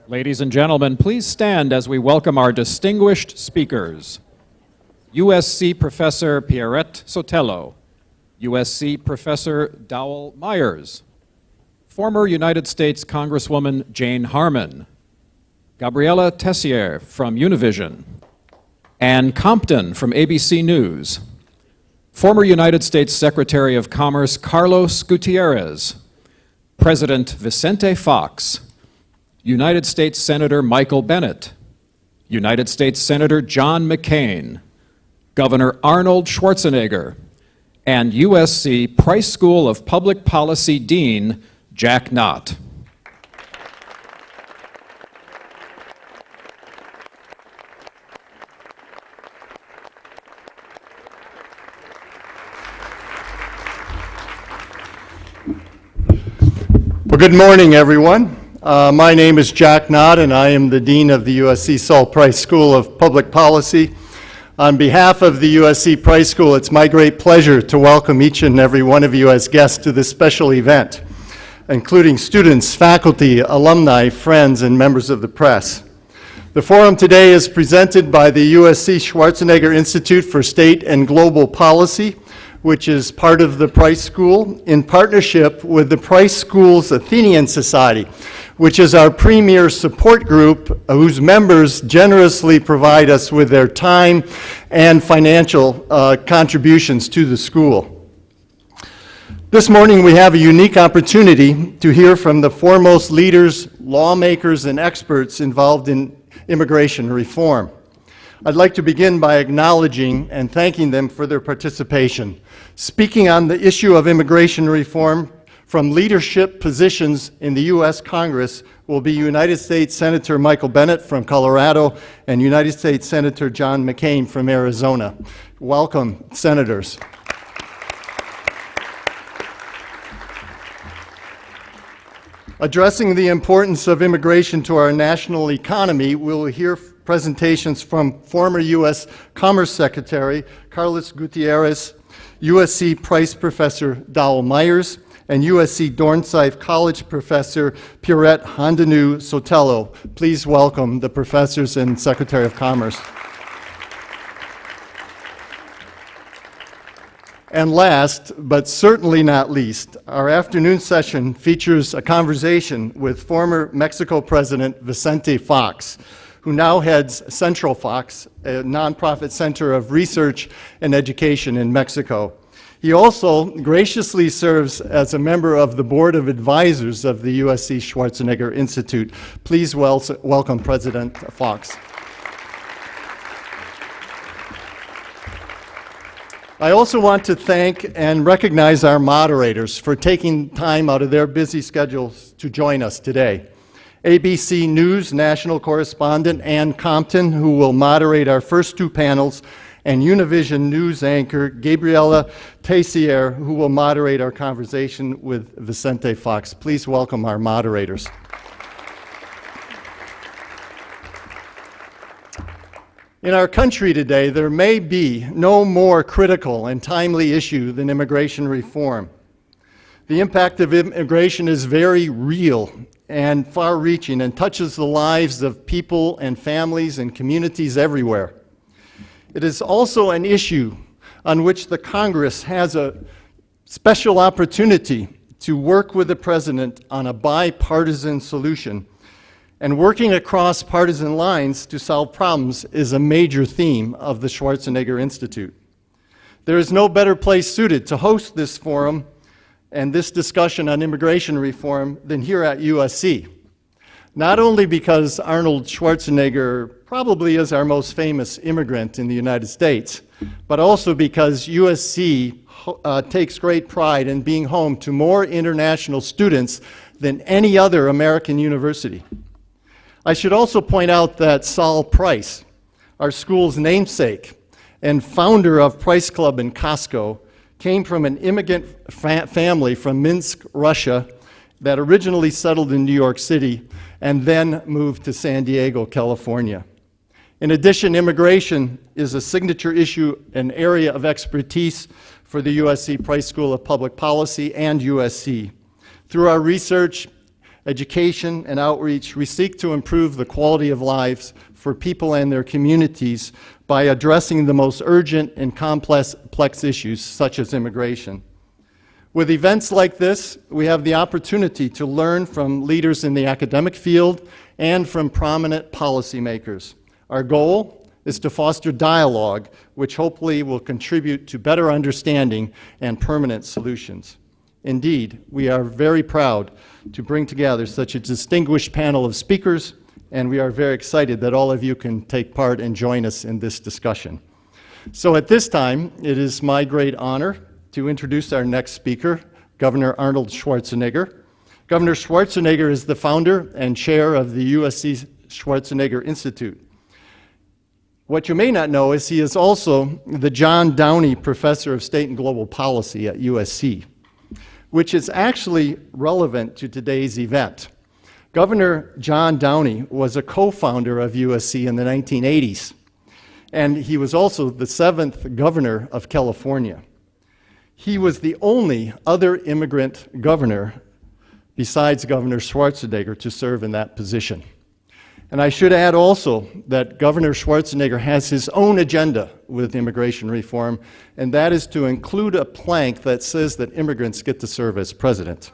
Ladies and gentlemen, please stand as we welcome our distinguished speakers. USC Professor Pierrette Sotelo, USC Professor Dowell Myers, former United States Congresswoman Jane Harman, Gabriella Tessier from Univision, Ann Compton from ABC News, former United States Secretary of Commerce Carlos Gutierrez, President Vicente Fox, United States Senator Michael Bennet, United States Senator John McCain, Governor Arnold Schwarzenegger, and USC Price School of Public Policy Dean Jack Knott. Well, good morning, everyone. My name is Jack Knott, and I am the Dean of the USC Price School of Public Policy. On behalf of the USC Price School, it's my great pleasure to welcome each and every one of you as guests to this special event, including students, faculty, alumni, friends, and members of the press. The forum today is presented by the USC Schwarzenegger Institute for State and Global Policy, which is part of the Price School, in partnership with the Price School's Athenian Society, which is our premier support group whose members generously provide us with their time and financial contributions to the school. This morning we have a unique opportunity to hear from the foremost leaders, lawmakers, and experts involved in immigration reform. I'd like to begin by acknowledging and thanking them for their participation. Speaking on the issue of immigration reform from leadership positions in the U.S. Congress will be United States Senator Michael Bennet from Colorado and United States Senator John McCain from Arizona. Welcome, senators. Addressing the importance of immigration to our national economy, we'll hear presentations from former U.S. Commerce Secretary Carlos Gutierrez, USC Price Professor Dowell Myers, and USC Dornsife College Professor Pierrette Sotelo. Please welcome the professors and Secretary of Commerce. And last, but certainly not least, our afternoon session features a conversation with former Mexico President Vicente Fox, who now heads Central Fox, a nonprofit center of research and education in Mexico. He also graciously serves as a member of the Board of Advisors of the USC Schwarzenegger Institute. Please welcome President Fox. I also want to thank and recognize our moderators for taking time out of their busy schedules to join us today. ABC News national correspondent Ann Compton, who will moderate our first two panels, and Univision News anchor Gabriella Tessier, who will moderate our conversation with Vicente Fox. Please welcome our moderators. In our country today, there may be no more critical and timely issue than immigration reform. The impact of immigration is very real and far-reaching and touches the lives of people and families and communities everywhere. It is also an issue on which the Congress has a special opportunity to work with the President on a bipartisan solution. And working across partisan lines to solve problems is a major theme of the Schwarzenegger Institute. There is no better place suited to host this forum and this discussion on immigration reform than here at USC. Not only because Arnold Schwarzenegger probably is our most famous immigrant in the United States, but also because USC takes great pride in being home to more international students than any other American university. I should also point out that Saul Price, our school's namesake and founder of Price Club and Costco, came from an immigrant family from Minsk, Russia, that originally settled in New York City and then moved to San Diego, California. In addition, immigration is a signature issue, an area of expertise for the USC Price School of Public Policy and USC. Through our research education, and outreach, we seek to improve the quality of lives for people and their communities by addressing the most urgent and complex issues, such as immigration. With events like this, we have the opportunity to learn from leaders in the academic field and from prominent policymakers. Our goal is to foster dialogue, which hopefully will contribute to better understanding and permanent solutions. Indeed, we are very proud to bring together such a distinguished panel of speakers, and we are very excited that all of you can take part and join us in this discussion. So at this time, it is my great honor to introduce our next speaker, Governor Arnold Schwarzenegger. Governor Schwarzenegger is the founder and chair of the USC Schwarzenegger Institute. What you may not know is he is also the John Downey Professor of State and Global Policy at USC, which is actually relevant to today's event. Governor John Downey was a co-founder of USC in the 1980s, and he was also the 7th governor of California. He was the only other immigrant governor besides Governor Schwarzenegger to serve in that position. And I should add also that Governor Schwarzenegger has his own agenda with immigration reform, and that is to include a plank that says that immigrants get to serve as president.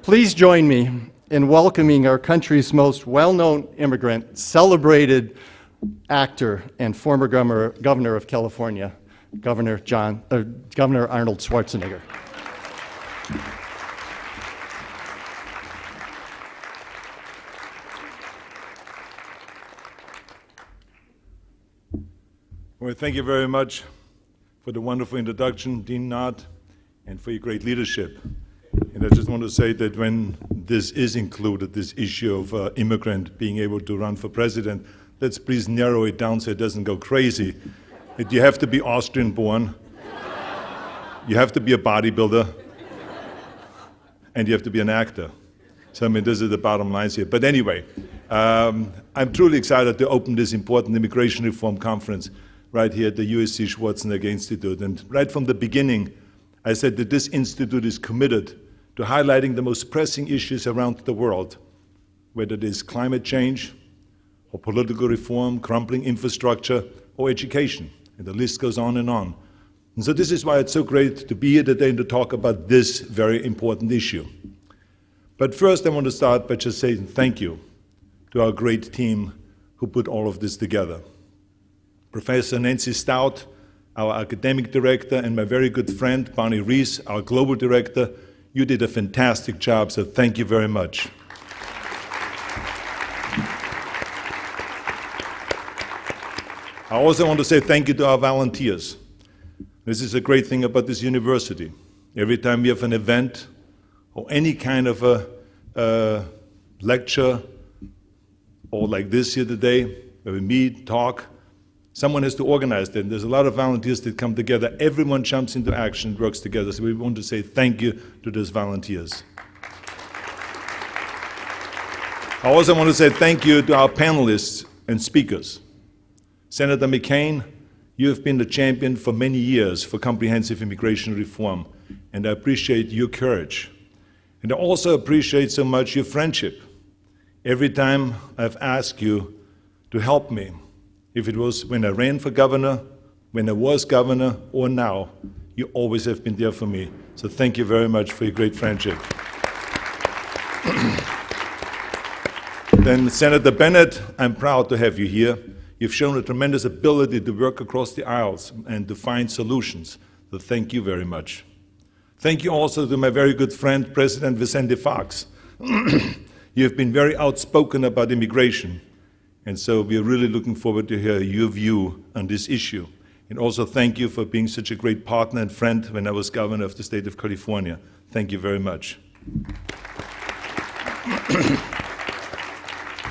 Please join me in welcoming our country's most well-known immigrant, celebrated actor, and former governor of California, Governor Arnold Schwarzenegger. Well, thank you very much for the wonderful introduction, Dean Nott, and for your great leadership. And I just want to say that when this is included, this issue of immigrant being able to run for president, let's please narrow it down so it doesn't go crazy. You have to be Austrian-born, you have to be a bodybuilder, and you have to be an actor. So, I mean, this is the bottom lines here. But anyway, I'm truly excited to open this important immigration reform conference right here at the USC Schwarzenegger Institute. And right from the beginning, I said that this institute is committed to highlighting the most pressing issues around the world, whether it is climate change, or political reform, crumbling infrastructure, or education. And the list goes on and on. And so this is why it's so great to be here today and to talk about this very important issue. But first, I want to start by just saying thank you to our great team who put all of this together. Professor Nancy Stout, our academic director, and my very good friend, Barney Rees, our global director, you did a fantastic job, so thank you very much. I also want to say thank you to our volunteers. This is a great thing about this university. Every time we have an event or any kind of a lecture, or like this here today, where we meet, talk, someone has to organize them. There's a lot of volunteers that come together. Everyone jumps into action and works together. So we want to say thank you to those volunteers. I also want to say thank you to our panelists and speakers. Senator McCain, you have been the champion for many years for comprehensive immigration reform, and I appreciate your courage. And I also appreciate so much your friendship. Every time I've asked you to help me, if it was when I ran for governor, when I was governor, or now, you always have been there for me. So thank you very much for your great friendship. Then Senator Bennett, I'm proud to have you here. You've shown a tremendous ability to work across the aisles and to find solutions. So thank you very much. Thank you also to my very good friend, President Vicente Fox. You have been very outspoken about immigration. And so we are really looking forward to hear your view on this issue. And also thank you for being such a great partner and friend when I was governor of the state of California. Thank you very much.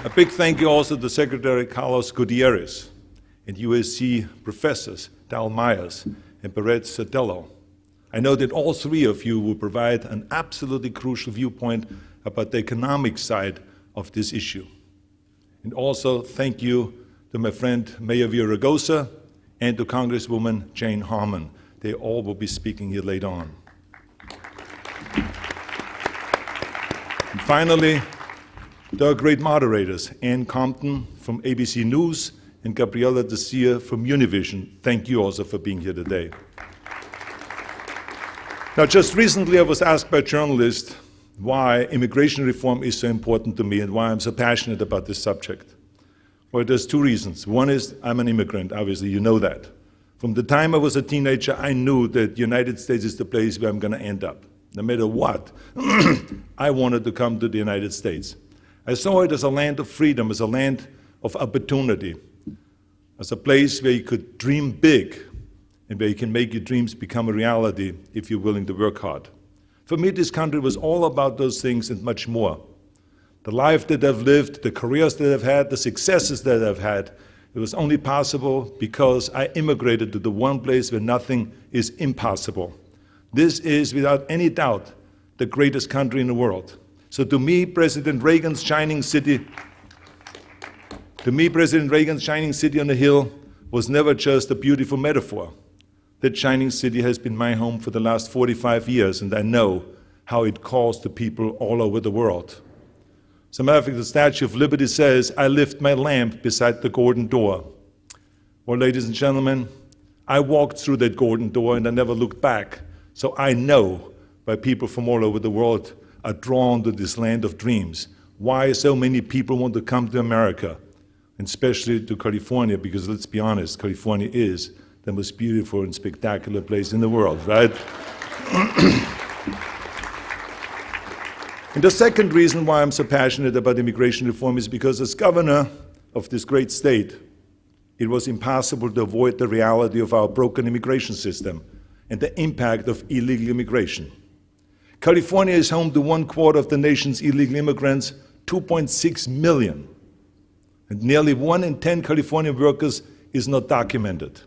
A big thank you also to Secretary Carlos Gutierrez and USC professors Dal Myers and Barrett Sotelo. I know that all three of you will provide an absolutely crucial viewpoint about the economic side of this issue. And also thank you to my friend Mayor Villaraigosa and to Congresswoman Jane Harman. They all will be speaking here later on. And finally, there are great moderators, Ann Compton from ABC News and Gabriela Desir from Univision. Thank you also for being here today. Now, just recently I was asked by a journalist why immigration reform is so important to me and why I'm so passionate about this subject. Well, there's two reasons. One is I'm an immigrant, obviously, you know that. From the time I was a teenager, I knew that the United States is the place where I'm going to end up. No matter what, I wanted to come to the United States. I saw it as a land of freedom, as a land of opportunity, as a place where you could dream big and where you can make your dreams become a reality if you're willing to work hard. For me, this country was all about those things and much more. The life that I've lived, the careers that I've had, the successes that I've had, it was only possible because I immigrated to the one place where nothing is impossible. This is, without any doubt, the greatest country in the world. So to me, President Reagan's shining city on the hill was never just a beautiful metaphor. That shining city has been my home for the last 45 years, and I know how it calls to people all over the world. As a matter of fact, the Statue of Liberty says, "I lift my lamp beside the golden door." Well, ladies and gentlemen, I walked through that golden door and I never looked back. So I know why people from all over the world are drawn to this land of dreams. Why so many people want to come to America, and especially to California, because let's be honest, California is the most beautiful and spectacular place in the world, right? And the second reason why I'm so passionate about immigration reform is because as governor of this great state, it was impossible to avoid the reality of our broken immigration system and the impact of illegal immigration. California is home to 1/4 of the nation's illegal immigrants, 2.6 million. And nearly 1 in 10 California workers is not documented.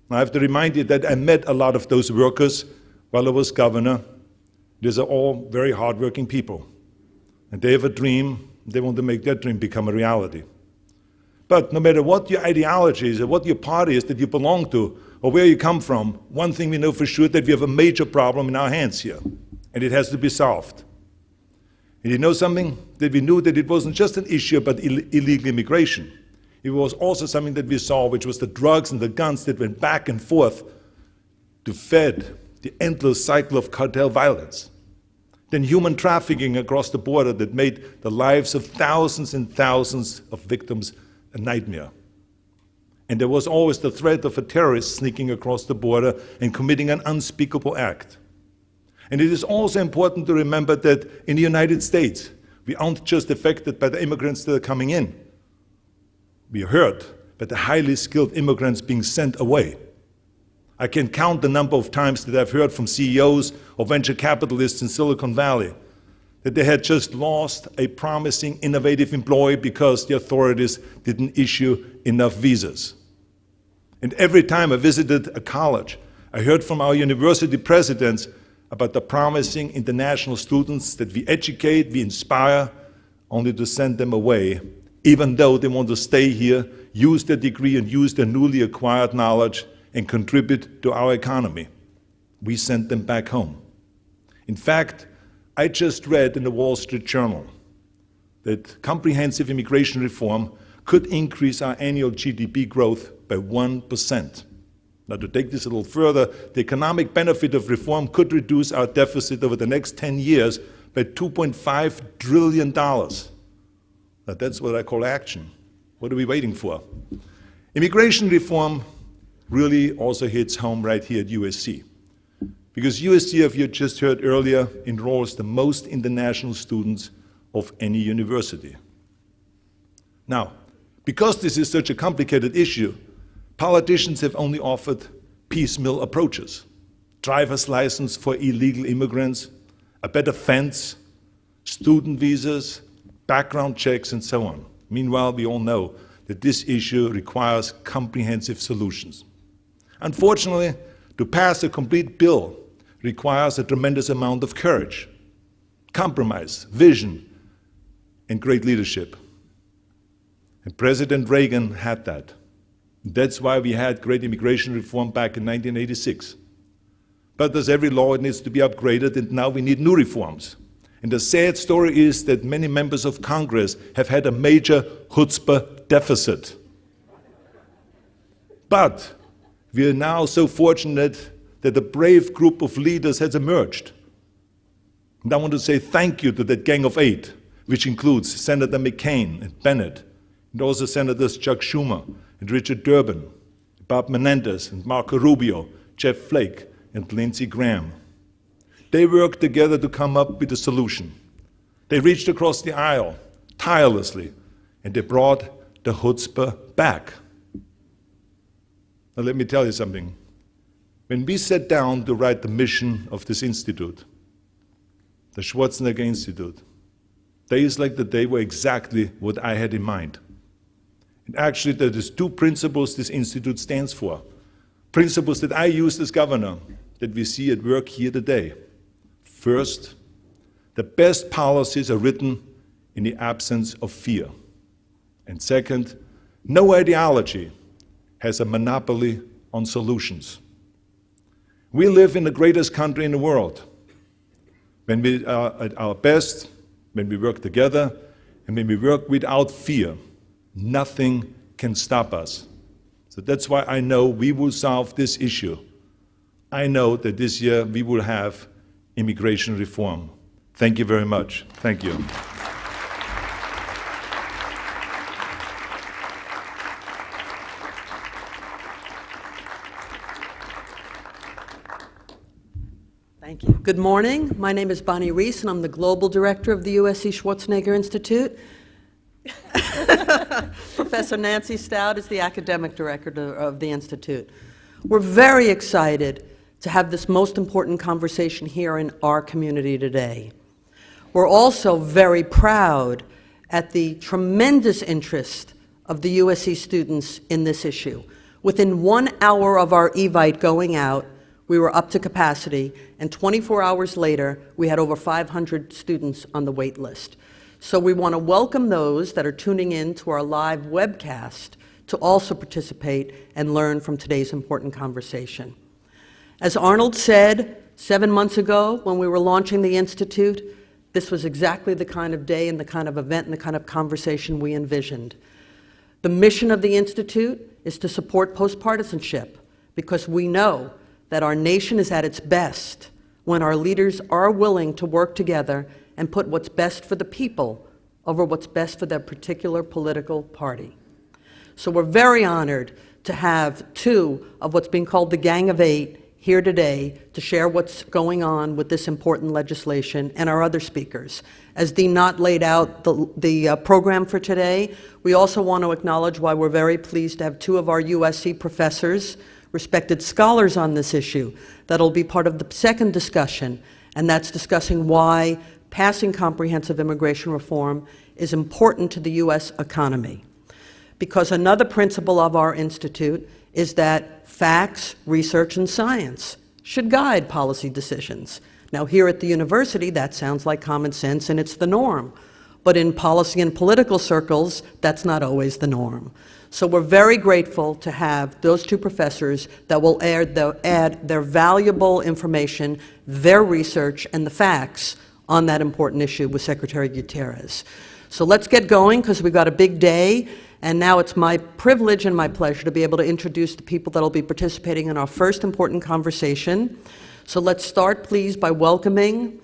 Now, I have to remind you that I met a lot of those workers while I was governor. These are all very hardworking people. And they have a dream. They want to make their dream become a reality. But no matter what your ideology is or what your party is that you belong to or where you come from, one thing we know for sure, that we have a major problem in our hands here. And it has to be solved. And you know something? That we knew that it wasn't just an issue about illegal immigration. It was also something that we saw, which was the drugs and the guns that went back and forth to fed the endless cycle of cartel violence. Then human trafficking across the border that made the lives of thousands and thousands of victims a nightmare. And there was always the threat of a terrorist sneaking across the border and committing an unspeakable act. And it is also important to remember that in the United States, we aren't just affected by the immigrants that are coming in. We are hurt by the highly skilled immigrants being sent away. I can count the number of times that I've heard from CEOs or venture capitalists in Silicon Valley that they had just lost a promising, innovative employee because the authorities didn't issue enough visas. And every time I visited a college, I heard from our university presidents about the promising international students that we educate, we inspire, only to send them away, even though they want to stay here, use their degree and use their newly acquired knowledge and contribute to our economy. We send them back home. In fact, I just read in the Wall Street Journal that comprehensive immigration reform could increase our annual GDP growth by 1%. Now, to take this a little further, the economic benefit of reform could reduce our deficit over the next 10 years by $2.5 trillion. Now, that's what I call action. What are we waiting for? Immigration reform really also hits home right here at USC. Because USC, as you just heard earlier, enrolls the most international students of any university. Now, because this is such a complicated issue, politicians have only offered piecemeal approaches. Driver's license for illegal immigrants, a better fence, student visas, background checks, and so on. Meanwhile, we all know that this issue requires comprehensive solutions. Unfortunately, to pass a complete bill requires a tremendous amount of courage, compromise, vision, and great leadership. And President Reagan had that. That's why we had great immigration reform back in 1986. But as every law, it needs to be upgraded, and now we need new reforms. And the sad story is that many members of Congress have had a major chutzpah deficit. But we are now so fortunate that a brave group of leaders has emerged. And I want to say thank you to that Gang of Eight, which includes Senator McCain and Bennett, and also Senators Chuck Schumer and Richard Durbin, Bob Menendez and Marco Rubio, Jeff Flake and Lindsey Graham. They worked together to come up with a solution. They reached across the aisle tirelessly, and they brought the chutzpah back. Now let me tell you something. When we sat down to write the mission of this institute, the Schwarzenegger Institute, days like today were exactly what I had in mind. And actually, there is two principles this institute stands for. Principles that I used as governor that we see at work here today. First, the best policies are written in the absence of fear. And second, no ideology has a monopoly on solutions. We live in the greatest country in the world. When we are at our best, when we work together, and when we work without fear, nothing can stop us. So that's why I know we will solve this issue. I know that this year we will have immigration reform. Thank you very much. Thank you. Thank you. Good morning. My name is Bonnie Reese, and I'm the Global Director of the USC Schwarzenegger Institute. Professor Nancy Stout is the Academic Director of the Institute. We're very excited to have this most important conversation here in our community today. We're also very proud at the tremendous interest of the USC students in this issue. Within 1 hour of our Evite going out, we were up to capacity, and 24 hours later, we had over 500 students on the wait list. So we want to welcome those that are tuning in to our live webcast to also participate and learn from today's important conversation. As Arnold said 7 months ago when we were launching the Institute, this was exactly the kind of day and the kind of event and the kind of conversation we envisioned. The mission of the Institute is to support post-partisanship because we know that our nation is at its best when our leaders are willing to work together and put what's best for the people over what's best for their particular political party. So we're very honored to have two of what's being called the Gang of Eight here today to share what's going on with this important legislation and our other speakers. As Dean Knott laid out the program for today, we also want to acknowledge why we're very pleased to have two of our USC professors, respected scholars on this issue, that'll be part of the second discussion, and that's discussing why passing comprehensive immigration reform is important to the U.S. economy. Because another principle of our institute is that facts, research, and science should guide policy decisions. Now, here at the university, that sounds like common sense and it's the norm. But in policy and political circles, that's not always the norm. So we're very grateful to have those two professors that will add their valuable information, their research, and the facts on that important issue with Secretary Gutierrez. So let's get going because we've got a big day. And now it's my privilege and my pleasure to be able to introduce the people that will be participating in our first important conversation. So let's start, please, by welcoming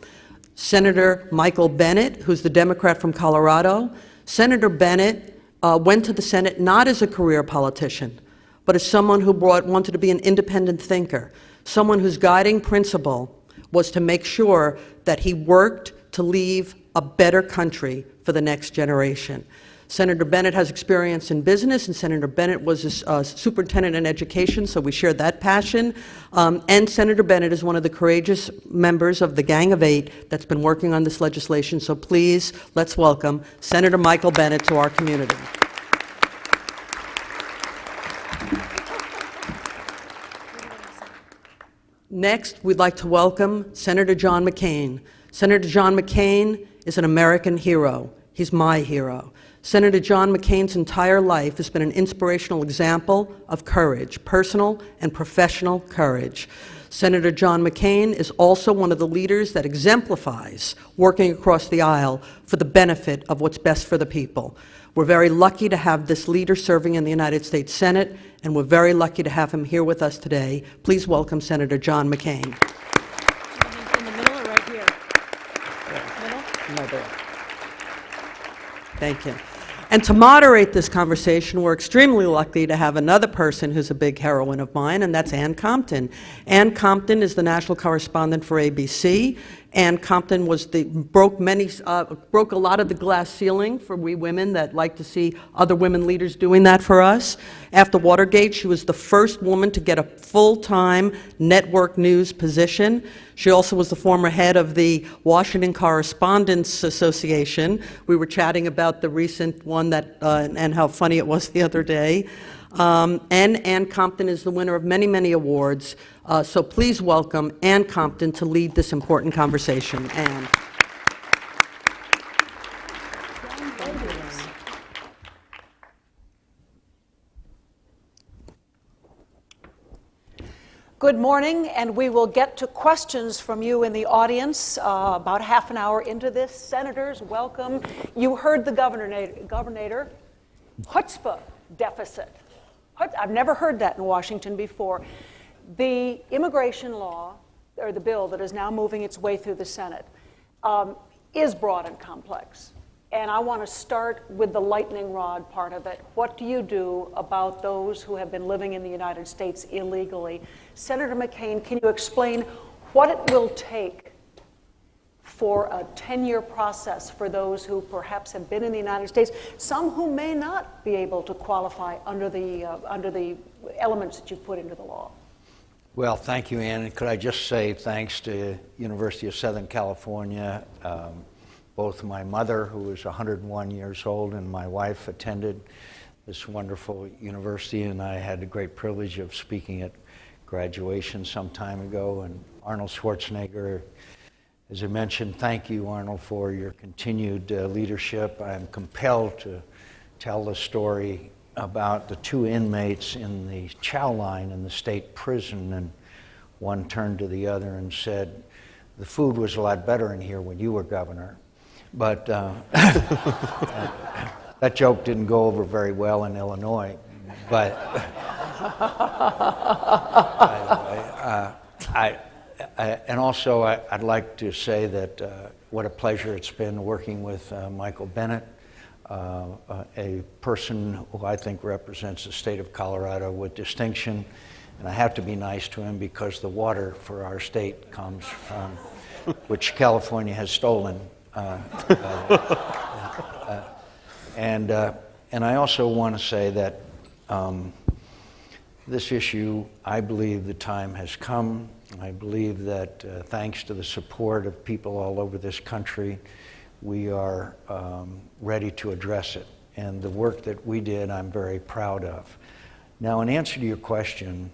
Senator Michael Bennet, who's the Democrat from Colorado. Senator Bennet went to the Senate not as a career politician, but as someone who wanted to be an independent thinker, someone whose guiding principle was to make sure that he worked to leave a better country for the next generation. Senator Bennet has experience in business, and Senator Bennet was a superintendent in education, so we share that passion. And Senator Bennet is one of the courageous members of the Gang of Eight that's been working on this legislation. So please, let's welcome Senator Michael Bennet to our community. Next, we'd like to welcome Senator John McCain. Senator John McCain is an American hero. He's my hero. Senator John McCain's entire life has been an inspirational example of courage, personal and professional courage. Senator John McCain is also one of the leaders that exemplifies working across the aisle for the benefit of what's best for the people. We're very lucky to have this leader serving in the United States Senate, and we're very lucky to have him here with us today. Please welcome Senator John McCain. In the middle or right here? Middle? No, there. Thank you. And to moderate this conversation, we're extremely lucky to have another person who's a big heroine of mine, and that's Ann Compton. Ann Compton is the national correspondent for ABC. Ann Compton broke a lot of the glass ceiling for we women that like to see other women leaders doing that for us. After Watergate, she was the first woman to get a full-time network news position. She also was the former head of the Washington Correspondents Association. We were chatting about the recent one and how funny it was the other day. And Ann Compton is the winner of many, many awards. So please welcome Ann Compton to lead this important conversation. Ann. Good morning, and we will get to questions from you in the audience about half an hour into this. Senators, welcome. You heard the governor, chutzpah deficit. I've never heard that in Washington before. The immigration law, or the bill that is now moving its way through the Senate, is broad and complex. And I want to start with the lightning rod part of it. What do you do about those who have been living in the United States illegally? Senator McCain, can you explain what it will take for a 10-year process for those who perhaps have been in the United States, some who may not be able to qualify under the elements that you put into the law? Well, thank you, Ann. And could I just say thanks to University of Southern California. Both my mother, who was 101 years old, and my wife attended this wonderful university, and I had the great privilege of speaking at graduation some time ago. And Arnold Schwarzenegger, as I mentioned, thank you, Arnold, for your continued leadership. I'm compelled to tell the story about the two inmates in the chow line in the state prison, and one turned to the other and said, "The food was a lot better in here when you were governor." But that joke didn't go over very well in Illinois. But and also I'd like to say that what a pleasure it's been working with Michael Bennett, a person who I think represents the state of Colorado with distinction. And I have to be nice to him because the water for our state comes from, which California has stolen. And I also want to say that this issue, I believe the time has come. I believe that thanks to the support of people all over this country, we are ready to address it. And the work that we did, I'm very proud of. Now, in answer to your question,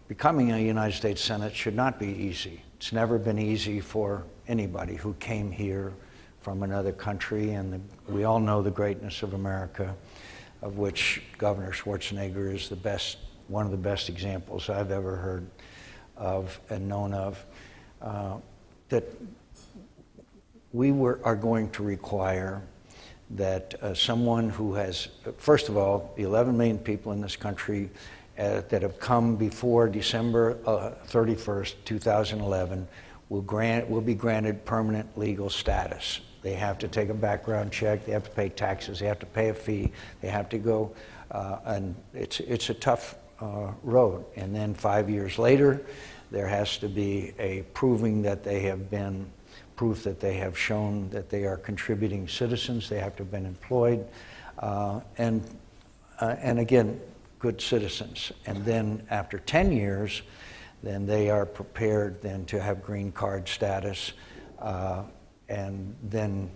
becoming a United States Senate should not be easy. It's never been easy for anybody who came here from another country, and we all know the greatness of America, of which Governor Schwarzenegger is one of the best examples I've ever heard of and known of. That we are going to require that someone who has, first of all, the 11 million people in this country that have come before December 31st, 2011, will be granted permanent legal status. They have to take a background check, they have to pay taxes, they have to pay a fee, they have to go, and it's a tough road. And then 5 years later, there has to be a proving that they have been, proof that they have shown that they are contributing citizens, they have to have been employed, and again, good citizens. And then after 10 years, then they are prepared then to have green card status, and then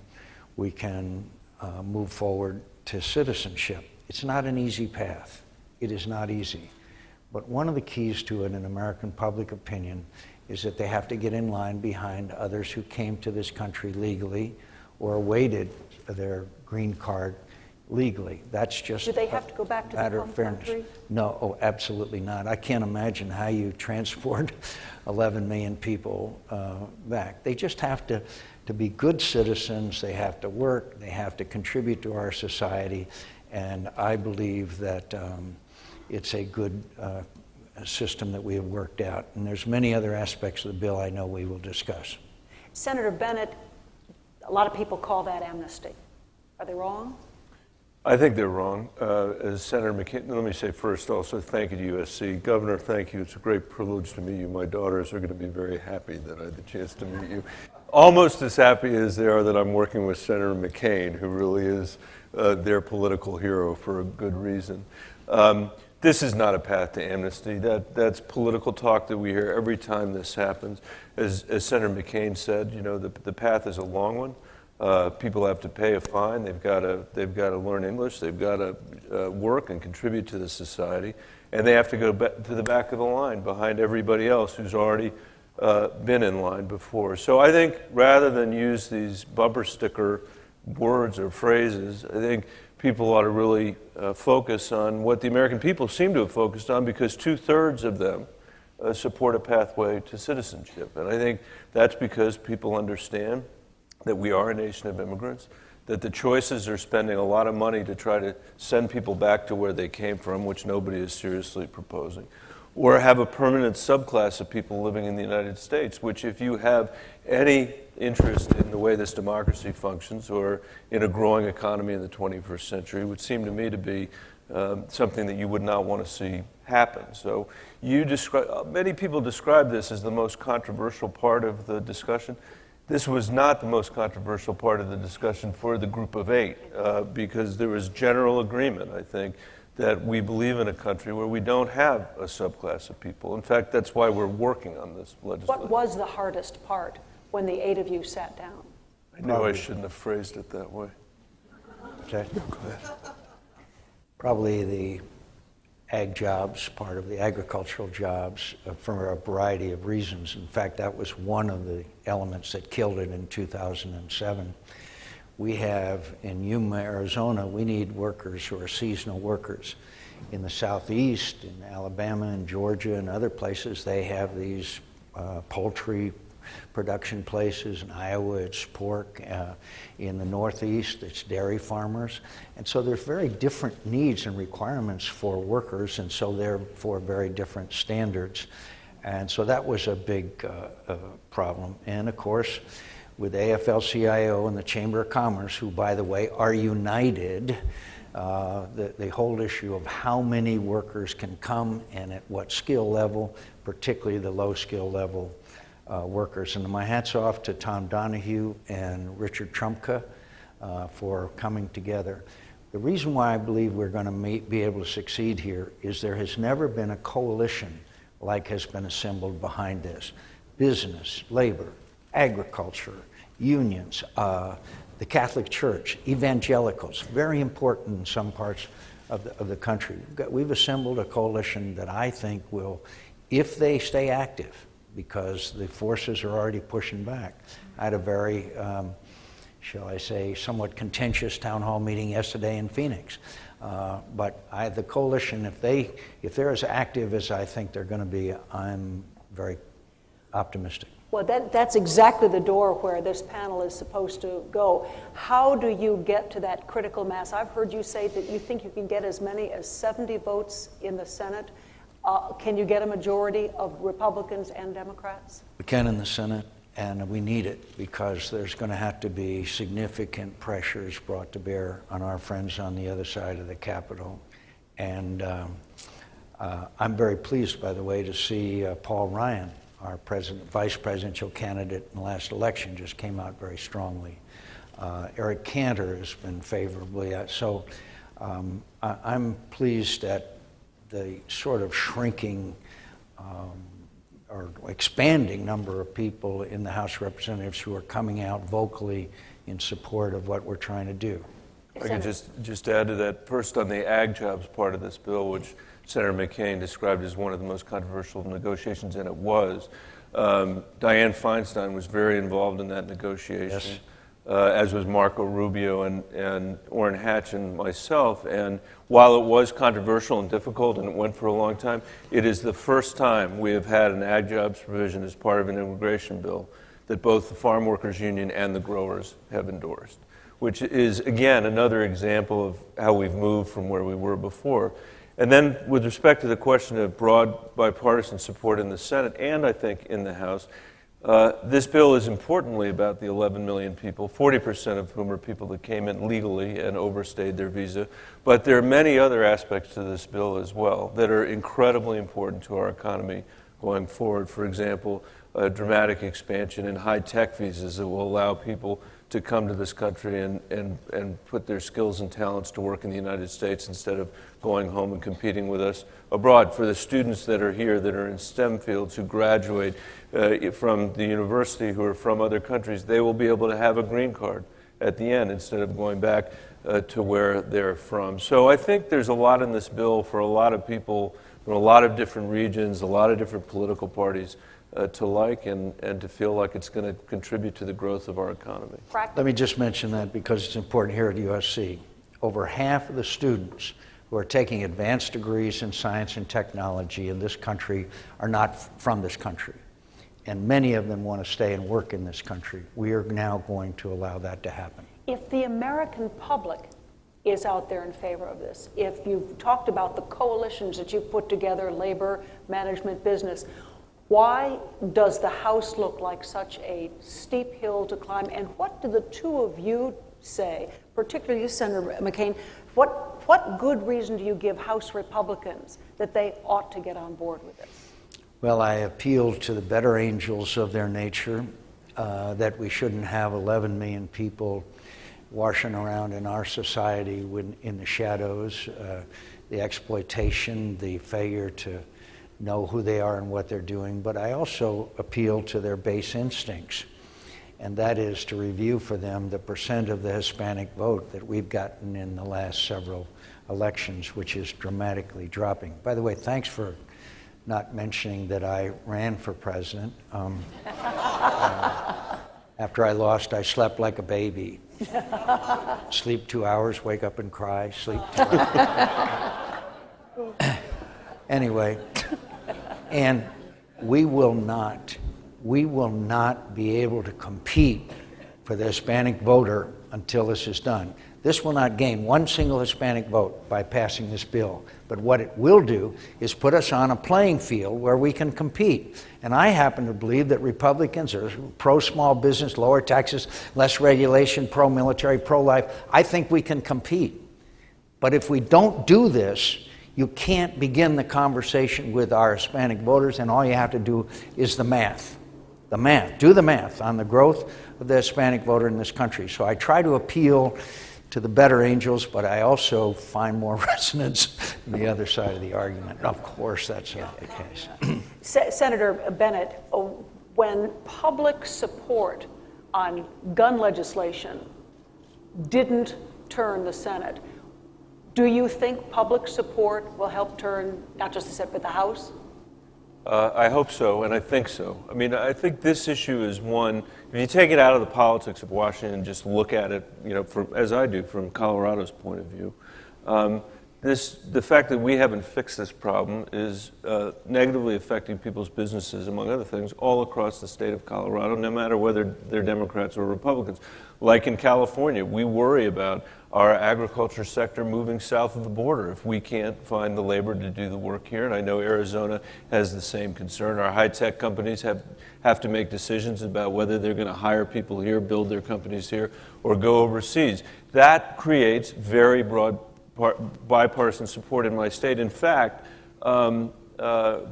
we can move forward to citizenship. It's not an easy path. It is not easy. But one of the keys to it in American public opinion is that they have to get in line behind others who came to this country legally or awaited their green card legally. That's just Do they have to go back to a the matter home of fairness. country? No, oh, absolutely not. I can't imagine how you transport 11 million people back. They just have to be good citizens. They have to work. They have to contribute to our society. And I believe that it's a good system that we have worked out. And there's many other aspects of the bill I know we will discuss. Senator Bennett, a lot of people call that amnesty. Are they wrong? I think they're wrong. As Senator McCain, let me say first also thank you to USC. Governor, thank you. It's a great privilege to meet you. My daughters are going to be very happy that I had the chance to meet you. Almost as happy as they are that I'm working with Senator McCain, who really is their political hero for a good reason. This is not a path to amnesty. That's political talk that we hear every time this happens. As Senator McCain said, you know, the path is a long one. People have to pay a fine. They've got to learn English. They've got to work and contribute to the society, and they have to go to the back of the line behind everybody else who's already been in line before. So I think rather than use these bumper sticker words or phrases, I think people ought to really focus on what the American people seem to have focused on, because 2/3 of them support a pathway to citizenship, and I think that's because people understand that we are a nation of immigrants, that the choices are spending a lot of money to try to send people back to where they came from, which nobody is seriously proposing, or have a permanent subclass of people living in the United States, which if you have any interest in the way this democracy functions or in a growing economy in the 21st century, would seem to me to be something that you would not want to see happen. So many people describe this as the most controversial part of the discussion. This was not the most controversial part of the discussion for the group of 8, because there was general agreement, I think, that we believe in a country where we don't have a subclass of people. In fact, that's why we're working on this legislation. What was the hardest part when the 8 of you sat down? I knew I shouldn't have phrased it that way. Okay. Probably the ag jobs, part of the agricultural jobs, for a variety of reasons. In fact, that was one of the elements that killed it in 2007. We have, in Yuma, Arizona, we need workers who are seasonal workers. In the southeast, in Alabama and Georgia and other places, they have these poultry production places. In Iowa, it's pork. In the Northeast, it's dairy farmers. And so there's very different needs and requirements for workers, and so therefore very different standards. And so that was a big problem. And of course, with AFL-CIO and the Chamber of Commerce, who, by the way, are united, the whole issue of how many workers can come and at what skill level, particularly the low skill level workers. And my hat's off to Tom Donahue and Richard Trumka for coming together. The reason why I believe we're going to be able to succeed here is there has never been a coalition like has been assembled behind this. Business, labor, agriculture, unions, the Catholic Church, evangelicals, very important in some parts of the country. We've assembled a coalition that I think will, if they stay active, because the forces are already pushing back. I had a very, shall I say, somewhat contentious town hall meeting yesterday in Phoenix. But the coalition, if they're as active as I think they're going to be, I'm very optimistic. Well, that's exactly the door where this panel is supposed to go. How do you get to that critical mass? I've heard you say that you think you can get as many as 70 votes in the Senate. Can you get a majority of Republicans and Democrats? We can in the Senate, and we need it because there's going to have to be significant pressures brought to bear on our friends on the other side of the Capitol. And I'm very pleased, by the way, to see Paul Ryan, our vice presidential candidate in the last election, just came out very strongly. Eric Cantor has been favorably. So I'm pleased at the sort of shrinking or expanding number of people in the House of Representatives who are coming out vocally in support of what we're trying to do. I could just add to that, first on the ag jobs part of this bill, which Senator McCain described as one of the most controversial negotiations, and it was. Dianne Feinstein was very involved in that negotiation. Yes. as was Marco Rubio and Orrin Hatch and myself. And while it was controversial and difficult and it went for a long time, it is the first time we have had an ag jobs provision as part of an immigration bill that both the Farm Workers Union and the growers have endorsed, which is, again, another example of how we've moved from where we were before. And then with respect to the question of broad bipartisan support in the Senate and I think in the House, this bill is importantly about the 11 million people, 40% of whom are people that came in legally and overstayed their visa. But there are many other aspects to this bill as well that are incredibly important to our economy going forward. For example, a dramatic expansion in high-tech visas that will allow people to come to this country and put their skills and talents to work in the United States instead of going home and competing with us abroad. For the students that are here that are in STEM fields who graduate from the university who are from other countries, they will be able to have a green card at the end instead of going back to where they're from. So I think there's a lot in this bill for a lot of people from a lot of different regions, a lot of different political parties to like and to feel like it's going to contribute to the growth of our economy. Let me just mention that because it's important here at USC. Over half of the students who are taking advanced degrees in science and technology in this country are not from this country. And many of them want to stay and work in this country. We are now going to allow that to happen. If the American public is out there in favor of this, if you've talked about the coalitions that you've put together, labor, management, business, why does the House look like such a steep hill to climb? And what do the two of you say, particularly you, Senator McCain, what good reason do you give House Republicans that they ought to get on board with this? Well, I appeal to the better angels of their nature, that we shouldn't have 11 million people washing around in our society in the shadows, the exploitation, the failure to know who they are and what they're doing. But I also appeal to their base instincts, and that is to review for them the percent of the Hispanic vote that we've gotten in the last several elections, which is dramatically dropping. By the way, thanks for not mentioning that I ran for president. After I lost, I slept like a baby. Sleep 2 hours, wake up and cry, sleep 2 hours. Anyway, and we will not be able to compete for the Hispanic voter until this is done. This will not gain one single Hispanic vote by passing this bill, but what it will do is put us on a playing field where we can compete. And I happen to believe that Republicans are pro-small business, lower taxes, less regulation, pro-military, pro-life. I think we can compete. But if we don't do this, you can't begin the conversation with our Hispanic voters, and all you have to do is the math. The math. Do the math on the growth of the Hispanic voter in this country. So I try to appeal to the better angels, but I also find more resonance on the other side of the argument. Of course, that's not the case. Senator Bennett, when public support on gun legislation didn't turn the Senate, do you think public support will help turn not just the Senate, but the House? I hope so, and I think so. I mean, I think this issue is one, if you take it out of the politics of Washington and just look at it, as I do, from Colorado's point of view, the fact that we haven't fixed this problem is negatively affecting people's businesses, among other things, all across the state of Colorado, no matter whether they're Democrats or Republicans. Like in California, we worry about our agriculture sector moving south of the border if we can't find the labor to do the work here. And I know Arizona has the same concern. Our high-tech companies have to make decisions about whether they're going to hire people here, build their companies here, or go overseas. That creates very broad bipartisan support in my state. In fact,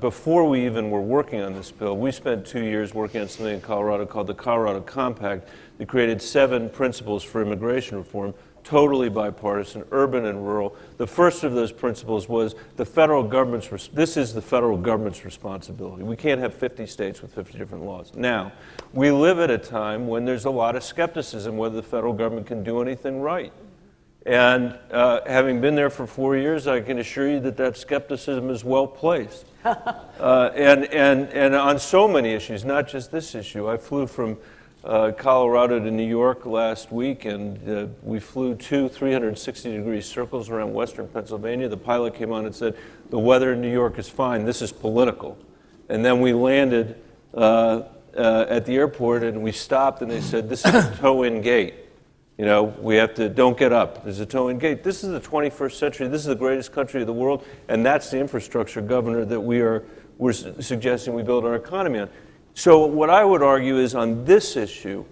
before we even were working on this bill, we spent 2 years working on something in Colorado called the Colorado Compact that created 7 principles for immigration reform, totally bipartisan, urban and rural. The first of those principles was this is the federal government's responsibility. We can't have 50 states with 50 different laws. Now, we live at a time when there's a lot of skepticism whether the federal government can do anything right. And having been there for 4 years, I can assure you that skepticism is well placed. And on so many issues, not just this issue. I flew from Colorado to New York last week, and we flew 2 360-degree circles around western Pennsylvania. The pilot came on and said, the weather in New York is fine, this is political. And then we landed at the airport, and we stopped, and they said, this is a tow-in gate. You know, we have to, don't get up, there's a tow-in gate. This is the 21st century, this is the greatest country of the world, and that's the infrastructure, Governor, that we're suggesting we build our economy on. So what I would argue is on this issue,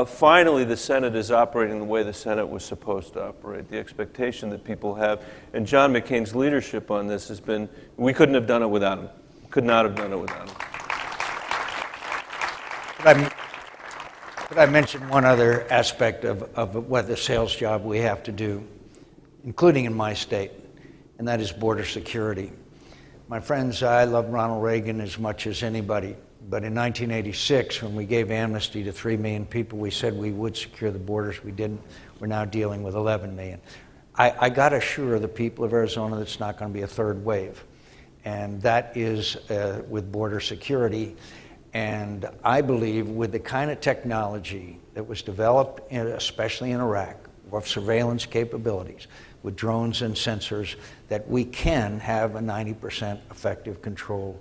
finally the Senate is operating the way the Senate was supposed to operate, the expectation that people have. And John McCain's leadership on this has been, we couldn't have done it without him. Could not have done it without him. Could I mention one other aspect of what the sales job we have to do, including in my state, and that is border security. My friends, I love Ronald Reagan as much as anybody, but in 1986, when we gave amnesty to 3 million people, we said we would secure the borders. We didn't. We're now dealing with 11 million. I got to assure the people of Arizona that it's not going to be a third wave, and that is with border security. And I believe with the kind of technology that was developed, especially in Iraq, of surveillance capabilities, with drones and sensors, that we can have a 90% effective control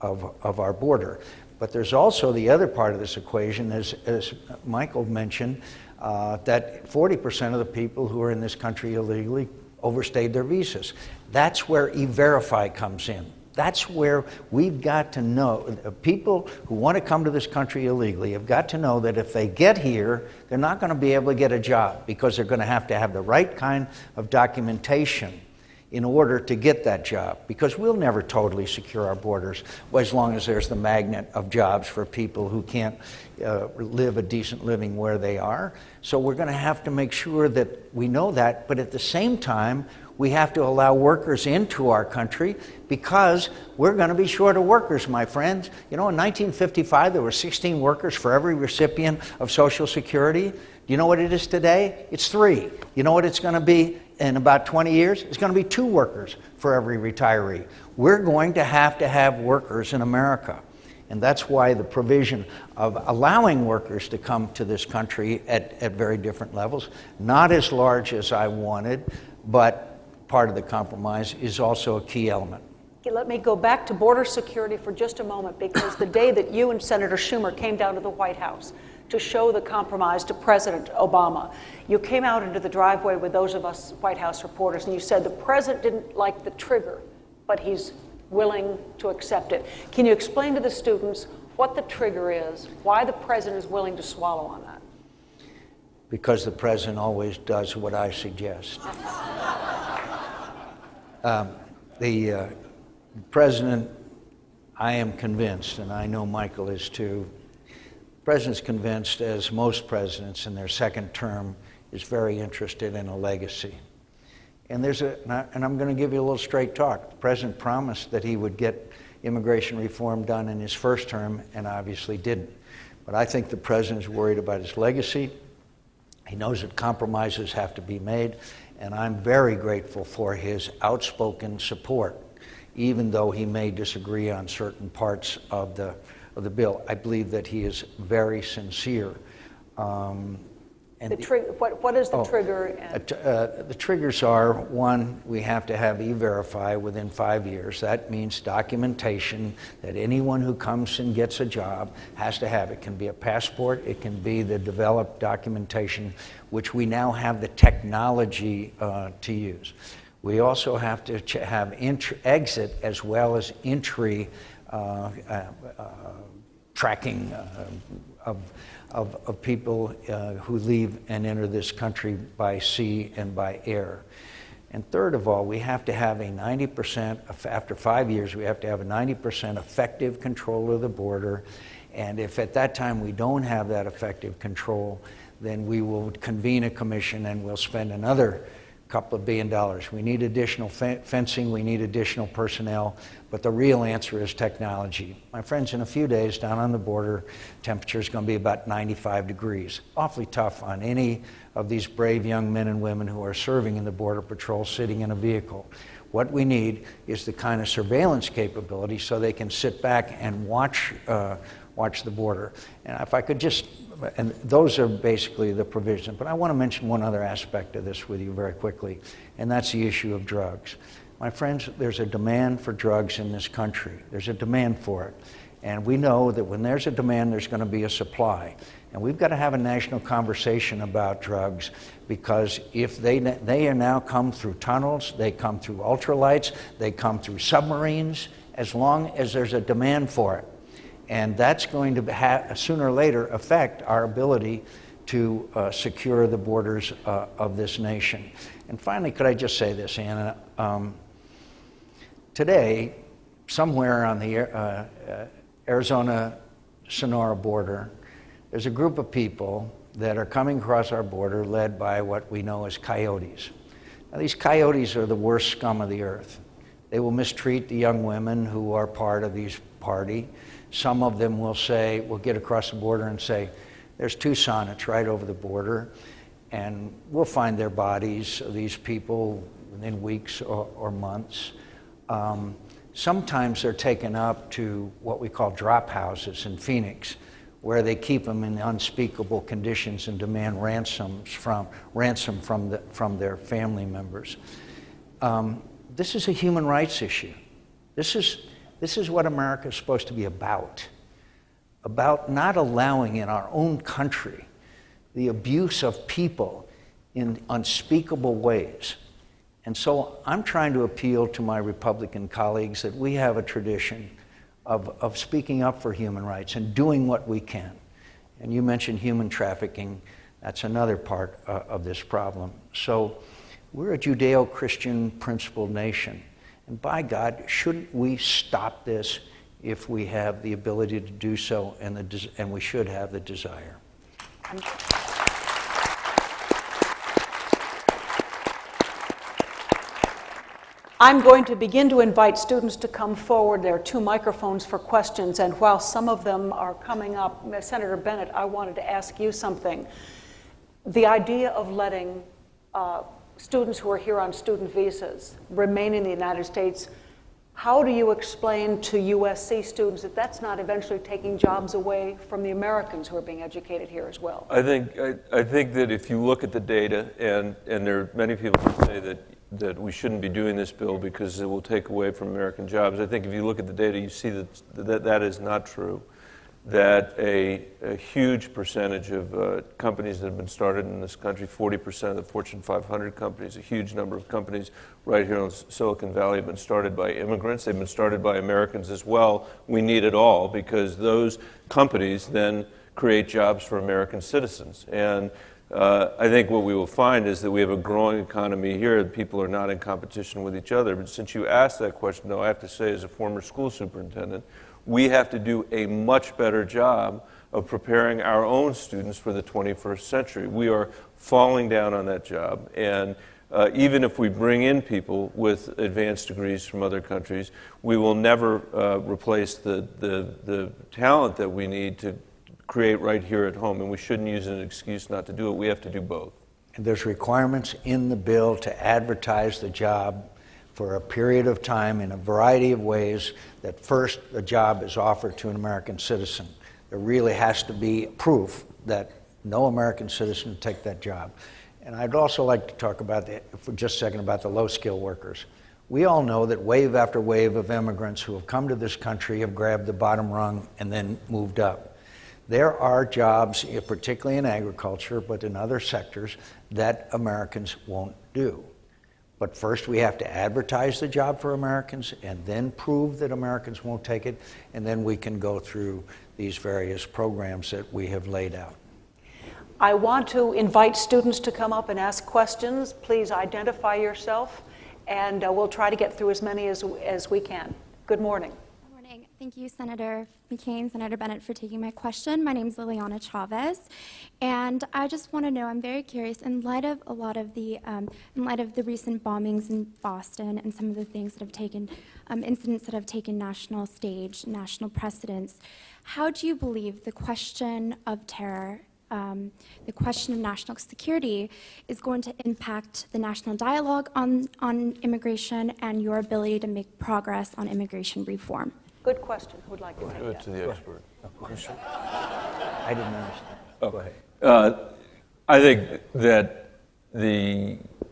of our border. But there's also the other part of this equation, as Michael mentioned, that 40% of the people who are in this country illegally overstayed their visas. That's where E-Verify comes in. That's where we've got to know, people who want to come to this country illegally have got to know that if they get here, they're not going to be able to get a job because they're going to have the right kind of documentation in order to get that job, because we'll never totally secure our borders as long as there's the magnet of jobs for people who can't live a decent living where they are. So we're going to have to make sure that we know that, but at the same time, we have to allow workers into our country because we're going to be short of workers, my friends. You know, in 1955, there were 16 workers for every recipient of Social Security. Do you know what it is today? It's 3. You know what it's going to be in about 20 years? It's going to be 2 workers for every retiree. We're going to have workers in America. And that's why the provision of allowing workers to come to this country at very different levels, not as large as I wanted, but part of the compromise, is also a key element. Okay, let me go back to border security for just a moment, because the day that you and Senator Schumer came down to the White House to show the compromise to President Obama, you came out into the driveway with those of us White House reporters, and you said the president didn't like the trigger, but he's willing to accept it. Can you explain to the students what the trigger is, why the president is willing to swallow on that? Because the president always does what I suggest. The president, I am convinced, and I know Michael is too, the president's convinced, as most presidents in their second term, is very interested in a legacy. And I'm going to give you a little straight talk. The president promised that he would get immigration reform done in his first term, and obviously didn't. But I think the president is worried about his legacy. He knows that compromises have to be made, and I'm very grateful for his outspoken support, even though he may disagree on certain parts of the bill. I believe that he is very sincere. What is the trigger? The triggers are, one, we have to have E-Verify within 5 years. That means documentation that anyone who comes and gets a job has to have. It can be a passport, it can be the developed documentation, which we now have the technology to use. We also have to have exit as well as entry tracking of people who leave and enter this country by sea and by air. And third of all, we have to have a 90%, after 5 years, we have to have a 90% effective control of the border. And if at that time we don't have that effective control, then we will convene a commission and we'll spend another couple of $1 billion. We need additional fencing, we need additional personnel, but the real answer is technology. My friends, in a few days down on the border, temperature is going to be about 95 degrees. Awfully tough on any of these brave young men and women who are serving in the Border Patrol sitting in a vehicle. What we need is the kind of surveillance capability so they can sit back and watch watch the border. And if I could just, and those are basically the provisions, but I want to mention one other aspect of this with you very quickly, and that's the issue of drugs. My friends, there's a demand for drugs in this country. There's a demand for it. And we know that when there's a demand, there's going to be a supply. And we've got to have a national conversation about drugs, because if they are now come through tunnels, they come through ultralights, they come through submarines, as long as there's a demand for it. And that's going to sooner or later affect our ability to secure the borders of this nation. And finally, could I just say this, Anna? Today, somewhere on the Arizona-Sonora border, there's a group of people that are coming across our border led by what we know as coyotes. Now, these coyotes are the worst scum of the earth. They will mistreat the young women who are part of these party. Some of them will say, will get across the border and say, there's 2 sonnets right over the border, and we'll find their bodies, these people, within weeks or months. Sometimes they're taken up to what we call drop houses in Phoenix, where they keep them in unspeakable conditions and demand ransom from their family members. This is a human rights issue. This is what America is supposed to be about not allowing in our own country the abuse of people in unspeakable ways. And so I'm trying to appeal to my Republican colleagues that we have a tradition of speaking up for human rights and doing what we can. And you mentioned human trafficking. That's another part of this problem. So we're a Judeo-Christian principled nation. And by God, shouldn't we stop this if we have the ability to do so, and we should have the desire? I'm going to begin to invite students to come forward. There are 2 microphones for questions, and while some of them are coming up, Senator Bennett, I wanted to ask you something. The idea of letting students who are here on student visas remain in the United States, how do you explain to USC students that that's not eventually taking jobs away from the Americans who are being educated here as well? I think that if you look at the data, and there are many people who say that we shouldn't be doing this bill because it will take away from American jobs. I think if you look at the data, you see that is not true. That a huge percentage of companies that have been started in this country, 40% of the Fortune 500 companies, a huge number of companies right here in Silicon Valley have been started by immigrants. They've been started by Americans as well. We need it all, because those companies then create jobs for American citizens. And I think what we will find is that we have a growing economy here, and people are not in competition with each other. But since you asked that question, though, I have to say, as a former school superintendent, we have to do a much better job of preparing our own students for the 21st century. We are falling down on that job, and even if we bring in people with advanced degrees from other countries, we will never replace the talent that we need to create right here at home, and we shouldn't use an excuse not to do it. We have to do both. And there's requirements in the bill to advertise the job for a period of time in a variety of ways. That first, the job is offered to an American citizen. There really has to be proof that no American citizen would take that job. And I'd also like to talk about, for just a second, about the low-skilled workers. We all know that wave after wave of immigrants who have come to this country have grabbed the bottom rung and then moved up. There are jobs, particularly in agriculture, but in other sectors, that Americans won't do. But first we have to advertise the job for Americans and then prove that Americans won't take it, and then we can go through these various programs that we have laid out. I want to invite students to come up and ask questions. Please identify yourself, and we'll try to get through as many as we can. Good morning. Good morning. Thank you, Senator McCain, Senator Bennett, for taking my question. My name is Liliana Chavez, and I just want to know, I'm very curious, in light of the recent bombings in Boston and some of the things that have taken, incidents that have taken national stage, national precedence, how do you believe the question of terror, the question of national security is going to impact the national dialogue on immigration and your ability to make progress on immigration reform? Good question. Who would like to take that? To the expert. I didn't understand. Go ahead. I think that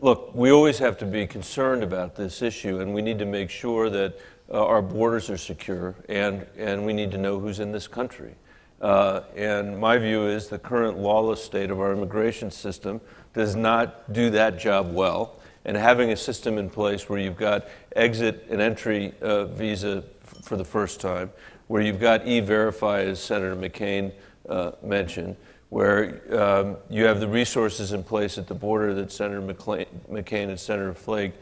look, we always have to be concerned about this issue, and we need to make sure that our borders are secure, and we need to know who's in this country. And my view is the current lawless state of our immigration system does not do that job well. And having a system in place where you've got exit and entry visa for the first time, where you've got E-Verify, as Senator McCain mentioned, where you have the resources in place at the border that Senator McCain and Senator Flake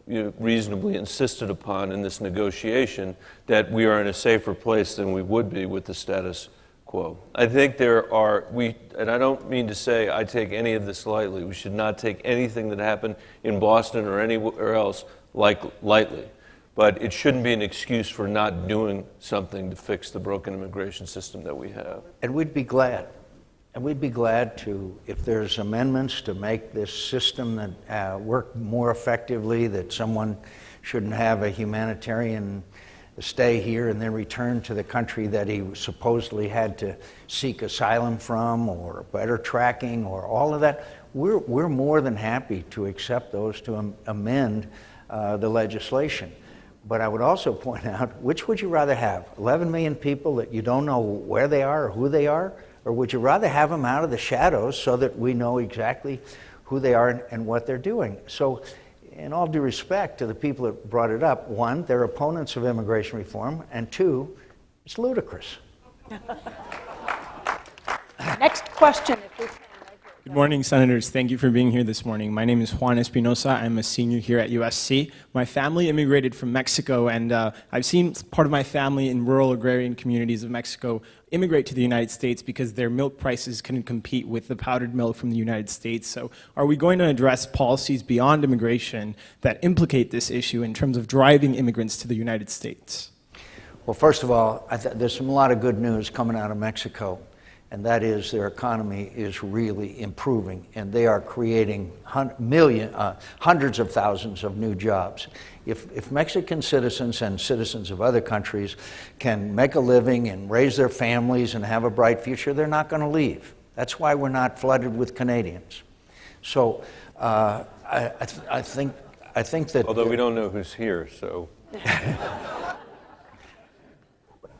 reasonably insisted upon in this negotiation, that we are in a safer place than we would be with the status quo. I think and I don't mean to say I take any of this lightly. We should not take anything that happened in Boston or anywhere else lightly. But it shouldn't be an excuse for not doing something to fix the broken immigration system that we have. And we'd be glad. And we'd be glad to, if there's amendments to make this system that work more effectively, that someone shouldn't have a humanitarian stay here and then return to the country that he supposedly had to seek asylum from, or better tracking, or all of that. We're more than happy to accept those, to amend the legislation. But I would also point out, which would you rather have? 11 million people that you don't know where they are or who they are? Or would you rather have them out of the shadows so that we know exactly who they are and what they're doing? So, in all due respect to the people that brought it up, one, they're opponents of immigration reform, and two, it's ludicrous. Next question, if we can. Good morning, Senators. Thank you for being here this morning. My name is Juan Espinosa. I'm a senior here at USC. My family immigrated from Mexico, and I've seen part of my family in rural agrarian communities of Mexico immigrate to the United States because their milk prices couldn't compete with the powdered milk from the United States. So are we going to address policies beyond immigration that implicate this issue in terms of driving immigrants to the United States? Well, first of all, there's a lot of good news coming out of Mexico. And that is their economy is really improving, and they are creating hundreds of thousands of new jobs. If Mexican citizens and citizens of other countries can make a living and raise their families and have a bright future, they're not going to leave. That's why we're not flooded with Canadians. So I think that... Although we don't know who's here, so...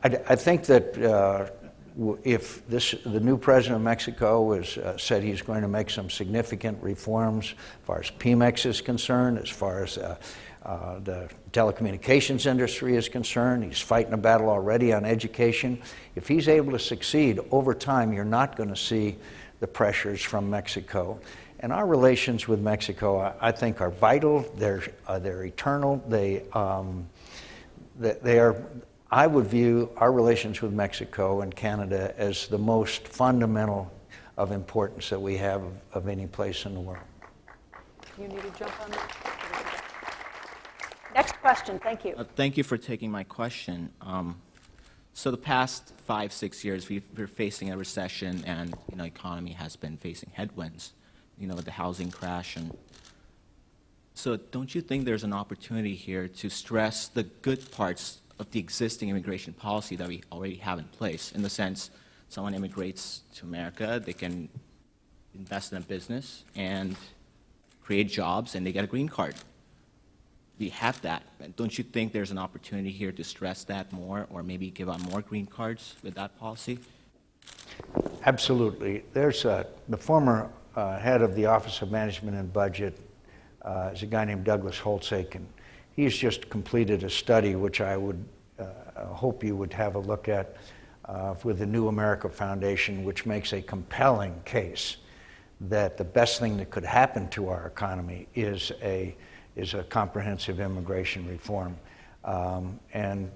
I think that... if the new president of Mexico has said he's going to make some significant reforms as far as Pemex is concerned, as far as the telecommunications industry is concerned, he's fighting a battle already on education. If he's able to succeed, over time you're not going to see the pressures from Mexico. And our relations with Mexico, I think, are vital. They're eternal. They are. I would view our relations with Mexico and Canada as the most fundamental of importance that we have of any place in the world. You need to jump on that. Next question, thank you. Thank you for taking my question. So the past 5-6 years, we're facing a recession, and economy has been facing headwinds, the housing crash, and so don't you think there's an opportunity here to stress the good parts of the existing immigration policy that we already have in place? In the sense, someone immigrates to America, they can invest in a business and create jobs, and they get a green card. We have that. Don't you think there's an opportunity here to stress that more, or maybe give out more green cards with that policy? Absolutely. There's the former head of the Office of Management and Budget is a guy named Douglas Holtz-Aiken. He's just completed a study which I would hope you would have a look at with the New America Foundation, which makes a compelling case that the best thing that could happen to our economy is a comprehensive immigration reform. And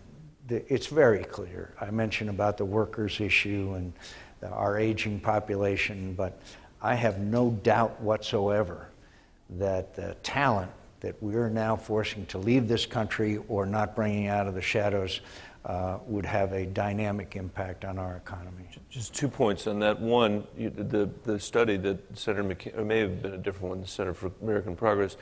it's very clear. I mentioned about the workers issue and our aging population, but I have no doubt whatsoever that the talent that we're now forcing to leave this country or not bringing out of the shadows would have a dynamic impact on our economy. Just 2 points on that. One, the study that Senator McCain, or may have been a different one, the Center for American Progress,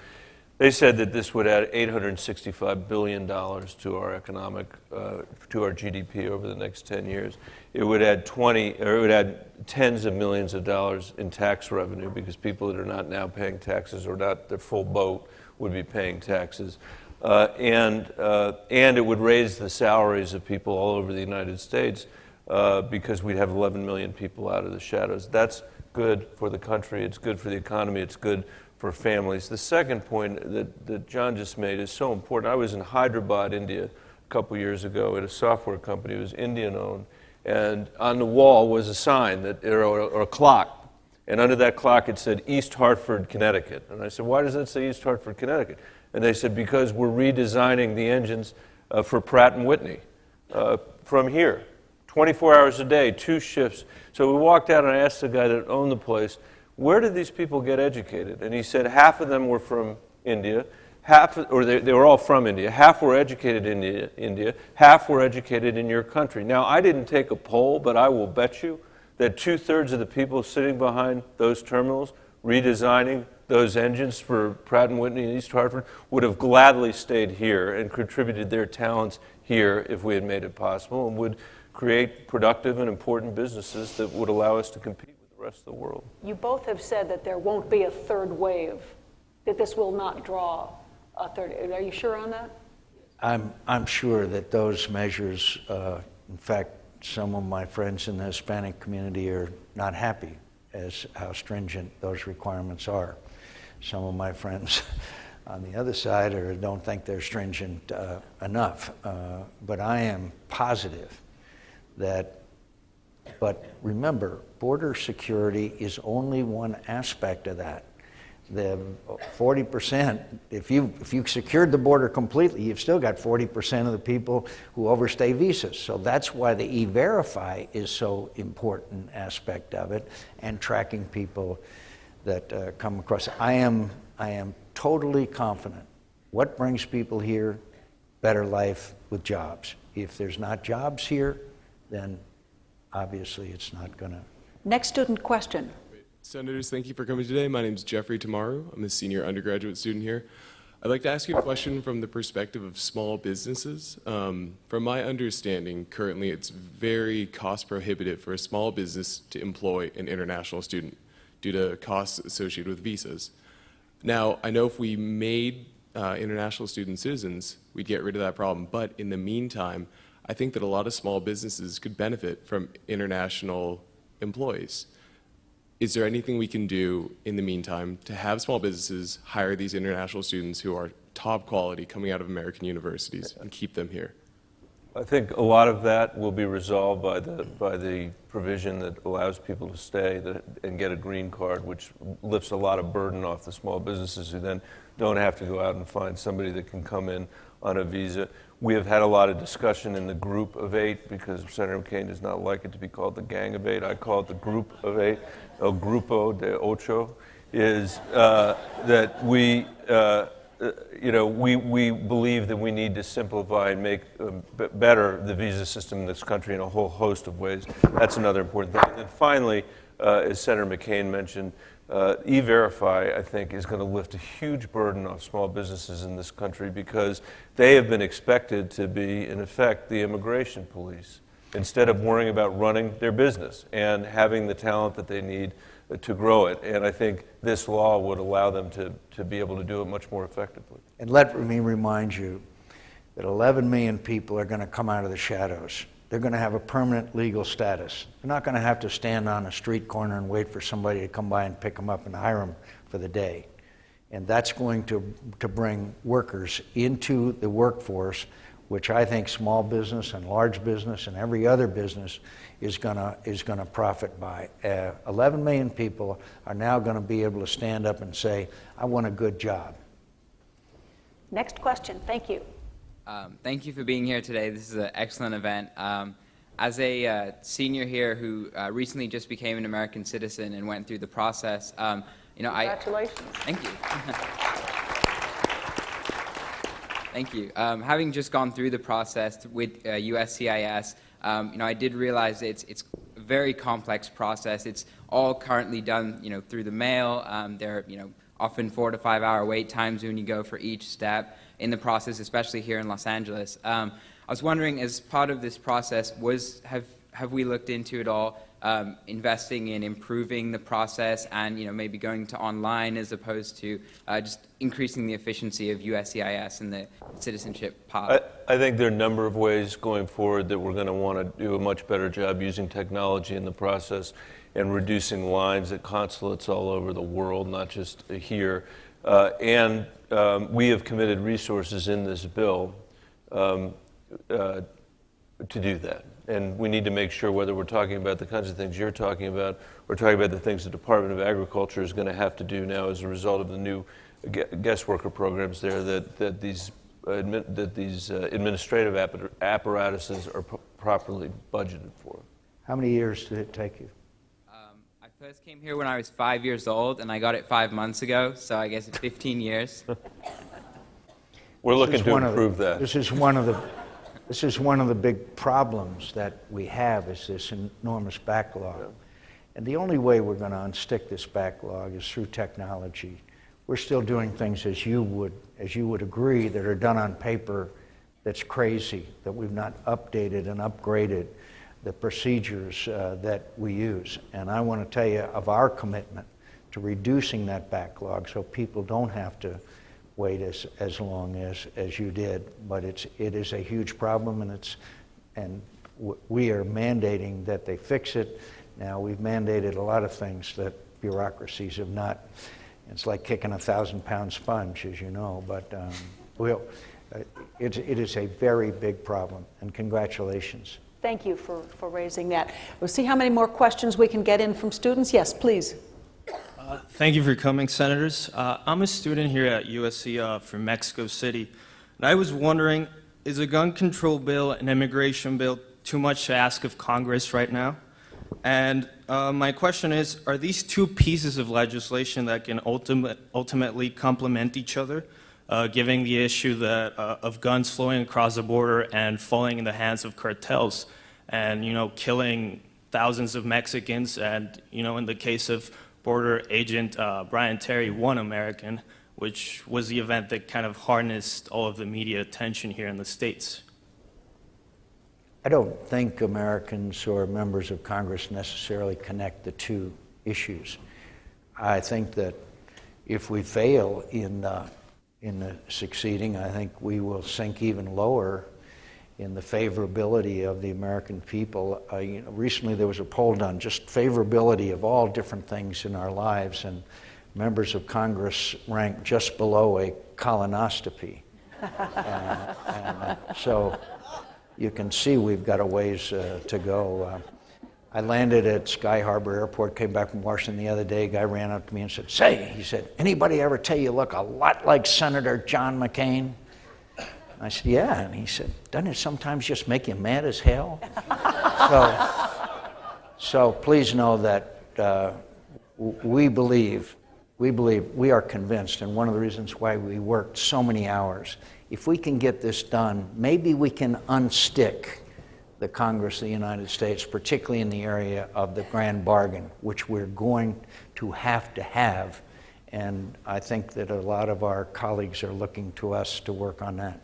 They said that this would add $865 billion to our economic, to our GDP over the next 10 years. It would add tens of millions of dollars in tax revenue because people that are not now paying taxes or not their full boat would be paying taxes. And it would raise the salaries of people all over the United States because we'd have 11 million people out of the shadows. That's good for the country, it's good for the economy, it's good for families. The second point that John just made is so important. I was in Hyderabad, India, a couple years ago at a software company. It was Indian-owned, and on the wall was a sign or a clock, and under that clock it said East Hartford, Connecticut. And I said, why does that say East Hartford, Connecticut? And they said, because we're redesigning the engines for Pratt & Whitney from here, 24 hours a day, 2 shifts. So we walked out and I asked the guy that owned the place, where did these people get educated? And he said half of them were from India, they were all from India, half were educated in India, half were educated in your country. Now, I didn't take a poll, but I will bet you that 2/3 of the people sitting behind those terminals, redesigning those engines for Pratt & Whitney in East Hartford, would have gladly stayed here and contributed their talents here if we had made it possible, and would create productive and important businesses that would allow us to compete with the rest of the world. You both have said that there won't be a third wave, that this will not draw a third. Are you sure on that? I'm sure that those measures, in fact, some of my friends in the Hispanic community are not happy as how stringent those requirements are. Some of my friends on the other side don't think they're stringent enough. But I am positive that, but remember, border security is only one aspect of that. The 40%, if you secured the border completely, you've still got 40% of the people who overstay visas. So that's why the E-Verify is so important aspect of it, and tracking people that come across. I am totally confident. What brings people here? Better life with jobs. If there's not jobs here, then obviously it's not going to. Next student question. Senators, thank you for coming today. My name is Jeffrey Tamaru. I'm a senior undergraduate student here. I'd like to ask you a question from the perspective of small businesses. From my understanding, currently it's very cost prohibitive for a small business to employ an international student due to costs associated with visas. Now, I know if we made international student citizens, we'd get rid of that problem. But in the meantime, I think that a lot of small businesses could benefit from international employees. Is there anything we can do in the meantime to have small businesses hire these international students who are top quality coming out of American universities and keep them here? I think a lot of that will be resolved by the provision that allows people to stay and get a green card, which lifts a lot of burden off the small businesses who then don't have to go out and find somebody that can come in on a visa. We have had a lot of discussion in the group of 8 because Senator McCain does not like it to be called the gang of 8. I call it the group of 8. El Grupo de Ocho is that we believe that we need to simplify and make better the visa system in this country in a whole host of ways. That's another important thing. And then finally, as Senator McCain mentioned, E-Verify, I think, is going to lift a huge burden off small businesses in this country because they have been expected to be, in effect, the immigration police, instead of worrying about running their business and having the talent that they need to grow it. And I think this law would allow them to be able to do it much more effectively. And let me remind you that 11 million people are going to come out of the shadows. They're going to have a permanent legal status. They're not going to have to stand on a street corner and wait for somebody to come by and pick them up and hire them for the day. And that's going to bring workers into the workforce, which I think small business and large business and every other business is going to profit by. 11 million people are now going to be able to stand up and say, I want a good job. Next question. Thank you. Thank you for being here today. This is an excellent event. As a senior here who recently just became an American citizen and went through the process, Congratulations. Thank you. Thank you. Having just gone through the process with USCIS, I did realize it's a very complex process. It's all currently done, through the mail. There are, often 4 to 5 hour wait times when you go for each step in the process, especially here in Los Angeles. I was wondering, as part of this process, have we looked into at all investing in improving the process and maybe going to online as opposed to just increasing the efficiency of USCIS and the citizenship part? I think there are a number of ways going forward that we're going to want to do a much better job using technology in the process and reducing lines at consulates all over the world, not just here. And we have committed resources in this bill to do that. And we need to make sure, whether we're talking about the kinds of things you're talking about, or talking about the things the Department of Agriculture is going to have to do now as a result of the new guest worker programs there, that these administrative apparatuses are properly budgeted for. How many years did it take you? I first came here when I was 5 years old, and I got it 5 months ago, so I guess 15 years. We're looking to improve that. This is one of the big problems that we have, is this enormous backlog. Yeah. And the only way we're going to unstick this backlog is through technology. We're still doing things, as you would agree, that are done on paper that's crazy, that we've not updated and upgraded the procedures that we use. And I want to tell you of our commitment to reducing that backlog so people don't have to wait as long as you did, but it is a huge problem, and we are mandating that they fix it. Now, we've mandated a lot of things that bureaucracies have not. It's like kicking a 1,000-pound sponge, as you know, but it is a very big problem, and congratulations. Thank you for raising that. We'll see how many more questions we can get in from students. Yes, please. Thank you for coming, Senators. I'm a student here at USC from Mexico City, and I was wondering, is a gun control bill and immigration bill too much to ask of Congress right now? And my question is, are these two pieces of legislation that can ultimately complement each other, given the issue that, of guns flowing across the border and falling in the hands of cartels and, killing thousands of Mexicans and, in the case of Border Agent Brian Terry, one American, which was the event that kind of harnessed all of the media attention here in the States? I don't think Americans or members of Congress necessarily connect the two issues. I think that if we fail in succeeding, I think we will sink even lower in the favorability of the American people. Recently there was a poll done, just favorability of all different things in our lives, and members of Congress ranked just below a colonoscopy. So you can see we've got a ways to go. I landed at Sky Harbor Airport, came back from Washington the other day. A guy ran up to me and said, he said, anybody ever tell you look a lot like Senator John McCain? I said, yeah, and he said, doesn't it sometimes just make you mad as hell? So please know that we are convinced, and one of the reasons why we worked so many hours, if we can get this done, maybe we can unstick the Congress of the United States, particularly in the area of the grand bargain, which we're going to have, and I think that a lot of our colleagues are looking to us to work on that.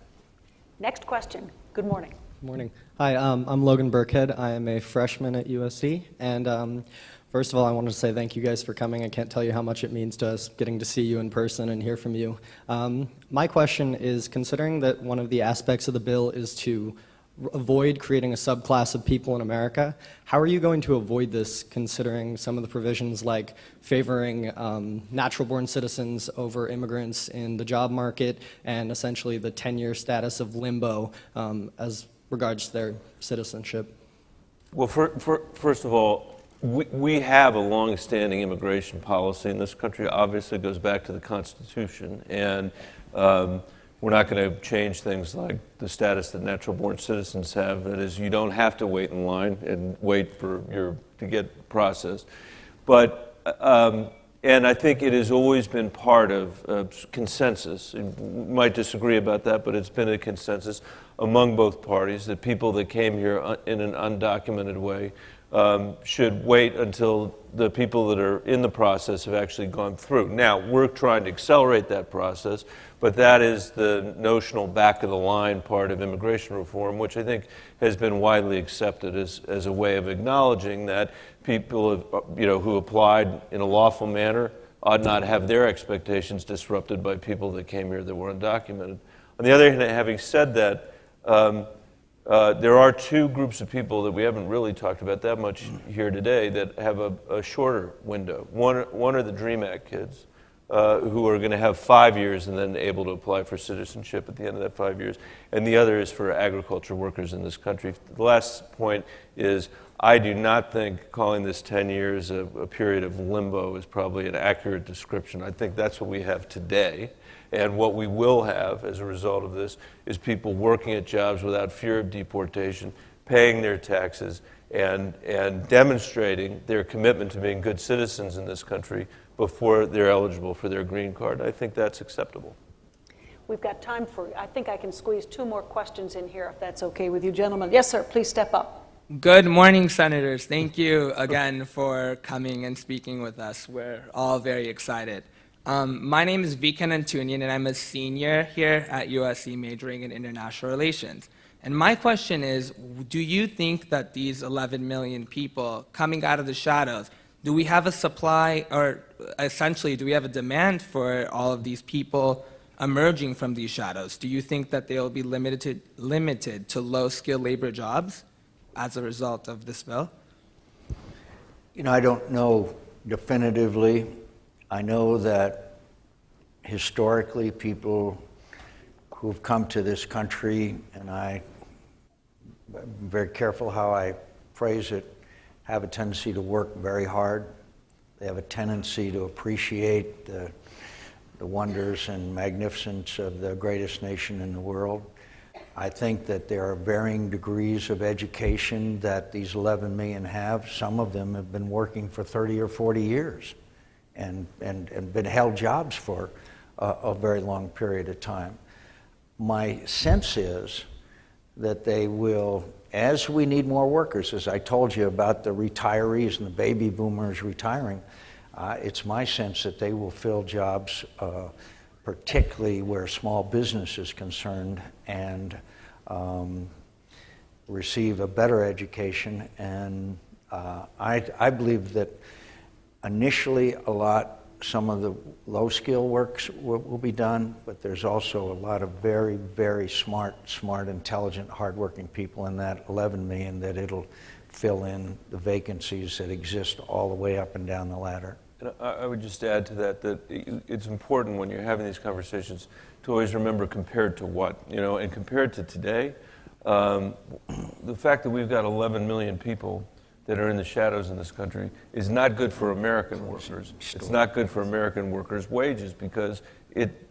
Next question. Good morning. Good morning. Hi, I'm Logan Burkhead. I am a freshman at USC, and first of all, I wanted to say thank you guys for coming. I can't tell you how much it means to us getting to see you in person and hear from you. My question is, considering that one of the aspects of the bill is to avoid creating a subclass of people in America, how are you going to avoid this, considering some of the provisions like favoring natural-born citizens over immigrants in the job market and essentially the 10-year status of limbo as regards to their citizenship? Well, first of all, we have a long-standing immigration policy in this country. Obviously, it goes back to the Constitution, and we're not going to change things like the status that natural-born citizens have. That is, you don't have to wait in line and wait to get processed. But and I think it has always been part of consensus. And we might disagree about that, but it's been a consensus among both parties that people that came here in an undocumented way should wait until the people that are in the process have actually gone through. Now, we're trying to accelerate that process, but that is the notional back-of-the-line part of immigration reform, which I think has been widely accepted as a way of acknowledging that people who applied in a lawful manner ought not have their expectations disrupted by people that came here that were undocumented. On the other hand, having said that, there are two groups of people that we haven't really talked about that much here today that have a shorter window. One are the DREAM Act kids, who are going to have 5 years and then able to apply for citizenship at the end of that 5 years. And the other is for agriculture workers in this country. The last point is, I do not think calling this 10 years a period of limbo is probably an accurate description. I think that's what we have today. And what we will have as a result of this is people working at jobs without fear of deportation, paying their taxes, and demonstrating their commitment to being good citizens in this country before they're eligible for their green card. I think that's acceptable. We've got time for, I think I can squeeze 2 more questions in here, if that's okay with you, gentlemen. Yes, sir, please step up. Good morning, Senators. Thank you again for coming and speaking with us. We're all very excited. My name is Vikan Antunian, and I'm a senior here at USC majoring in international relations. And my question is, do you think that these 11 million people coming out of the shadows, do we have a supply, or essentially, do we have a demand for all of these people emerging from these shadows? Do you think that they'll be limited to low-skilled labor jobs as a result of this bill? I don't know definitively. I know that historically people who've come to this country, and I'm very careful how I phrase it, have a tendency to work very hard. They have a tendency to appreciate the wonders and magnificence of the greatest nation in the world. I think that there are varying degrees of education that these 11 million have. Some of them have been working for 30 or 40 years and been held jobs for a very long period of time. My sense is that they will, as we need more workers, as I told you about the retirees and the baby boomers retiring, it's my sense that they will fill jobs, particularly where small business is concerned, and receive a better education. And I believe that initially some of the low-skill works will be done, but there's also a lot of very, very smart, intelligent, hardworking people in that 11 million that it'll fill in the vacancies that exist all the way up and down the ladder. And I would just add to that it's important when you're having these conversations to always remember compared to what, and compared to today, the fact that we've got 11 million people that are in the shadows in this country is not good for American workers. It's not good for American workers' wages, because it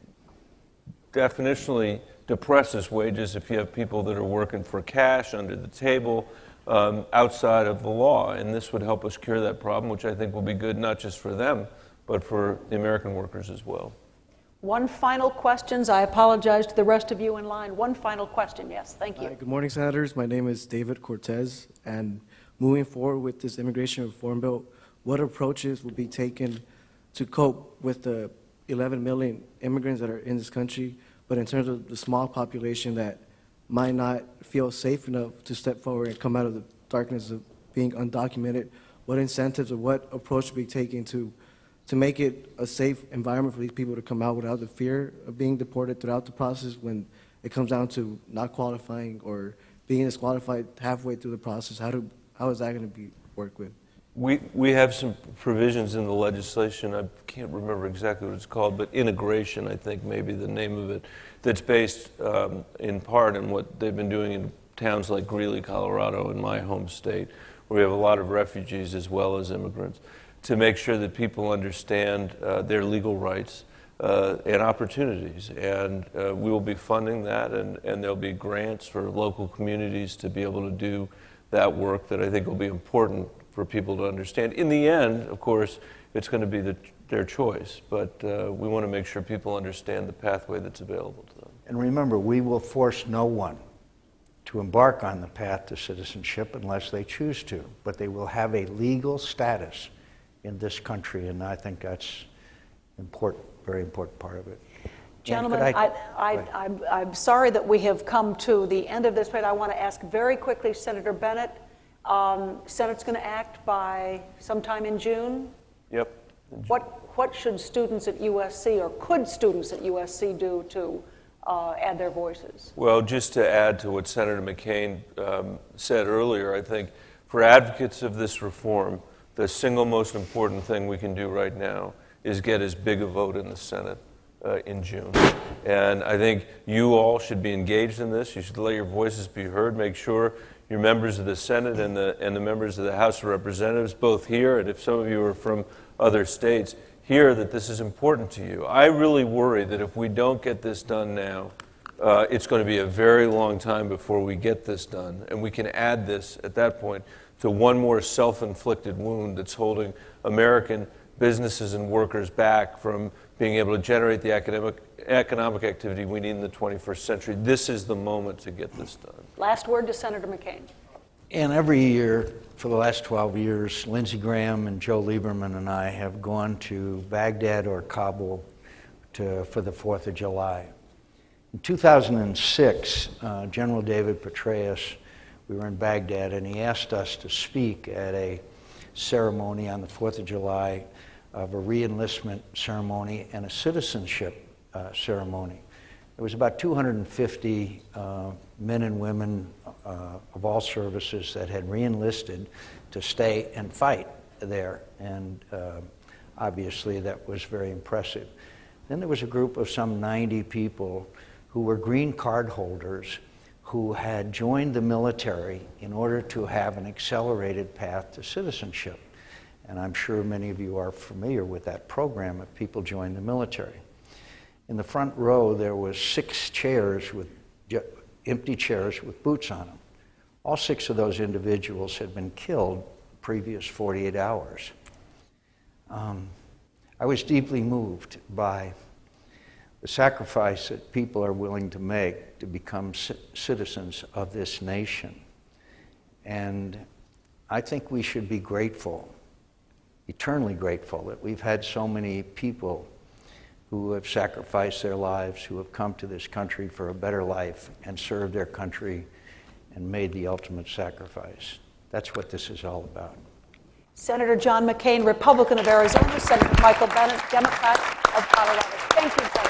definitionally depresses wages if you have people that are working for cash under the table, outside of the law. And this would help us cure that problem, which I think will be good not just for them, but for the American workers as well. One final question. I apologize to the rest of you in line. One final question. Yes, thank you. Hi, good morning, Senators. My name is David Cortez, and moving forward with this immigration reform bill, what approaches will be taken to cope with the 11 million immigrants that are in this country, but in terms of the small population that might not feel safe enough to step forward and come out of the darkness of being undocumented, what incentives or what approach will be taken to make it a safe environment for these people to come out without the fear of being deported throughout the process when it comes down to not qualifying or being disqualified halfway through the process? How is that going to be worked with? We have some provisions in the legislation, I can't remember exactly what it's called, but integration, I think, may be the name of it, that's based in part on what they've been doing in towns like Greeley, Colorado, in my home state, where we have a lot of refugees as well as immigrants, to make sure that people understand their legal rights and opportunities. And we will be funding that, and there'll be grants for local communities to be able to do that work that I think will be important for people to understand. In the end, of course, it's going to be their choice, but we want to make sure people understand the pathway that's available to them. And remember, we will force no one to embark on the path to citizenship unless they choose to. But they will have a legal status in this country, and I think that's important, very important part of it. Gentlemen, I'm sorry that we have come to the end of this, but I want to ask very quickly, Senator Bennett, Senate's going to act by sometime in June? Yep. What should students at USC, or could students at USC do to add their voices? Well, just to add to what Senator McCain said earlier, I think for advocates of this reform, the single most important thing we can do right now is get as big a vote in the Senate in June. And I think you all should be engaged in this. You should let your voices be heard. Make sure your members of the Senate and the members of the House of Representatives, both here, and if some of you are from other states, hear that this is important to you. I really worry that if we don't get this done now, it's going to be a very long time before we get this done, and we can add this at that point to one more self-inflicted wound that's holding American businesses and workers back from being able to generate the economic activity we need in the 21st century. This is the moment to get this done. Last word to Senator McCain. And every year for the last 12 years, Lindsey Graham and Joe Lieberman and I have gone to Baghdad or Kabul for the 4th of July. In 2006, General David Petraeus, we were in Baghdad, and he asked us to speak at a ceremony on the 4th of July of a re-enlistment ceremony and a citizenship ceremony. There was about 250 men and women of all services that had re-enlisted to stay and fight there, and obviously that was very impressive. Then there was a group of some 90 people who were green card holders who had joined the military in order to have an accelerated path to citizenship. And I'm sure many of you are familiar with that program if people join the military. In the front row, there was 6 chairs with empty chairs with boots on them. All 6 of those individuals had been killed the previous 48 hours. I was deeply moved by the sacrifice that people are willing to make to become citizens of this nation. And I think we should be grateful, eternally grateful, that we've had so many people who have sacrificed their lives, who have come to this country for a better life and served their country and made the ultimate sacrifice. That's what this is all about. Senator John McCain, Republican of Arizona, Senator Michael Bennet, Democrat of Colorado. Thank you, Senator.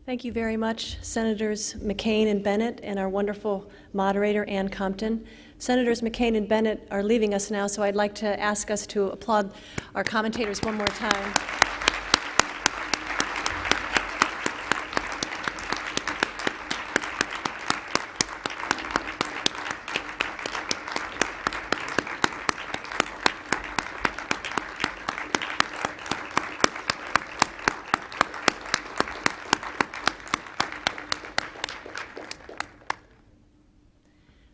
Thank you very much, Senators McCain and Bennett, and our wonderful moderator, Ann Compton. Senators McCain and Bennett are leaving us now, so I'd like to ask us to applaud our commentators one more time.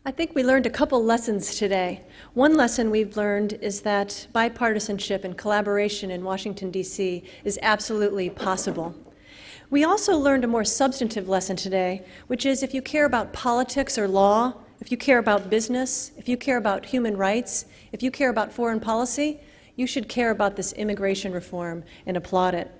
I think we learned a couple lessons today. One lesson we've learned is that bipartisanship and collaboration in Washington, D.C. is absolutely possible. We also learned a more substantive lesson today, which is if you care about politics or law, if you care about business, if you care about human rights, if you care about foreign policy, you should care about this immigration reform and applaud it.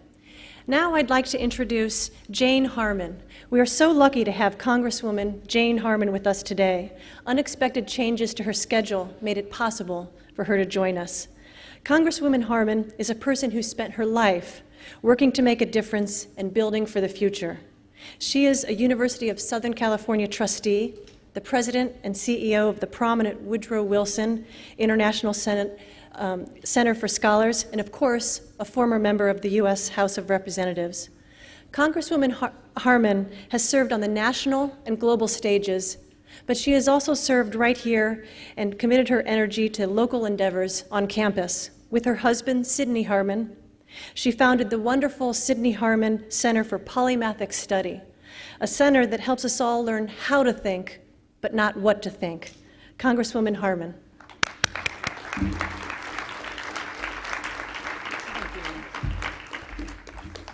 Now I'd like to introduce Jane Harman. We are so lucky to have Congresswoman Jane Harman with us today. Unexpected changes to her schedule made it possible for her to join us. Congresswoman Harman is a person who spent her life working to make a difference and building for the future. She is a University of Southern California trustee, the president and CEO of the prominent Woodrow Wilson International Center for Scholars, and of course, a former member of the U.S. House of Representatives. Congresswoman Harman has served on the national and global stages, but she has also served right here and committed her energy to local endeavors on campus. With her husband, Sidney Harman, she founded the wonderful Sidney Harman Center for Polymathic Study, a center that helps us all learn how to think, but not what to think. Congresswoman Harman.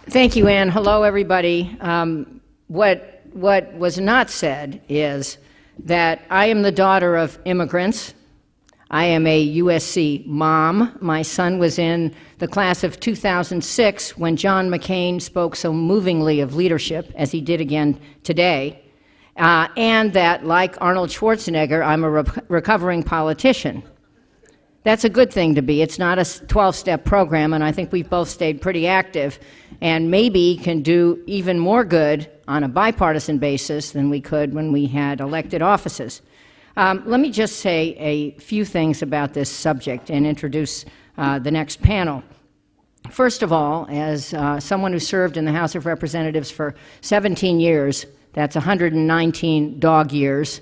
Thank you, Ann. Hello, everybody. What was not said is that I am the daughter of immigrants. I am a USC mom. My son was in the class of 2006 when John McCain spoke so movingly of leadership, as he did again today, and that, like Arnold Schwarzenegger, I'm a recovering politician. That's a good thing to be. It's not a 12-step program, and I think we've both stayed pretty active and maybe can do even more good on a bipartisan basis than we could when we had elected offices. Let me just say a few things about this subject and introduce the next panel. First of all, as someone who served in the House of Representatives for 17 years, that's 119 dog years,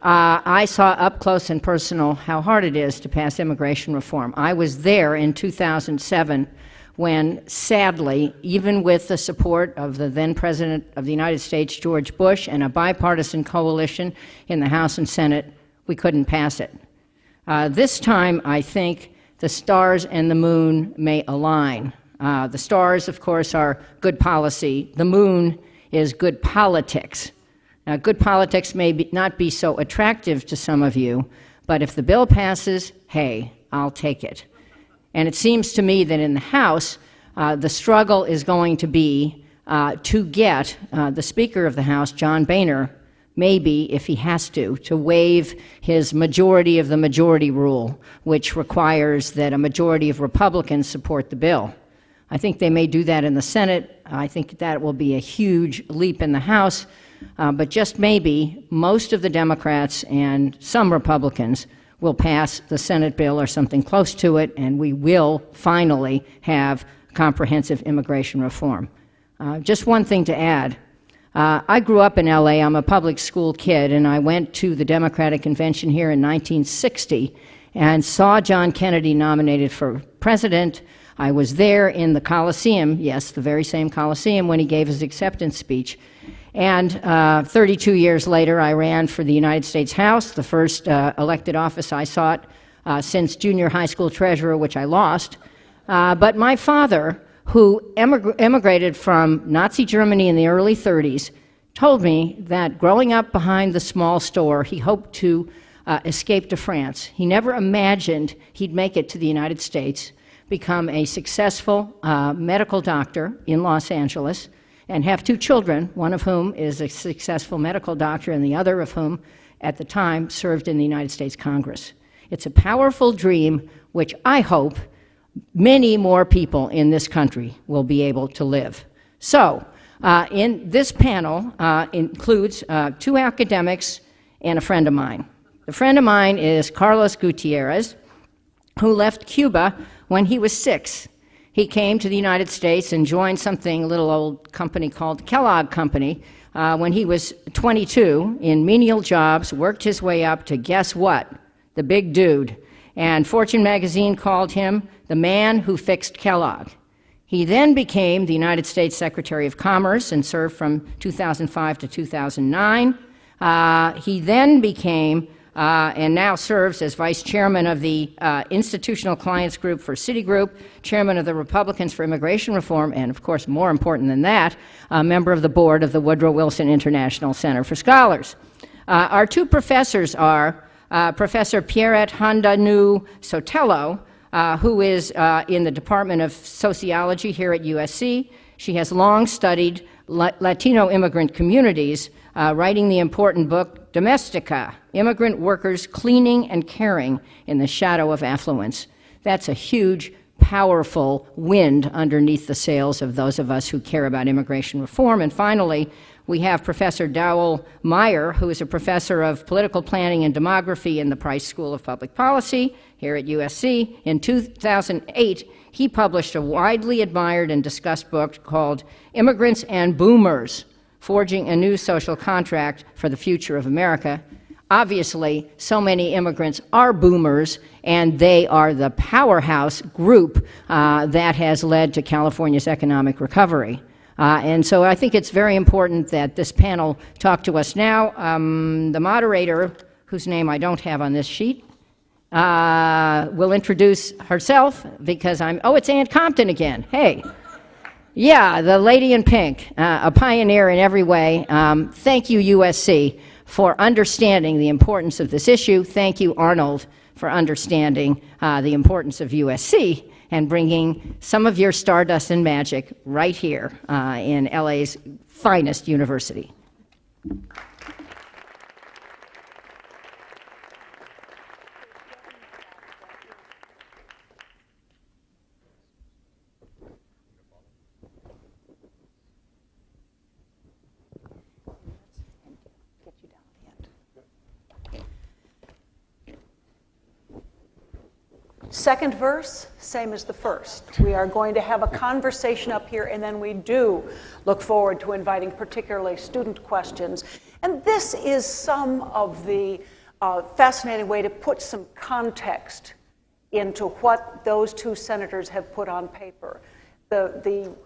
I saw up close and personal how hard it is to pass immigration reform. I was there in 2007 when, sadly, even with the support of the then President of the United States, George Bush, and a bipartisan coalition in the House and Senate, we couldn't pass it. This time, I think the stars and the moon may align. The stars, of course, are good policy. The moon is good politics. Now, good politics may not be so attractive to some of you, but if the bill passes, hey, I'll take it. And it seems to me that in the House, the struggle is going to be to get the Speaker of the House, John Boehner, maybe, if he has to waive his majority of the majority rule, which requires that a majority of Republicans support the bill. I think they may do that in the Senate. I think that will be a huge leap in the House. But just maybe, most of the Democrats and some Republicans will pass the Senate bill or something close to it, and we will finally have comprehensive immigration reform. Just one thing to add. I grew up in LA. I'm a public school kid, and I went to the Democratic Convention here in 1960 and saw John Kennedy nominated for president. I was there in the Coliseum, yes, the very same Coliseum, when he gave his acceptance speech. And 32 years later, I ran for the United States House, the first elected office I sought since junior high school treasurer, which I lost. But my father, who emigrated from Nazi Germany in the early 30s, told me that growing up behind the small store, he hoped to escape to France. He never imagined he'd make it to the United States, become a successful medical doctor in Los Angeles, and have two children, one of whom is a successful medical doctor and the other of whom, at the time, served in the United States Congress. It's a powerful dream which I hope many more people in this country will be able to live. So, in this panel includes two academics and a friend of mine. The friend of mine is Carlos Gutierrez, who left Cuba when he was 6. He came to the United States and joined something, a little old company called Kellogg Company, when he was 22 in menial jobs, worked his way up to, guess what, the big dude. And Fortune magazine called him the man who fixed Kellogg. He then became the United States Secretary of Commerce and served from 2005 to 2009. He then became and now serves as Vice Chairman of the Institutional Clients Group for Citigroup, Chairman of the Republicans for Immigration Reform, and of course, more important than that, a member of the board of the Woodrow Wilson International Center for Scholars. Our two professors are Professor Pierrette Handanu Sotelo, who is in the Department of Sociology here at USC. She has long studied Latino immigrant communities, writing the important book Domestica, Immigrant Workers Cleaning and Caring in the Shadow of Affluence. That's a huge, powerful wind underneath the sails of those of us who care about immigration reform. And finally, we have Professor Dowell Meyer, who is a professor of political planning and demography in the Price School of Public Policy here at USC. In 2008, he published a widely admired and discussed book called Immigrants and Boomers, Forging a New Social Contract for the Future of America. Obviously, so many immigrants are boomers, and they are the powerhouse group that has led to California's economic recovery. And so I think it's very important that this panel talk to us now. The moderator, whose name I don't have on this sheet, will introduce herself because it's Ann Compton again. Hey. Yeah, the lady in pink, a pioneer in every way. Thank you, USC, for understanding the importance of this issue. Thank you, Arnold, for understanding the importance of USC and bringing some of your stardust and magic right here in LA's finest university. Second verse, same as the first. We are going to have a conversation up here, and then we do look forward to inviting particularly student questions. And this is some of the fascinating way to put some context into what those two senators have put on paper. The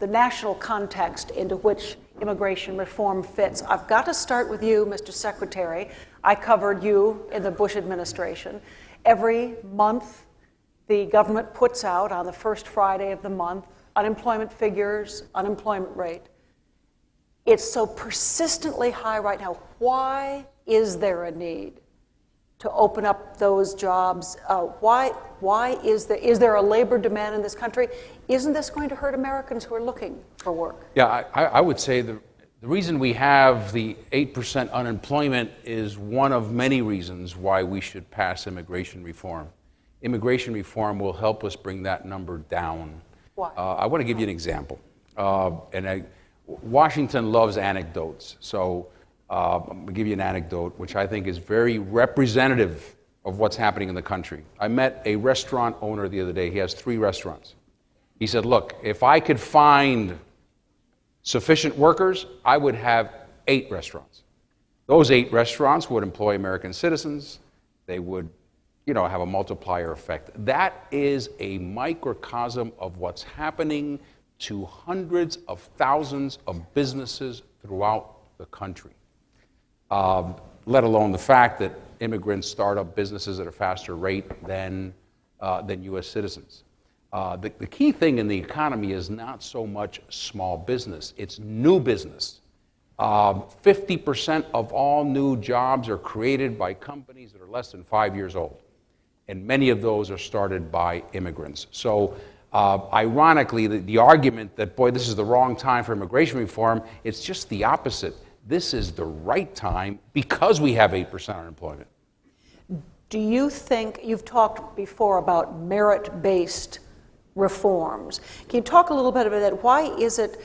national context into which immigration reform fits. I've got to start with you, Mr. Secretary. I covered you in the Bush administration. Every month, the government puts out on the first Friday of the month unemployment figures, unemployment rate. It's so persistently high right now. Why is there a need to open up those jobs? Why is there a labor demand in this country? Isn't this going to hurt Americans who are looking for work? Yeah, I would say the reason we have the 8% unemployment is one of many reasons why we should pass immigration reform. Immigration reform will help us bring that number down. Why? I want to give you an example. Washington loves anecdotes. So I'm going to give you an anecdote, which I think is very representative of what's happening in the country. I met a restaurant owner the other day. He has 3 restaurants. He said, look, if I could find sufficient workers, I would have 8 restaurants. Those 8 restaurants would employ American citizens. They would have a multiplier effect. That is a microcosm of what's happening to hundreds of thousands of businesses throughout the country, let alone the fact that immigrants start up businesses at a faster rate than U.S. citizens. The key thing in the economy is not so much small business, it's new business. 50% of all new jobs are created by companies that are less than 5 years old. And many of those are started by immigrants. So ironically, the argument that, boy, this is the wrong time for immigration reform, it's just the opposite. This is the right time because we have 8% unemployment. Do you think, you've talked before about merit-based reforms. Can you talk a little bit about that? Why is it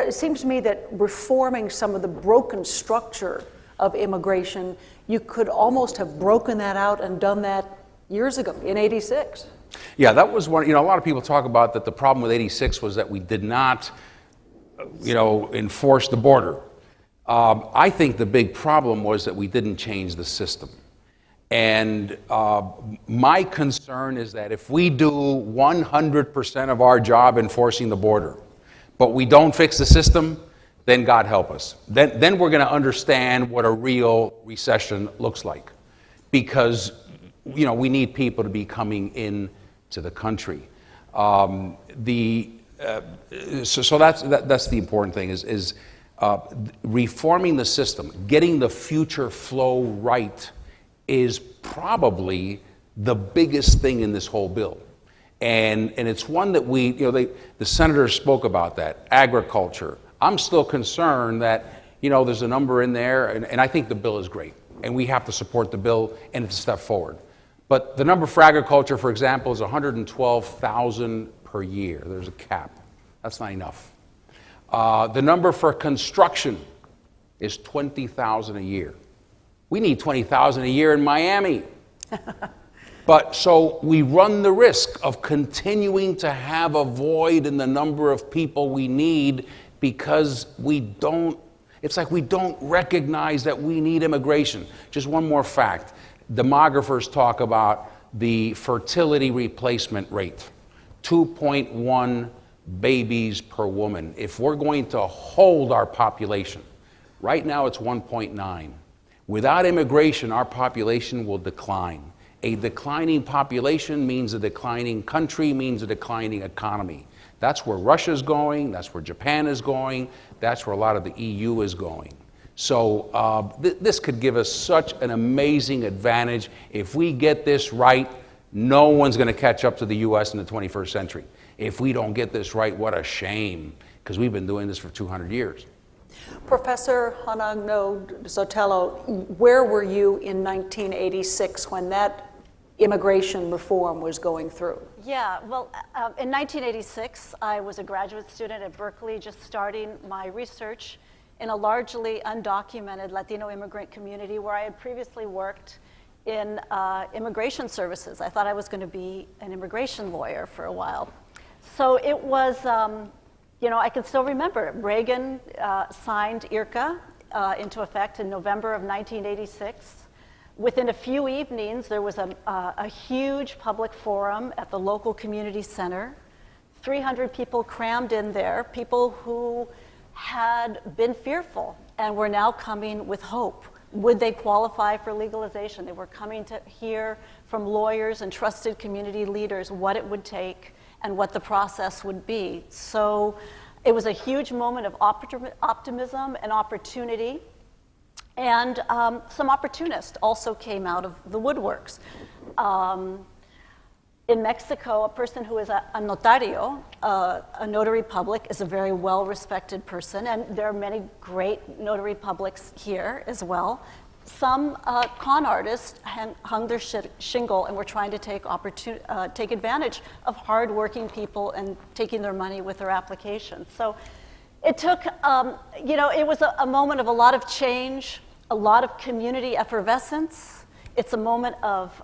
seems to me that reforming some of the broken structure of immigration, you could almost have broken that out and done that years ago, in '86. Yeah, that was one, a lot of people talk about that the problem with '86 was that we did not, enforce the border. I think the big problem was that we didn't change the system. And my concern is that if we do 100% of our job enforcing the border, but we don't fix the system, then God help us. Then we're going to understand what a real recession looks like. Because we need people to be coming in to the country. So that's the important thing is reforming the system, getting the future flow right is probably the biggest thing in this whole bill. And it's one that the senators spoke about that, agriculture. I'm still concerned that, there's a number in there, and I think the bill is great. And we have to support the bill, and it's a step forward. But the number for agriculture, for example, is 112,000 per year. There's a cap. That's not enough. The number for construction is 20,000 a year. We need 20,000 a year in Miami. But so we run the risk of continuing to have a void in the number of people we need because it's like we don't recognize that we need immigration. Just one more fact. Demographers talk about the fertility replacement rate, 2.1 babies per woman. If we're going to hold our population, right now it's 1.9. Without immigration, our population will decline. A declining population means a declining country, means a declining economy. That's where Russia's going, that's where Japan is going, that's where a lot of the EU is going. So this could give us such an amazing advantage. If we get this right, no one's going to catch up to the US in the 21st century. If we don't get this right, what a shame, because we've been doing this for 200 years. Professor Hanagno Sotelo, where were you in 1986 when that immigration reform was going through? Yeah, well, in 1986, I was a graduate student at Berkeley, just starting my research in a largely undocumented Latino immigrant community where I had previously worked in immigration services. I thought I was going to be an immigration lawyer for a while. So it was, you know, I can still remember it. Reagan signed IRCA into effect in November of 1986. Within a few evenings, there was a huge public forum at the local community center. 300 people crammed in there, people who had been fearful and were now coming with hope. Would they qualify for legalization? They were coming to hear from lawyers and trusted community leaders what it would take and what the process would be. So it was a huge moment of optimism and opportunity. And some opportunists also came out of the woodworks. In Mexico, a person who is a notario, a notary public, is a very well-respected person, and there are many great notary publics here as well. Some con artists hung their shingle and were trying to take advantage of hardworking people and taking their money with their applications. So it took, you know, it was a moment of a lot of change, a lot of community effervescence. It's a moment of,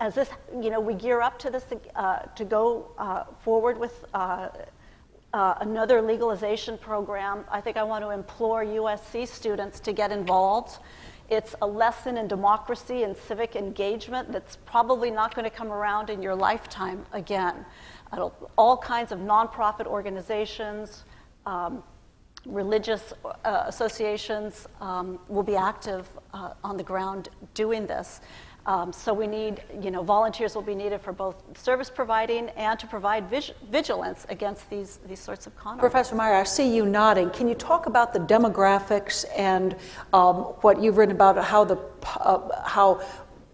as this, you know, we gear up to this, to go forward with another legalization program. I think I want to implore USC students to get involved. It's a lesson in democracy and civic engagement that's probably not going to come around in your lifetime again. All kinds of nonprofit organizations, religious associations will be active on the ground doing this. So we need, you know, volunteers will be needed for both service providing and to provide vigilance against these sorts of con artists. Professor Meyer, I see you nodding. Can you talk about the demographics and what you've written about how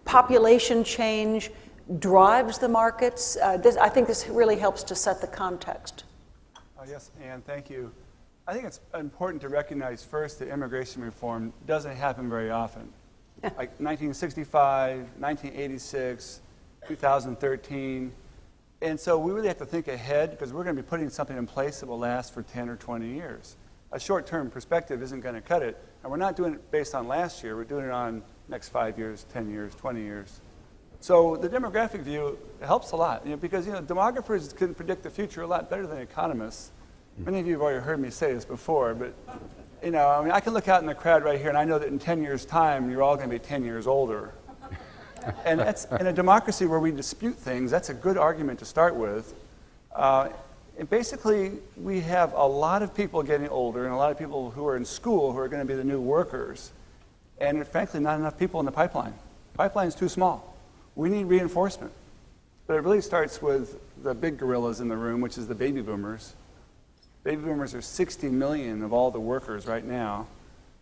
population change drives the markets? I think this really helps to set the context. Yes, Ann, thank you. I think it's important to recognize first that immigration reform doesn't happen very often. Like 1965, 1986, 2013. And so we really have to think ahead because we're going to be putting something in place that will last for 10 or 20 years. A short-term perspective isn't going to cut it. And we're not doing it based on last year. We're doing it on next 5 years, 10 years, 20 years. So the demographic view helps a lot, you know, because demographers can predict the future a lot better than economists. Many of you have already heard me say this before, but I mean, I can look out in the crowd right here, and I know that in 10 years' time, you're all going to be 10 years older. And that's, in a democracy where we dispute things, that's a good argument to start with. And basically, we have a lot of people getting older, and a lot of people who are in school who are going to be the new workers. And frankly, not enough people in the pipeline. The pipeline's too small. We need reinforcement. But it really starts with the big gorillas in the room, which is the baby boomers. Baby boomers are 60 million of all the workers right now.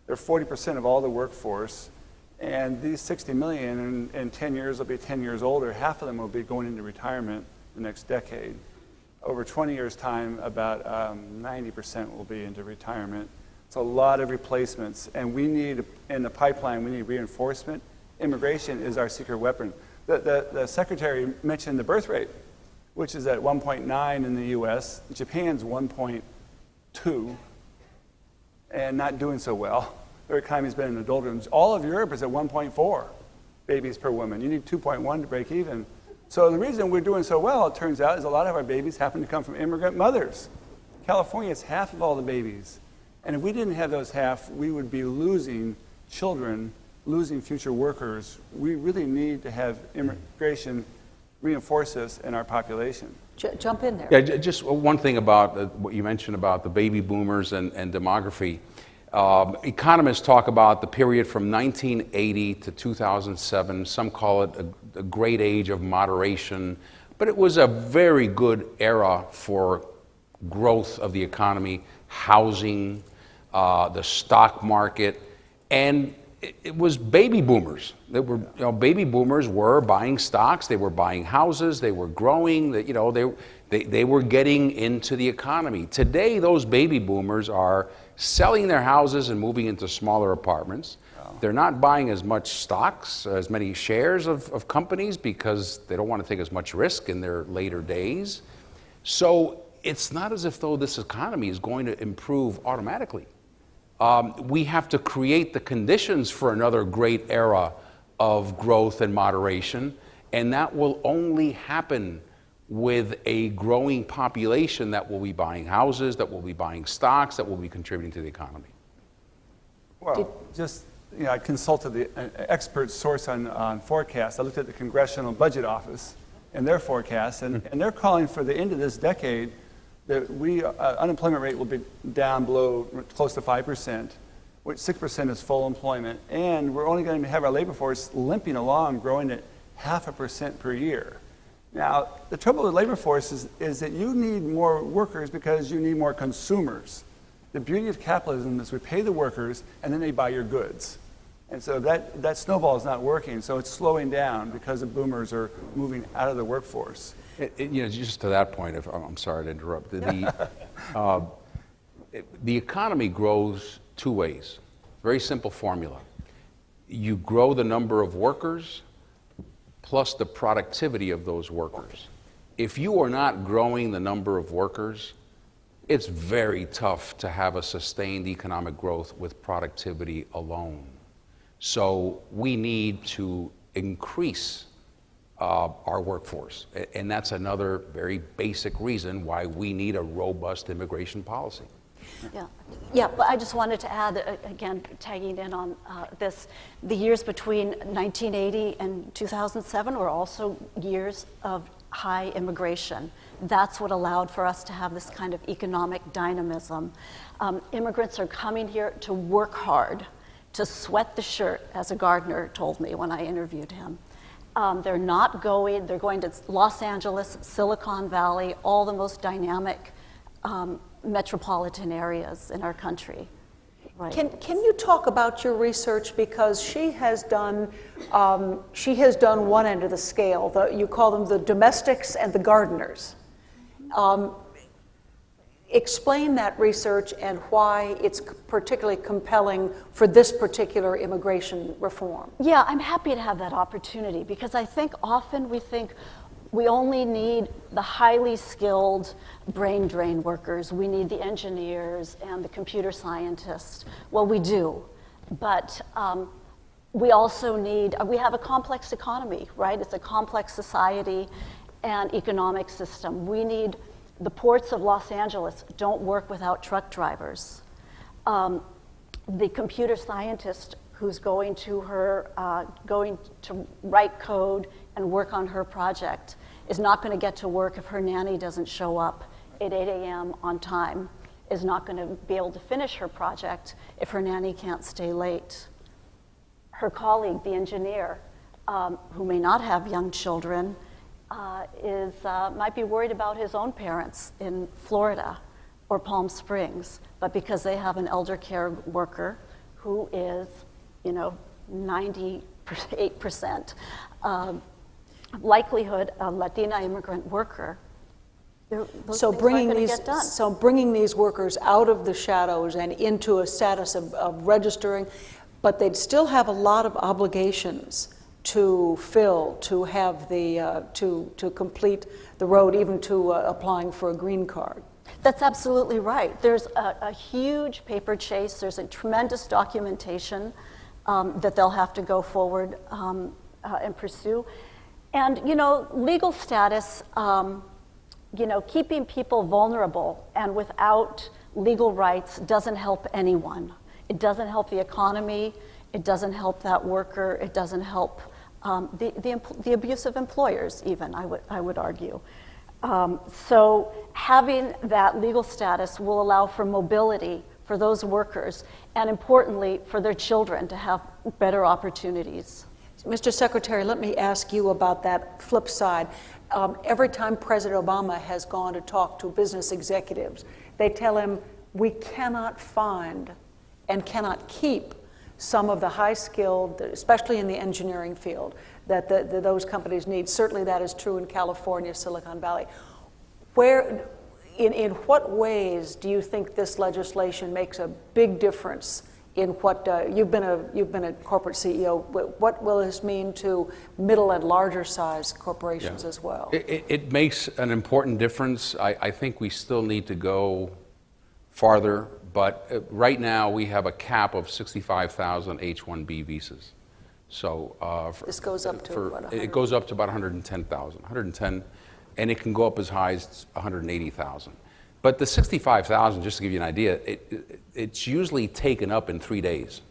They're 40% of all the workforce. And these 60 million in 10 years will be 10 years older. Half of them will be going into retirement the next decade. Over 20 years' time, about 90% will be into retirement. It's a lot of replacements. And we need, in the pipeline, we need reinforcement. Immigration is our secret weapon. The secretary mentioned the birth rate, which is at 1.9 in the US. Japan's 1.2, and not doing so well. Their economy's been in the doldrums. All of Europe is at 1.4 babies per woman. You need 2.1 to break even. So the reason we're doing so well, it turns out, is a lot of our babies happen to come from immigrant mothers. California is half of all the babies. And if we didn't have those half, we would be losing children, losing future workers. We really need to have immigration reinforce this in our population. Jump in there. Yeah, just one thing about what you mentioned about the baby boomers and demography. Economists talk about the period from 1980 to 2007. Some call it a great age of moderation, but it was a very good era for growth of the economy, housing, the stock market, and it was baby boomers. Baby boomers were buying stocks, they were buying houses, they were growing, they were getting into the economy. Today, those baby boomers are selling their houses and moving into smaller apartments. They're not buying as much stocks, as many shares of companies because they don't want to take as much risk in their later days. So it's not as if though this economy is going to improve automatically. We have to create the conditions for another great era of growth and moderation, and that will only happen with a growing population that will be buying houses, that will be buying stocks, that will be contributing to the economy. Well, I consulted an expert source on forecasts. I looked at the Congressional Budget Office and their forecasts, and they're calling for the end of this decade that unemployment rate will be down below close to 5%, which 6% is full employment, and we're only going to have our labor force limping along, growing at 0.5% per year. Now, the trouble with labor force is that you need more workers because you need more consumers. The beauty of capitalism is we pay the workers and then they buy your goods. And so that snowball is not working, so it's slowing down because the boomers are moving out of the workforce. Just to that point, I'm sorry to interrupt. The economy grows two ways. Very simple formula. You grow the number of workers plus the productivity of those workers. If you are not growing the number of workers, it's very tough to have a sustained economic growth with productivity alone. So we need to increase our workforce. And that's another very basic reason why we need a robust immigration policy. Yeah, but I just wanted to add, again, tagging in on this, the years between 1980 and 2007 were also years of high immigration. That's what allowed for us to have this kind of economic dynamism. Immigrants are coming here to work hard, to sweat the shirt, as a gardener told me when I interviewed him. They're going to Los Angeles, Silicon Valley, all the most dynamic metropolitan areas in our country. Right. Can you talk about your research, because she has done one end of the scale. You call them the domestics and the gardeners. Explain that research and why it's particularly compelling for this particular immigration reform. Yeah, I'm happy to have that opportunity, because I think often we think we only need the highly skilled brain drain workers. We need the engineers and the computer scientists. Well, we do, but we also we have a complex economy, right? It's a complex society and economic system. The ports of Los Angeles don't work without truck drivers. The computer scientist who's going to write code and work on her project is not going to get to work if her nanny doesn't show up at 8 a.m. on time, is not going to be able to finish her project if her nanny can't stay late. Her colleague, the engineer, who may not have young children, might be worried about his own parents in Florida or Palm Springs, but because they have an elder care worker who is, 98% likelihood a Latina immigrant worker, So bringing these workers out of the shadows and into a status of registering, but they'd still have a lot of obligations to fill, to have to complete the road, even to applying for a green card. That's absolutely right. There's a huge paper chase. There's a tremendous documentation that they'll have to go forward and pursue. And, legal status, keeping people vulnerable and without legal rights doesn't help anyone. It doesn't help the economy. It doesn't help that worker. It doesn't help the abusive employers, even, I would argue. So having that legal status will allow for mobility for those workers, and importantly, for their children to have better opportunities. Mr. Secretary, let me ask you about that flip side. Every time President Obama has gone to talk to business executives, they tell him, we cannot find and cannot keep some of the high-skilled, especially in the engineering field, that those companies need. Certainly that is true in California, Silicon Valley. In what ways do you think this legislation makes a big difference in what, you've been a corporate CEO, what will this mean to middle and larger size corporations as well? It makes an important difference. I think we still need to go farther, but right now we have a cap of 65,000 H-1B visas. So this goes up to what, it goes up to about 110,000, 110, and it can go up as high as 180,000. But the 65,000, just to give you an idea, it's usually taken up in 3 days.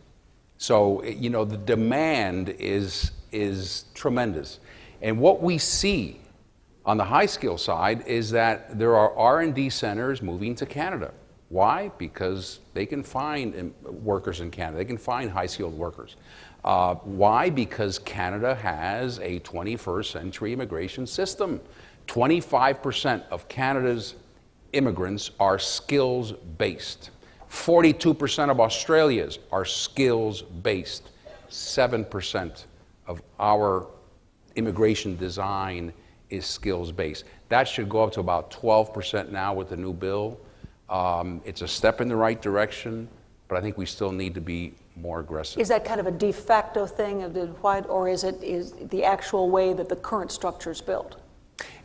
So, you know, the demand is tremendous. And what we see on the high skill side is that there are R&D centers moving to Canada. Why? Because they can find workers in Canada. They can find high skilled workers. Why? Because Canada has a 21st century immigration system. 25% of Canada's immigrants are skills-based. 42% of Australia's are skills-based. 7% of our immigration design is skills-based. That should go up to about 12% now with the new bill. It's a step in the right direction, but I think we still need to be more aggressive. Is that kind of a de facto thing, or is it the actual way that the current structure is built?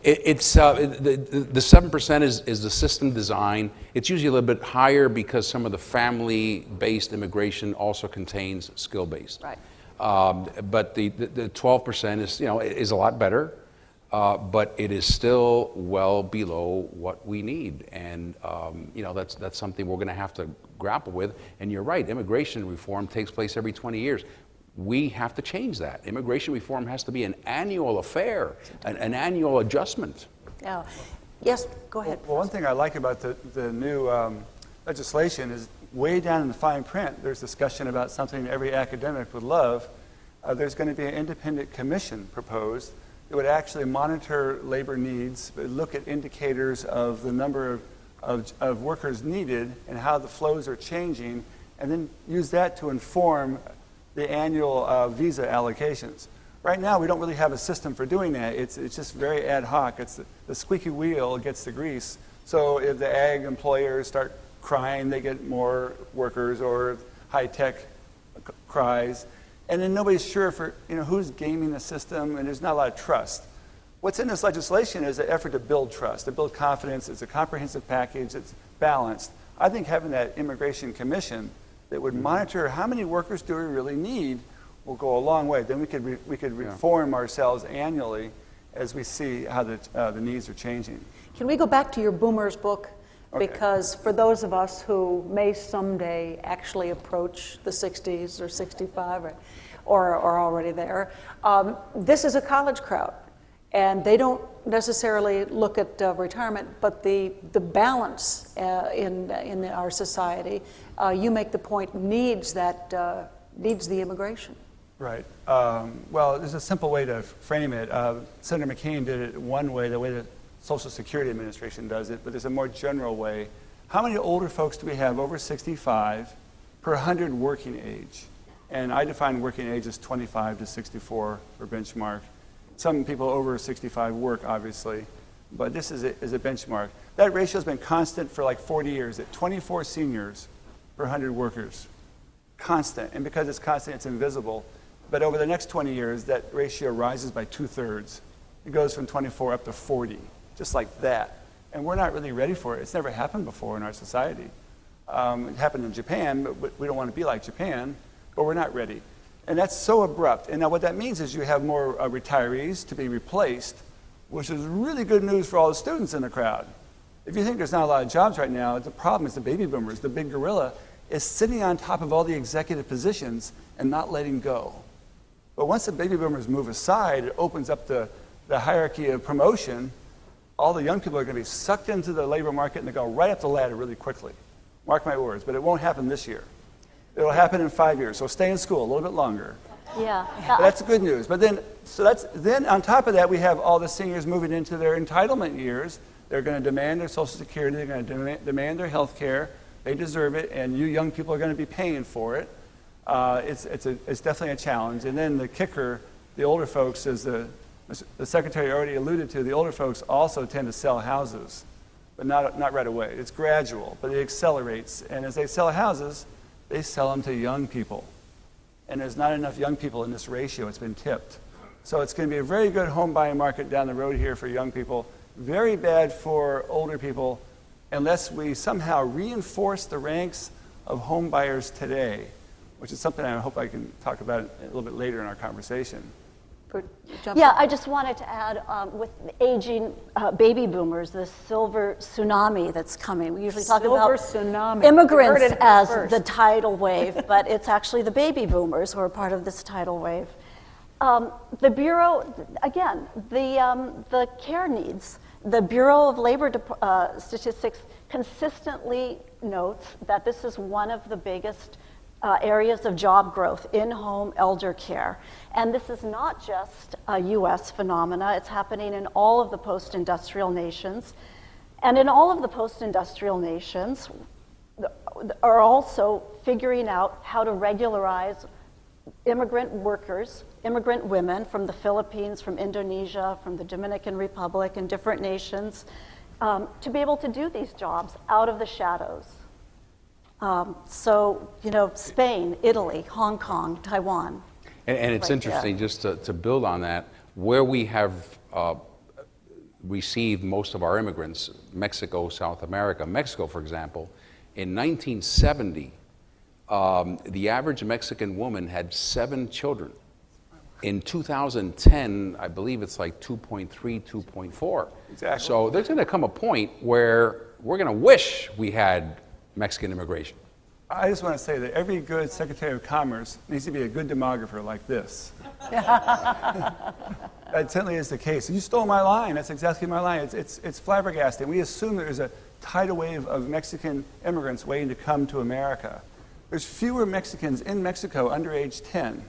It's the 7% is the system design. It's usually a little bit higher because some of the family-based immigration also contains skill-based. Right. But the 12% is a lot better, but it is still well below what we need, and that's something we're going to have to grapple with. And you're right, immigration reform takes place every 20 years. We have to change that. Immigration reform has to be an annual affair, an annual adjustment. Yeah. Yes, go ahead. Well, one thing I like about the new legislation is way down in the fine print, there's discussion about something every academic would love. There's going to be an independent commission proposed that would actually monitor labor needs, look at indicators of the number of workers needed and how the flows are changing, and then use that to inform the annual visa allocations. Right now, we don't really have a system for doing that. It's just very ad hoc. It's the squeaky wheel gets the grease. So if the ag employers start crying, they get more workers, or high-tech cries. And then nobody's sure for who's gaming the system, and there's not a lot of trust. What's in this legislation is an effort to build trust, to build confidence. It's a comprehensive package. It's balanced. I think having that immigration commission that would monitor how many workers do we really need will go a long way. Then we could reform ourselves annually as we see how the needs are changing. Can we go back to your Boomers book? Okay. Because for those of us who may someday actually approach the 60s or 65 or are already there, this is a college crowd. And they don't necessarily look at retirement, but the balance in our society, you make the point, needs the immigration. Right. Well, there's a simple way to frame it. Senator McCain did it one way, the way the Social Security Administration does it, but there's a more general way. How many older folks do we have over 65 per 100 working age? And I define working age as 25 to 64 for benchmark. Some people over 65 work, obviously, but this is a benchmark. That ratio has been constant for like 40 years at 24 seniors per 100 workers. Constant. And because it's constant, it's invisible. But over the next 20 years, that ratio rises by 2/3. It goes from 24 up to 40, just like that. And we're not really ready for it. It's never happened before in our society. It happened in Japan, but we don't want to be like Japan, but we're not ready. And that's so abrupt. And now what that means is you have more retirees to be replaced, which is really good news for all the students in the crowd. If you think there's not a lot of jobs right now, the problem is the baby boomers, the big gorilla, is sitting on top of all the executive positions and not letting go. But once the baby boomers move aside, it opens up the hierarchy of promotion. all the young people are going to be sucked into the labor market and they go right up the ladder really quickly. Mark my words, but it won't happen this year. It'll happen in 5 years, so stay in school a little bit longer. Yeah. But that's the good news. But then on top of that, we have all the seniors moving into their entitlement years. They're going to demand their Social Security. They're going to demand their health care. They deserve it, and you young people are going to be paying for it. It's definitely a challenge. And then the kicker, the older folks, as the Secretary already alluded to, the older folks also tend to sell houses, but not right away. It's gradual, but it accelerates. And as they sell houses, they sell them to young people. And there's not enough young people in this ratio. It's been tipped. So it's going to be a very good home buying market down the road here for young people. Very bad for older people unless we somehow reinforce the ranks of home buyers today, which is something I hope I can talk about a little bit later in our conversation. Yeah, I just wanted to add, with the aging baby boomers, the silver tsunami that's coming. We usually talk about immigrants as the tidal wave, but it's actually the baby boomers who are part of this tidal wave. The Bureau, again, the care needs. The Bureau of Labor Statistics consistently notes that this is one of the biggest areas of job growth, in-home elder care. And this is not just a US phenomena, it's happening in all of the post-industrial nations. And in all of the post-industrial nations are also figuring out how to regularize immigrant workers, immigrant women from the Philippines, from Indonesia, from the Dominican Republic, and different nations, to be able to do these jobs out of the shadows. So, Spain, Italy, Hong Kong, Taiwan. And it's interesting, just to build on that, where we have received most of our immigrants, Mexico, South America. Mexico, for example, in 1970, the average Mexican woman had 7 children. In 2010, I believe it's like 2.3, 2.4. Exactly. So there's going to come a point where we're going to wish we had Mexican immigration. I just want to say that every good Secretary of Commerce needs to be a good demographer like this. That certainly is the case. You stole my line. That's exactly my line. It's flabbergasting. We assume there's a tidal wave of Mexican immigrants waiting to come to America. There's fewer Mexicans in Mexico under age 10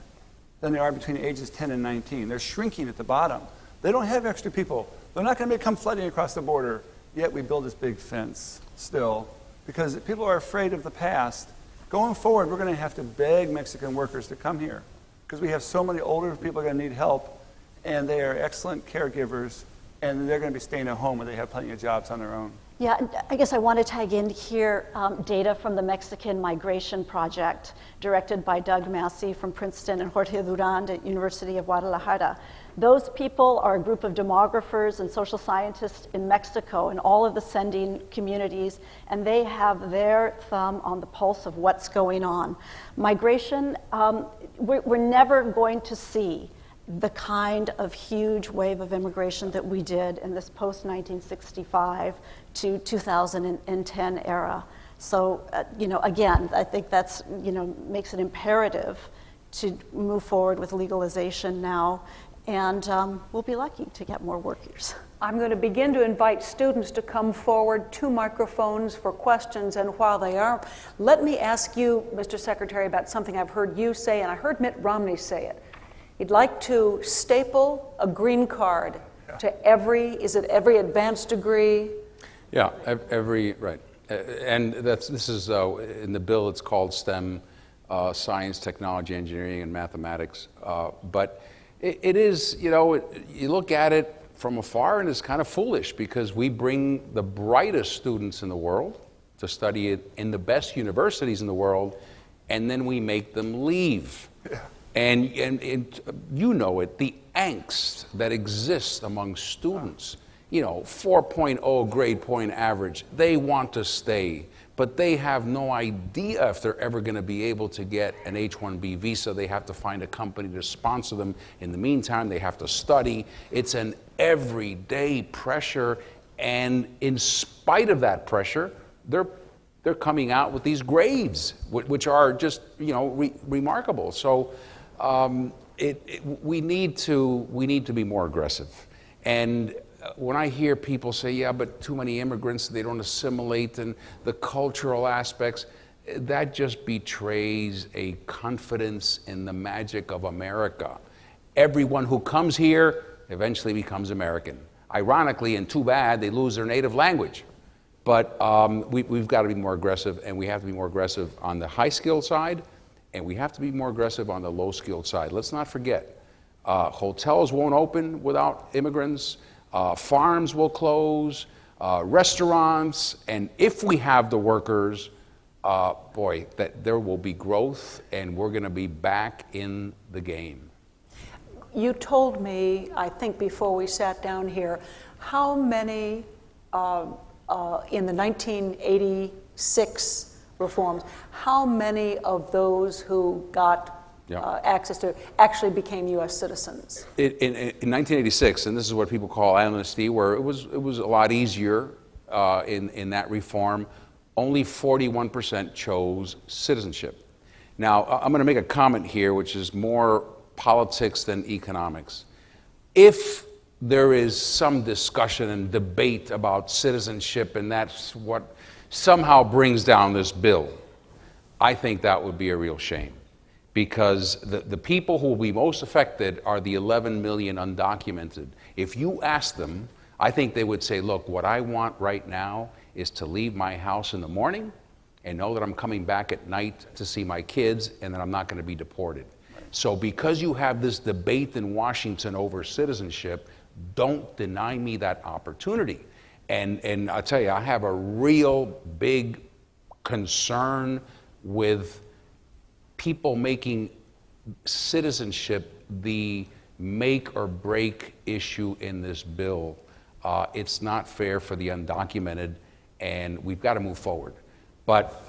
than there are between ages 10 and 19. They're shrinking at the bottom. They don't have extra people. They're not going to come flooding across the border, yet we build this big fence still, because people are afraid of the past. Going forward, we're going to have to beg Mexican workers to come here, because we have so many older people are going to need help, and they are excellent caregivers, and they're going to be staying at home where they have plenty of jobs on their own. Yeah, I guess I want to tag in here data from the Mexican Migration Project, directed by Doug Massey from Princeton and Jorge Durand at University of Guadalajara. Those people are a group of demographers and social scientists in Mexico and all of the sending communities, and they have their thumb on the pulse of what's going on. Migration, we're never going to see the kind of huge wave of immigration that we did in this post-1965 to 2010 era. So, again, I think that's, makes it imperative to move forward with legalization now, and we'll be lucky to get more workers. I'm going to begin to invite students to come forward to microphones for questions, and while they are, let me ask you, Mr. Secretary, about something I've heard you say, and I heard Mitt Romney say it. He'd like to staple a green card to every advanced degree? Yeah, right. And this is, in the bill, it's called STEM, science, technology, engineering, and mathematics. But it is, you look at it from afar and it's kind of foolish, because we bring the brightest students in the world to study it in the best universities in the world, and then we make them leave. Yeah. And you know it, the angst that exists among students, 4.0 grade point average, they want to stay, but they have no idea if they're ever going to be able to get an H-1B visa. They have to find a company to sponsor them. In the meantime, they have to study. It's an everyday pressure, and in spite of that pressure, they're coming out with these grades, which are just, remarkable. So we need to be more aggressive. And when I hear people say, yeah, but too many immigrants, they don't assimilate, and the cultural aspects, that just betrays a confidence in the magic of America. Everyone who comes here eventually becomes American. Ironically, and too bad, they lose their native language. But we've got to be more aggressive, and we have to be more aggressive on the high-skilled side, and we have to be more aggressive on the low-skilled side. Let's not forget, hotels won't open without immigrants, farms will close, restaurants, and if we have the workers, boy, that there will be growth, and we're going to be back in the game. You told me, I think before we sat down here, how many in the 1986 reforms, how many of those who got access to actually became U.S. citizens? In 1986, and this is what people call amnesty, where it was a lot easier in that reform, only 41% chose citizenship. Now, I'm going to make a comment here, which is more politics than economics. If there is some discussion and debate about citizenship, and that's what somehow brings down this bill, I think that would be a real shame. Because the people who will be most affected are the 11 million undocumented. If you ask them, I think they would say, look, what I want right now is to leave my house in the morning and know that I'm coming back at night to see my kids and that I'm not going to be deported. So because you have this debate in Washington over citizenship, don't deny me that opportunity. And I'll tell you, I have a real big concern with people making citizenship the make or break issue in this bill. It's not fair for the undocumented, and we've got to move forward. But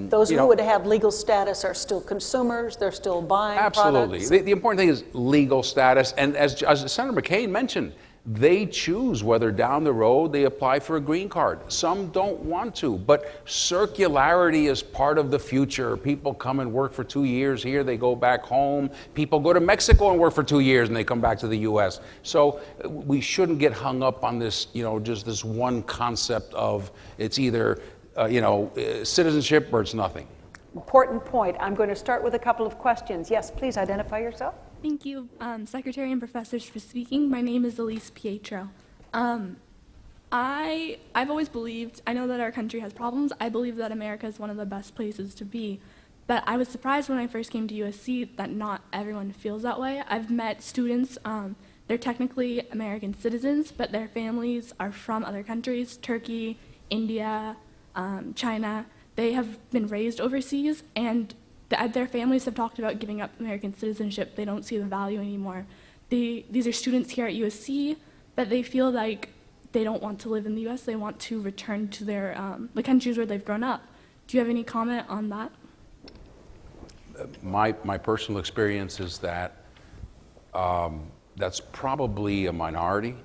those who would have legal status are still consumers, they're still buying absolutely. products. The important thing is legal status, and as Senator McCain mentioned, they choose whether down the road they apply for a green card. Some don't want to, but circularity is part of the future. People come and work for 2 years here, they go back home. People go to Mexico and work for 2 years and they come back to the US. So we shouldn't get hung up on this, just this one concept of it's either citizenship or it's nothing. Important point. I'm going to start with a couple of questions. Yes, please identify yourself. Thank you, Secretary and professors, for speaking. My name is Elise Pietro. I've always believed, I know that our country has problems. I believe that America is one of the best places to be. But I was surprised when I first came to USC that not everyone feels that way. I've met students, they're technically American citizens, but their families are from other countries, Turkey, India, China. They have been raised overseas, and their families have talked about giving up American citizenship. They don't see the value anymore. These are students here at USC, but they feel like they don't want to live in the US. They want to return to their the countries where they've grown up. Do you have any comment on that? My personal experience is that that's probably a minority.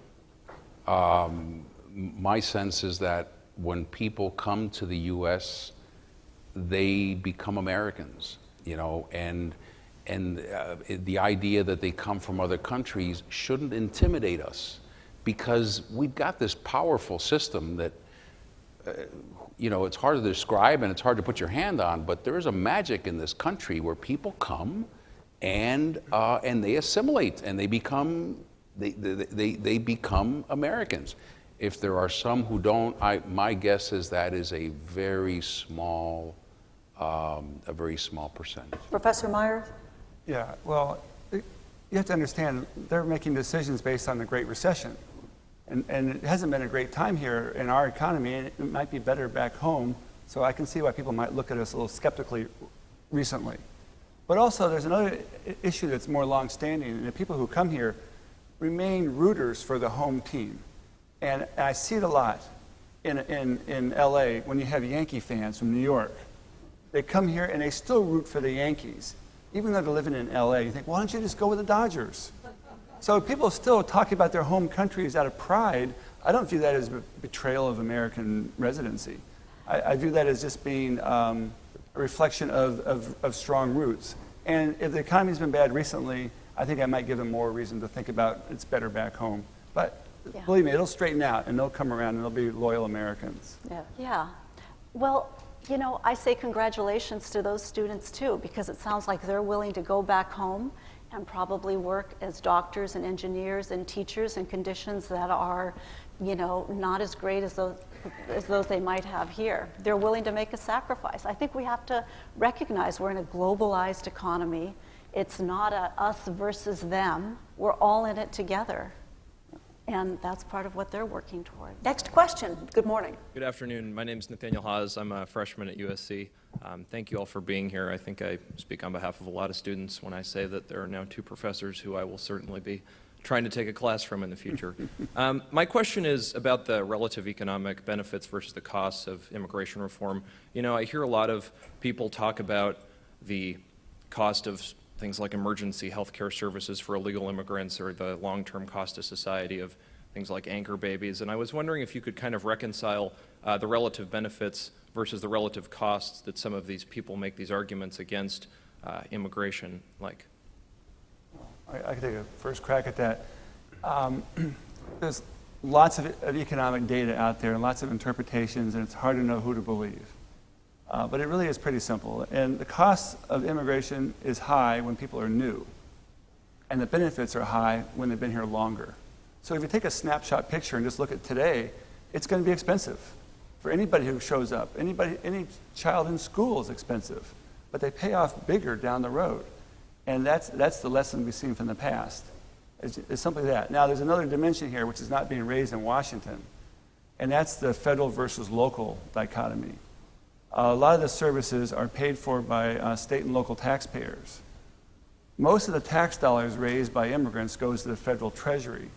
My sense is that when people come to the US, they become Americans, and the idea that they come from other countries shouldn't intimidate us, because we've got this powerful system that, it's hard to describe and it's hard to put your hand on, but there is a magic in this country where people come and they assimilate and they become Americans. If there are some who don't, my guess is that is a very small percentage. Professor Myers? Yeah, well, you have to understand, they're making decisions based on the Great Recession. And it hasn't been a great time here in our economy, and it might be better back home. So I can see why people might look at us a little skeptically recently. But also, there's another issue that's more long-standing, and the people who come here remain rooters for the home team. And I see it a lot in LA when you have Yankee fans from New York. They come here and they still root for the Yankees. Even though they're living in LA, you think, why don't you just go with the Dodgers? So people still talk about their home countries out of pride. I don't view that as a betrayal of American residency. I view that as just being a reflection of strong roots. And if the economy's been bad recently, I think I might give them more reason to think about it's better back home. But believe me, it'll straighten out, and they'll come around, and they'll be loyal Americans. Yeah. Well, you know, I say congratulations to those students too, because it sounds like they're willing to go back home and probably work as doctors and engineers and teachers in conditions that are, you know, not as great as those they might have here. They're willing to make a sacrifice. I think we have to recognize we're in a globalized economy. It's not a us versus them. We're all in it together. And that's part of what they're working toward. Next question. Good morning. Good afternoon. My name is Nathaniel Haas. I'm a freshman at USC. Thank you all for being here. I think I speak on behalf of a lot of students when I say that there are now 2 professors who I will certainly be trying to take a class from in the future. My question is about the relative economic benefits versus the costs of immigration reform. You know, I hear a lot of people talk about the cost of things like emergency health care services for illegal immigrants or the long-term cost to society of things like anchor babies. And I was wondering if you could kind of reconcile the relative benefits versus the relative costs that some of these people make these arguments against immigration like. I can take a first crack at that. There's lots of economic data out there and lots of interpretations, and it's hard to know who to believe. But it really is pretty simple. And the cost of immigration is high when people are new, and the benefits are high when they've been here longer. So if you take a snapshot picture and just look at today, it's going to be expensive for anybody who shows up. Any child in school is expensive, but they pay off bigger down the road. And that's the lesson we've seen from the past. It's simply that. Now, there's another dimension here which is not being raised in Washington, and that's the federal versus local dichotomy. A lot of the services are paid for by state and local taxpayers. Most of the tax dollars raised by immigrants goes to the federal treasury,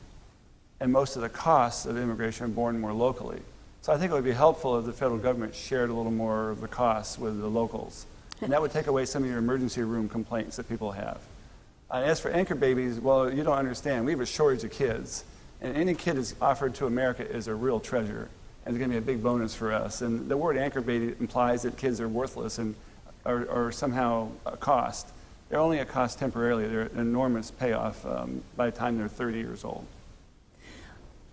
and most of the costs of immigration are borne more locally. So I think it would be helpful if the federal government shared a little more of the costs with the locals, and that would take away some of your emergency room complaints that people have. As for anchor babies, well, you don't understand. We have a shortage of kids, and any kid that's offered to America is a real treasure. And it's going to be a big bonus for us. And the word anchor baby implies that kids are worthless and are somehow a cost. They're only a cost temporarily. They're an enormous payoff by the time they're 30 years old.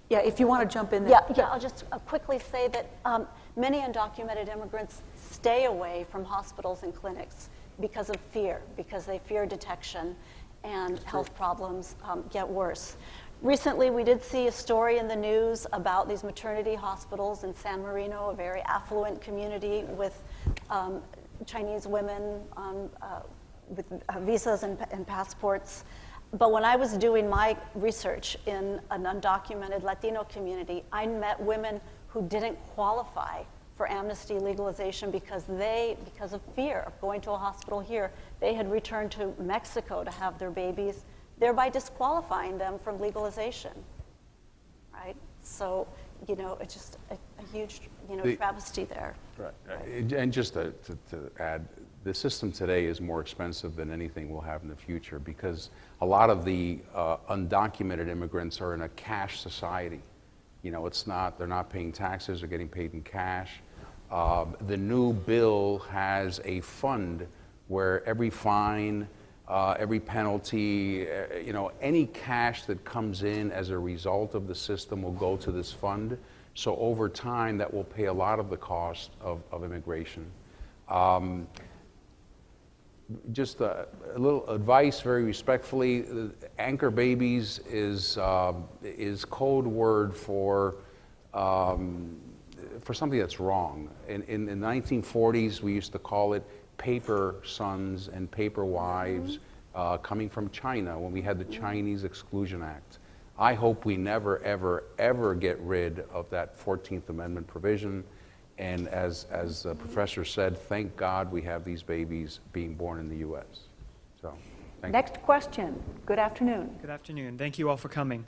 Yeah, if you want to jump in there. Yeah, I'll just quickly say that many undocumented immigrants stay away from hospitals and clinics because of fear, because they fear detection and health problems get worse. Recently, we did see a story in the news about these maternity hospitals in San Marino, a very affluent community with Chinese women with visas and passports. But when I was doing my research in an undocumented Latino community, I met women who didn't qualify for amnesty legalization because of fear of going to a hospital here, they had returned to Mexico to have their babies, thereby disqualifying them from legalization, right? So, you know, it's just a huge, you know, travesty there. Right. And just to add, the system today is more expensive than anything we'll have in the future because a lot of the undocumented immigrants are in a cash society. You know, they're not paying taxes, they're getting paid in cash. The new bill has a fund where every fine, every penalty, you know, any cash that comes in as a result of the system will go to this fund. So over time, that will pay a lot of the cost of immigration. Just a little advice, very respectfully. Anchor babies is code word for something that's wrong. In the 1940s, we used to call it paper sons and paper wives coming from China when we had the Chinese Exclusion Act. I hope we never, ever, ever get rid of that 14th Amendment provision. And as the professor said, thank God we have these babies being born in the U.S. So, thank you. Next question. Good afternoon. Good afternoon. Thank you all for coming.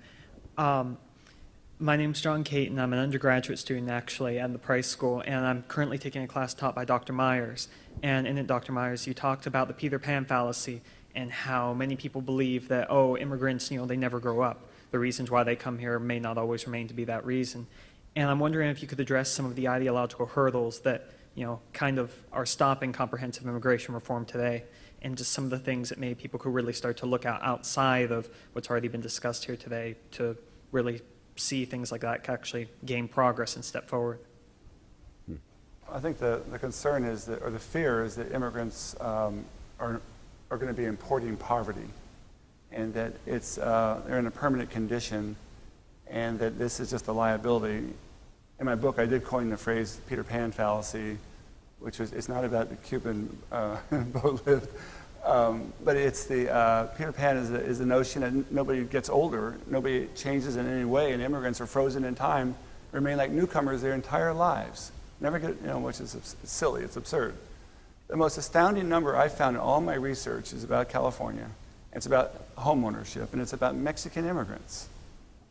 My name's John Caton. I'm an undergraduate student, actually, at the Price School, and I'm currently taking a class taught by Dr. Myers. And in it, Dr. Myers, you talked about the Peter Pan fallacy and how many people believe that, oh, immigrants, you know, they never grow up. The reasons why they come here may not always remain to be that reason. And I'm wondering if you could address some of the ideological hurdles that, you know, kind of are stopping comprehensive immigration reform today, and just some of the things that maybe people could really start to look at outside of what's already been discussed here today to really see things like that can actually gain progress and step forward. I think the concern is that, or the fear is that immigrants are going to be importing poverty, and that they're in a permanent condition, and that this is just a liability. In my book, I did coin the phrase Peter Pan fallacy, which is, it's not about the Cuban boat lift, but it's the Peter Pan is the notion that nobody gets older, nobody changes in any way, and immigrants are frozen in time, remain like newcomers their entire lives. Never get, which is silly, it's absurd. The most astounding number I found in all my research is about California. It's about home ownership, and it's about Mexican immigrants.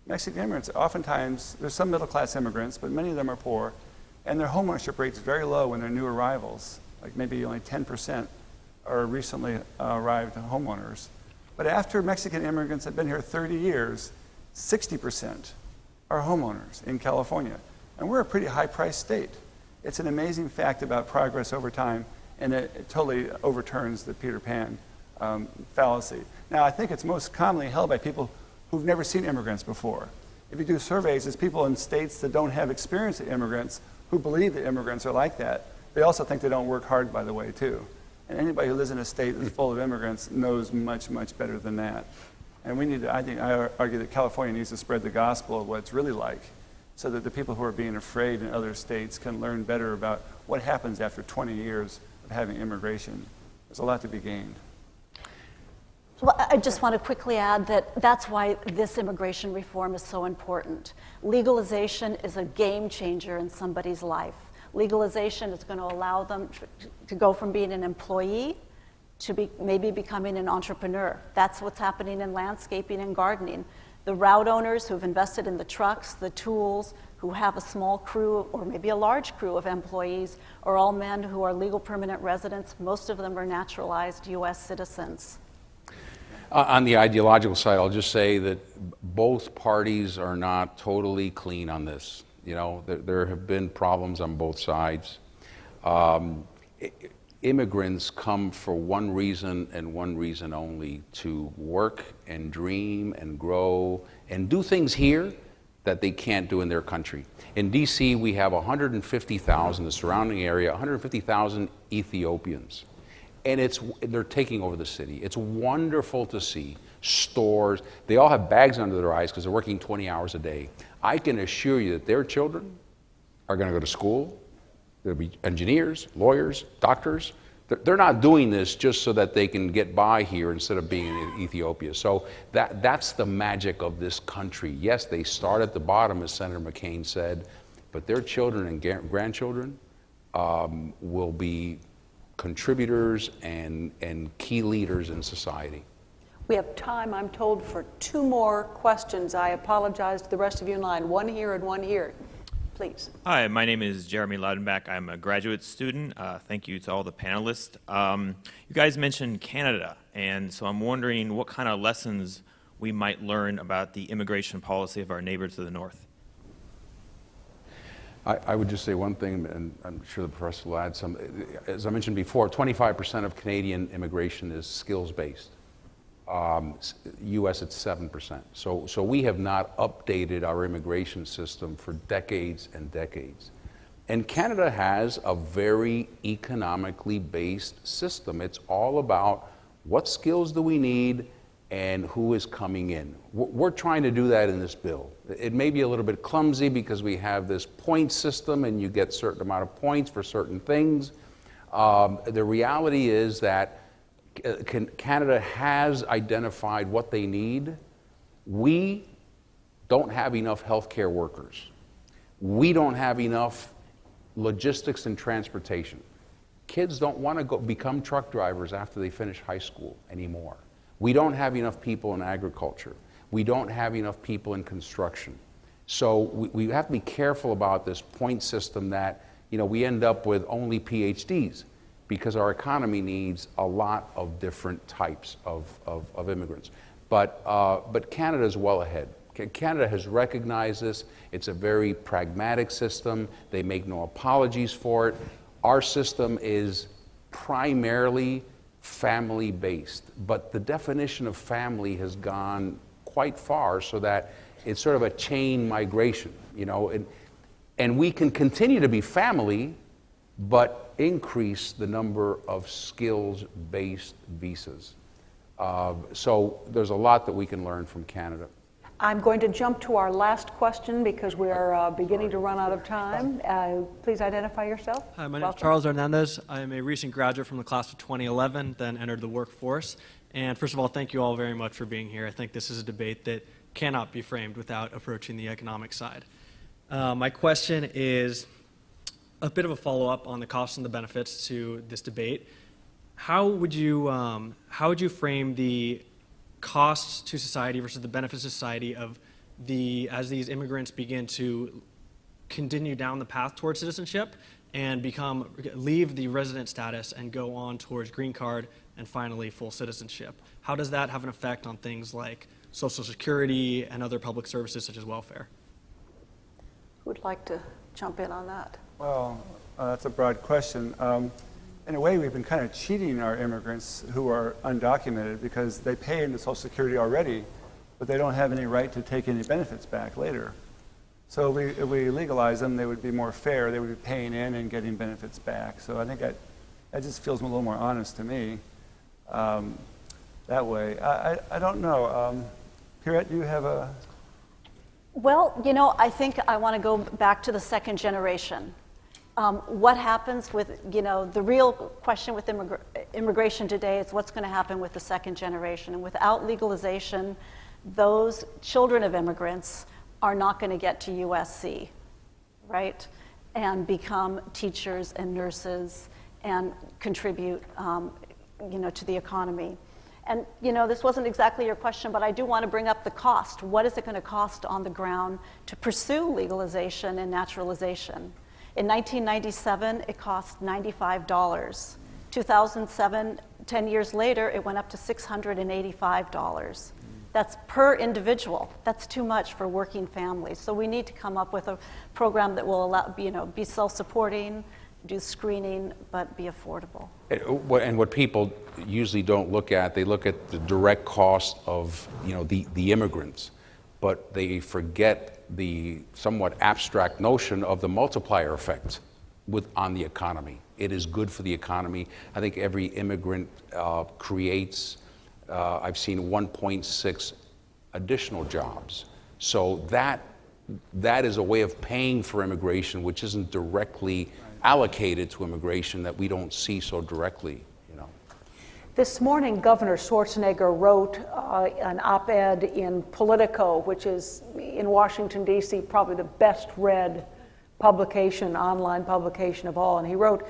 Mexican immigrants, oftentimes, there's some middle-class immigrants, but many of them are poor, and their home ownership rate's very low when they're new arrivals. Like maybe only 10% are recently arrived homeowners. But after Mexican immigrants have been here 30 years, 60% are homeowners in California. And we're a pretty high-priced state. It's an amazing fact about progress over time, and it totally overturns the Peter Pan fallacy. Now, I think it's most commonly held by people who've never seen immigrants before. If you do surveys, it's people in states that don't have experience with immigrants who believe that immigrants are like that. They also think they don't work hard, by the way, too. And anybody who lives in a state that's full of immigrants knows much, much better than that. And we need to, I argue that California needs to spread the gospel of what it's really like, so that the people who are being afraid in other states can learn better about what happens after 20 years of having immigration. There's a lot to be gained. Well, I just want to quickly add that that's why this immigration reform is so important. Legalization is a game changer in somebody's life. Legalization is going to allow them to go from being an employee to maybe becoming an entrepreneur. That's what's happening in landscaping and gardening. The route owners who've invested in the trucks, the tools, who have a small crew or maybe a large crew of employees are all men who are legal permanent residents. Most of them are naturalized U.S. citizens. On the ideological side, I'll just say that both parties are not totally clean on this. There have been problems on both sides. Immigrants come for one reason and one reason only: to work and dream and grow and do things here that they can't do in their country. In DC, we have 150,000, the surrounding area, 150,000 Ethiopians. And they're taking over the city. It's wonderful to see stores. They all have bags under their eyes because they're working 20 hours a day. I can assure you that their children are going to go to school. There'll be engineers, lawyers, doctors. They're not doing this just so that they can get by here instead of being in Ethiopia. So that's the magic of this country. Yes, they start at the bottom, as Senator McCain said, but their children and grandchildren will be contributors and key leaders in society. We have time, I'm told, for 2 more questions. I apologize to the rest of you in line. One here and one here. Please. Hi, my name is Jeremy Laudenbach. I'm a graduate student. Thank you to all the panelists. You guys mentioned Canada, and so I'm wondering what kind of lessons we might learn about the immigration policy of our neighbor to the north. I would just say one thing, and I'm sure the professor will add some. As I mentioned before, 25% of Canadian immigration is skills-based. U.S. it's 7%. So we have not updated our immigration system for decades and decades. And Canada has a very economically based system. It's all about what skills do we need and who is coming in. We're trying to do that in this bill. It may be a little bit clumsy because we have this point system and you get a certain amount of points for certain things. The reality is that Canada has identified what they need. We don't have enough healthcare workers. We don't have enough logistics and transportation. Kids don't want to go become truck drivers after they finish high school anymore. We don't have enough people in agriculture. We don't have enough people in construction. So we have to be careful about this point system that, we end up with only PhDs because our economy needs a lot of different types of immigrants. But Canada is well ahead. Canada has recognized this. It's a very pragmatic system. They make no apologies for it. Our system is primarily family-based, but the definition of family has gone quite far so that it's sort of a chain migration, you know, and we can continue to be family, but increase the number of skills-based visas. So there's a lot that we can learn from Canada. I'm going to jump to our last question because we are beginning to run out of time. Please identify yourself. Hi, my name is Charles Hernandez. I am a recent graduate from the class of 2011, then entered the workforce. And first of all, thank you all very much for being here. I think this is a debate that cannot be framed without approaching the economic side. My question is a bit of a follow-up on the costs and the benefits to this debate. How would you frame the costs to society versus the benefits to society of as these immigrants begin to continue down the path towards citizenship and leave the resident status and go on towards green card and finally full citizenship? How does that have an effect on things like Social Security and other public services such as welfare? Who would like to jump in on that? Well, that's a broad question. In a way, we've been kind of cheating our immigrants who are undocumented because they pay into Social Security already, but they don't have any right to take any benefits back later. So if we legalize them, they would be more fair. They would be paying in and getting benefits back. So I think that just feels a little more honest to me that way. I don't know. Pierrette, do you have a... Well, you know, I think I want to go back to the second generation. What happens with, you know, the real question with immigration today is what's going to happen with the second generation. And without legalization, those children of immigrants are not going to get to USC, right? And become teachers and nurses and contribute, you know, to the economy. And, you know, this wasn't exactly your question, but I do want to bring up the cost. What is it going to cost on the ground to pursue legalization and naturalization? In 1997, it cost $95. 2007, 10 years later, it went up to $685. That's per individual. That's too much for working families. So we need to come up with a program that will allow, you know, be self-supporting, do screening, but be affordable. And what people usually don't look at, they look at the direct cost of, you know, the immigrants, but they forget the somewhat abstract notion of the multiplier effect on the economy. It is good for the economy. I think every immigrant creates, I've seen 1.6 additional jobs. So that is a way of paying for immigration, which isn't directly allocated to immigration, that we don't see so directly. This morning, Governor Schwarzenegger wrote an op-ed in Politico, which is in Washington, D.C., probably the best read publication, online publication of all. And he wrote,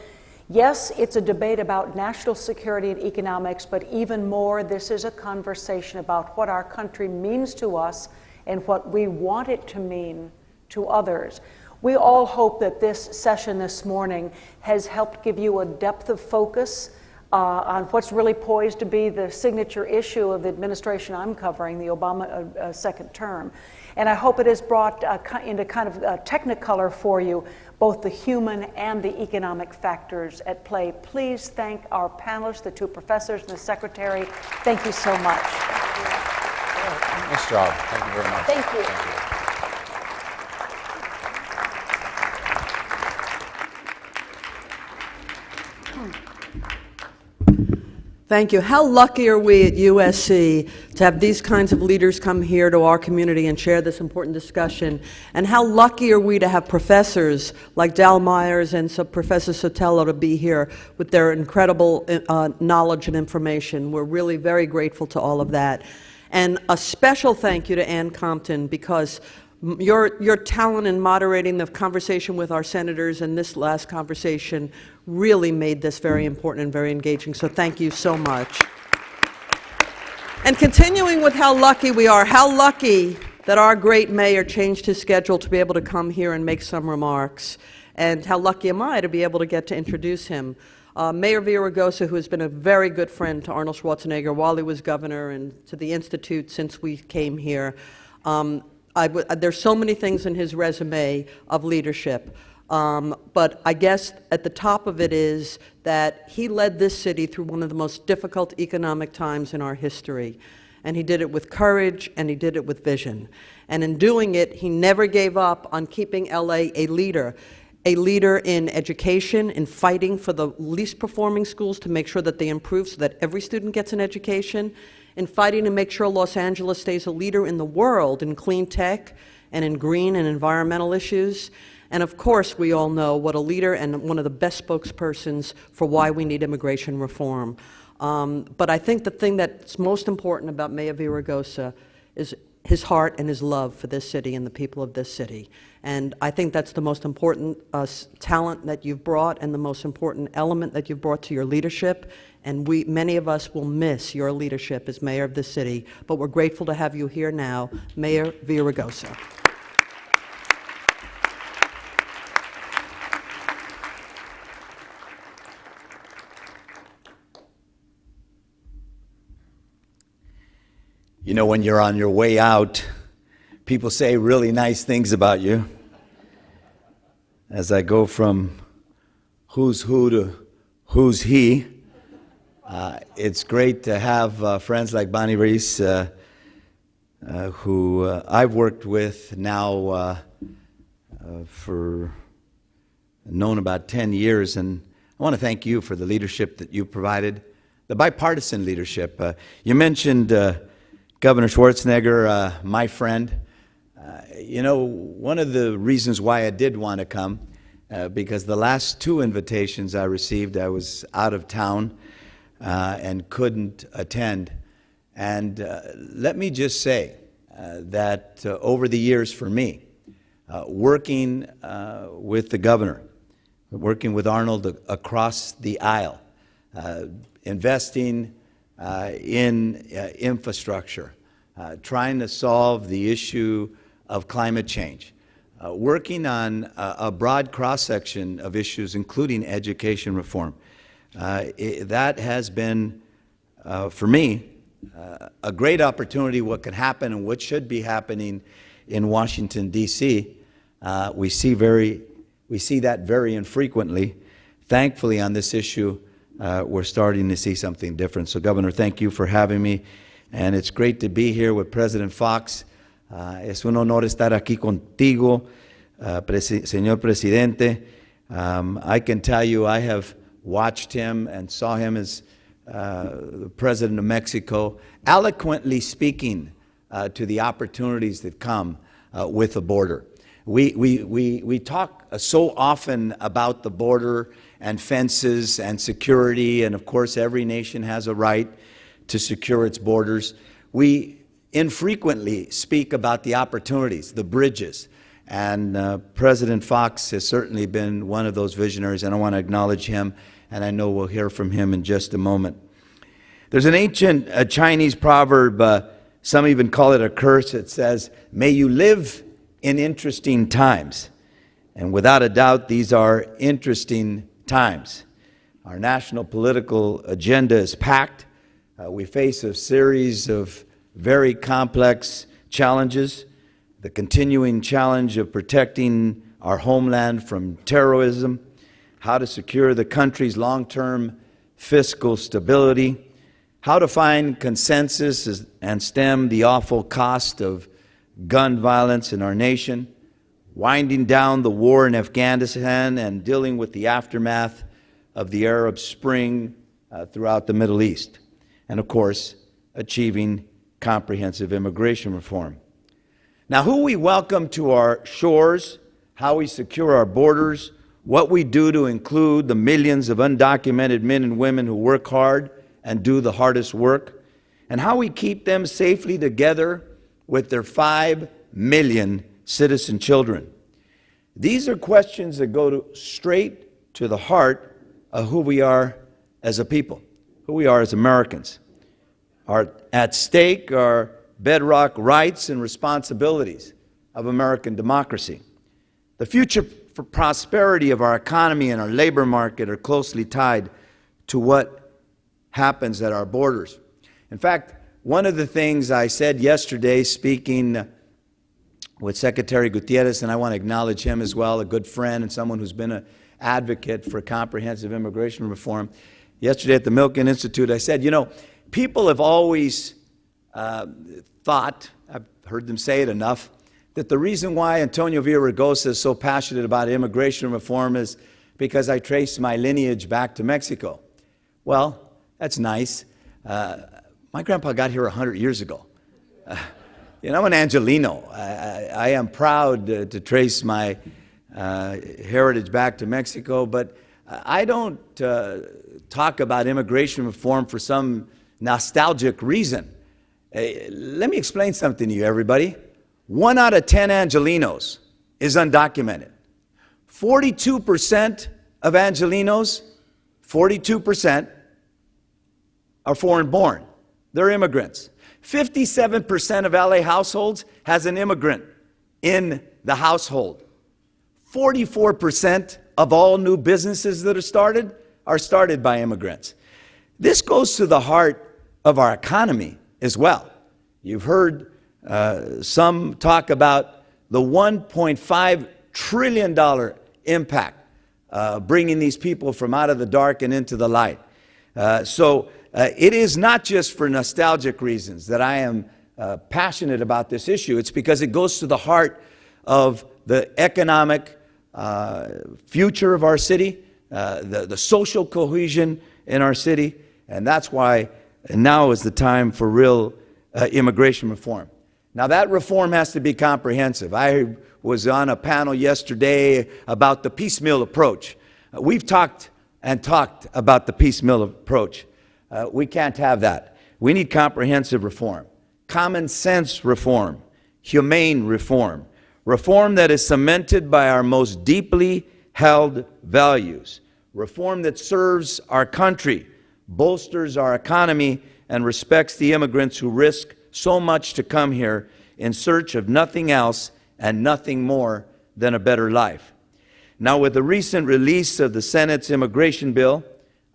yes, it's a debate about national security and economics, but even more, this is a conversation about what our country means to us and what we want it to mean to others. We all hope that this session this morning has helped give you a depth of focus on what's really poised to be the signature issue of the administration I'm covering, the Obama second term. And I hope it has brought into kind of technicolor for you both the human and the economic factors at play. Please thank our panelists, the two professors and the secretary. Thank you so much. Nice job. Thank you very much. Thank you. Thank you. Thank you. How lucky are we at USC to have these kinds of leaders come here to our community and share this important discussion? And how lucky are we to have professors like Dal Myers and Professor Sotelo to be here with their incredible knowledge and information. We're really very grateful to all of that. And a special thank you to Ann Compton, because your talent in moderating the conversation with our senators and this last conversation really made this very important and very engaging. So thank you so much. And continuing with how lucky we are, how lucky that our great mayor changed his schedule to be able to come here and make some remarks. And how lucky am I to be able to get to introduce him. Mayor Villaraigosa, who has been a very good friend to Arnold Schwarzenegger while he was governor and to the Institute since we came here. There's so many things in his resume of leadership, but I guess at the top of it is that he led this city through one of the most difficult economic times in our history. And he did it with courage, and he did it with vision. And in doing it, he never gave up on keeping LA a leader in education, in fighting for the least performing schools to make sure that they improve so that every student gets an education, in fighting to make sure Los Angeles stays a leader in the world in clean tech and in green and environmental issues. And of course, we all know what a leader and one of the best spokespersons for why we need immigration reform. But I think the thing that's most important about Mayor Villaraigosa is his heart and his love for this city and the people of this city. And I think that's the most important talent that you've brought and the most important element that you've brought to your leadership. And many of us will miss your leadership as mayor of this city, but we're grateful to have you here now, Mayor Villaraigosa. You know, when you're on your way out, people say really nice things about you. As I go from who's who to who's he, it's great to have friends like Bonnie Reese, who I've worked with now for known about 10 years. And I want to thank you for the leadership that you provided, the bipartisan leadership. You mentioned Governor Schwarzenegger, my friend. You know, one of the reasons why I did want to come, because the last 2 invitations I received, I was out of town and couldn't attend. And let me just say that over the years for me, working with the governor, working with Arnold across the aisle, investing in infrastructure, trying to solve the issue of climate change, working on a broad cross-section of issues, including education reform. That has been, for me, a great opportunity. What could happen and what should be happening in Washington, D.C. We see that very infrequently. Thankfully, on this issue, we're starting to see something different. So, Governor, thank you for having me. And it's great to be here with President Fox. Es un honor estar aquí contigo, Señor Presidente. I can tell you I have watched him and saw him as the President of Mexico, eloquently speaking to the opportunities that come with the border. We talk so often about the border and fences and security, and of course every nation has a right to secure its borders. We infrequently speak about the opportunities, the bridges, and President Fox has certainly been one of those visionaries, and I want to acknowledge him, and I know we'll hear from him in just a moment. There's an ancient Chinese proverb, some even call it a curse. It says, "May you live in interesting times." And without a doubt, these are interesting times. Our national political agenda is packed. We face a series of very complex challenges. The continuing challenge of protecting our homeland from terrorism, how to secure the country's long-term fiscal stability, how to find consensus and stem the awful cost of gun violence in our nation, winding down the war in Afghanistan and dealing with the aftermath of the Arab Spring throughout the Middle East, and of course, achieving comprehensive immigration reform. Now, who we welcome to our shores, how we secure our borders, what we do to include the millions of undocumented men and women who work hard and do the hardest work, and how we keep them safely together with their 5 million citizen children. These are questions that go straight to the heart of who we are as a people, who we are as Americans. At stake are bedrock rights and responsibilities of American democracy. The future for prosperity of our economy and our labor market are closely tied to what happens at our borders. In fact, one of the things I said yesterday, speaking with Secretary Gutierrez, and I want to acknowledge him as well, a good friend and someone who's been an advocate for comprehensive immigration reform. Yesterday at the Milken Institute, I said, you know, people have always thought, I've heard them say it enough, that the reason why Antonio Villaraigosa is so passionate about immigration reform is because I trace my lineage back to Mexico. Well, that's nice. My grandpa got here 100 years ago. I'm an Angelino. I am proud to trace my heritage back to Mexico, but I don't talk about immigration reform for some nostalgic reason. Let me explain something to you, everybody. 1 out of 10 Angelinos is undocumented. 42% of Angelinos, 42% are foreign-born. They're immigrants. 57% of LA households has an immigrant in the household. 44% of all new businesses that are started by immigrants. This goes to the heart of our economy as well. You've heard some talk about the $1.5 trillion impact bringing these people from out of the dark and into the light. So it is not just for nostalgic reasons that I am passionate about this issue. It's because it goes to the heart of the economic future of our city, the social cohesion in our city, and that's why now is the time for real immigration reform. Now that reform has to be comprehensive. I was on a panel yesterday about the piecemeal approach. We've talked and talked about the piecemeal approach. We can't have that. We need comprehensive reform, common sense reform, humane reform, reform that is cemented by our most deeply held values, reform that serves our country, bolsters our economy, and respects the immigrants who risk so much to come here in search of nothing else and nothing more than a better life. Now, with the recent release of the Senate's immigration bill,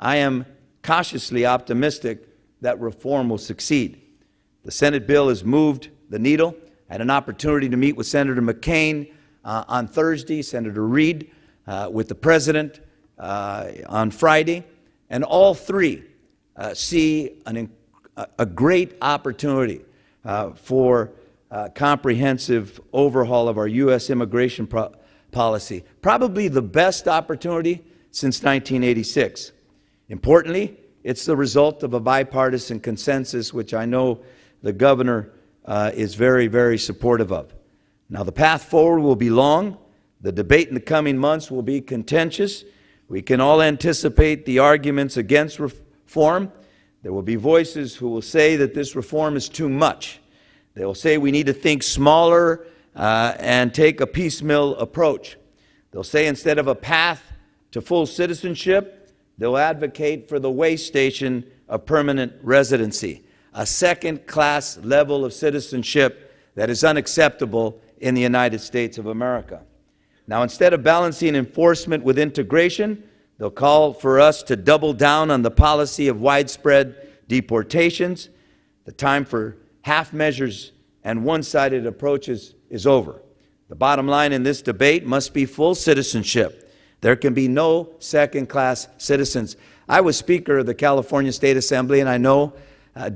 I am cautiously optimistic that reform will succeed. The Senate bill has moved the needle. I had an opportunity to meet with Senator McCain on Thursday, Senator Reid with the President on Friday, and all three see a great opportunity for comprehensive overhaul of our U.S. immigration policy, probably the best opportunity since 1986. Importantly, it's the result of a bipartisan consensus, which I know the governor is very, very supportive of. Now, the path forward will be long. The debate in the coming months will be contentious. We can all anticipate the arguments against reform. There will be voices who will say that this reform is too much. They will say we need to think smaller and take a piecemeal approach. They'll say instead of a path to full citizenship, they'll advocate for the way station of permanent residency, a second-class level of citizenship that is unacceptable in the United States of America. Now, instead of balancing enforcement with integration, they'll call for us to double down on the policy of widespread deportations. The time for half measures and one-sided approaches is over. The bottom line in this debate must be full citizenship. There can be no second-class citizens. I was Speaker of the California State Assembly, and I know, I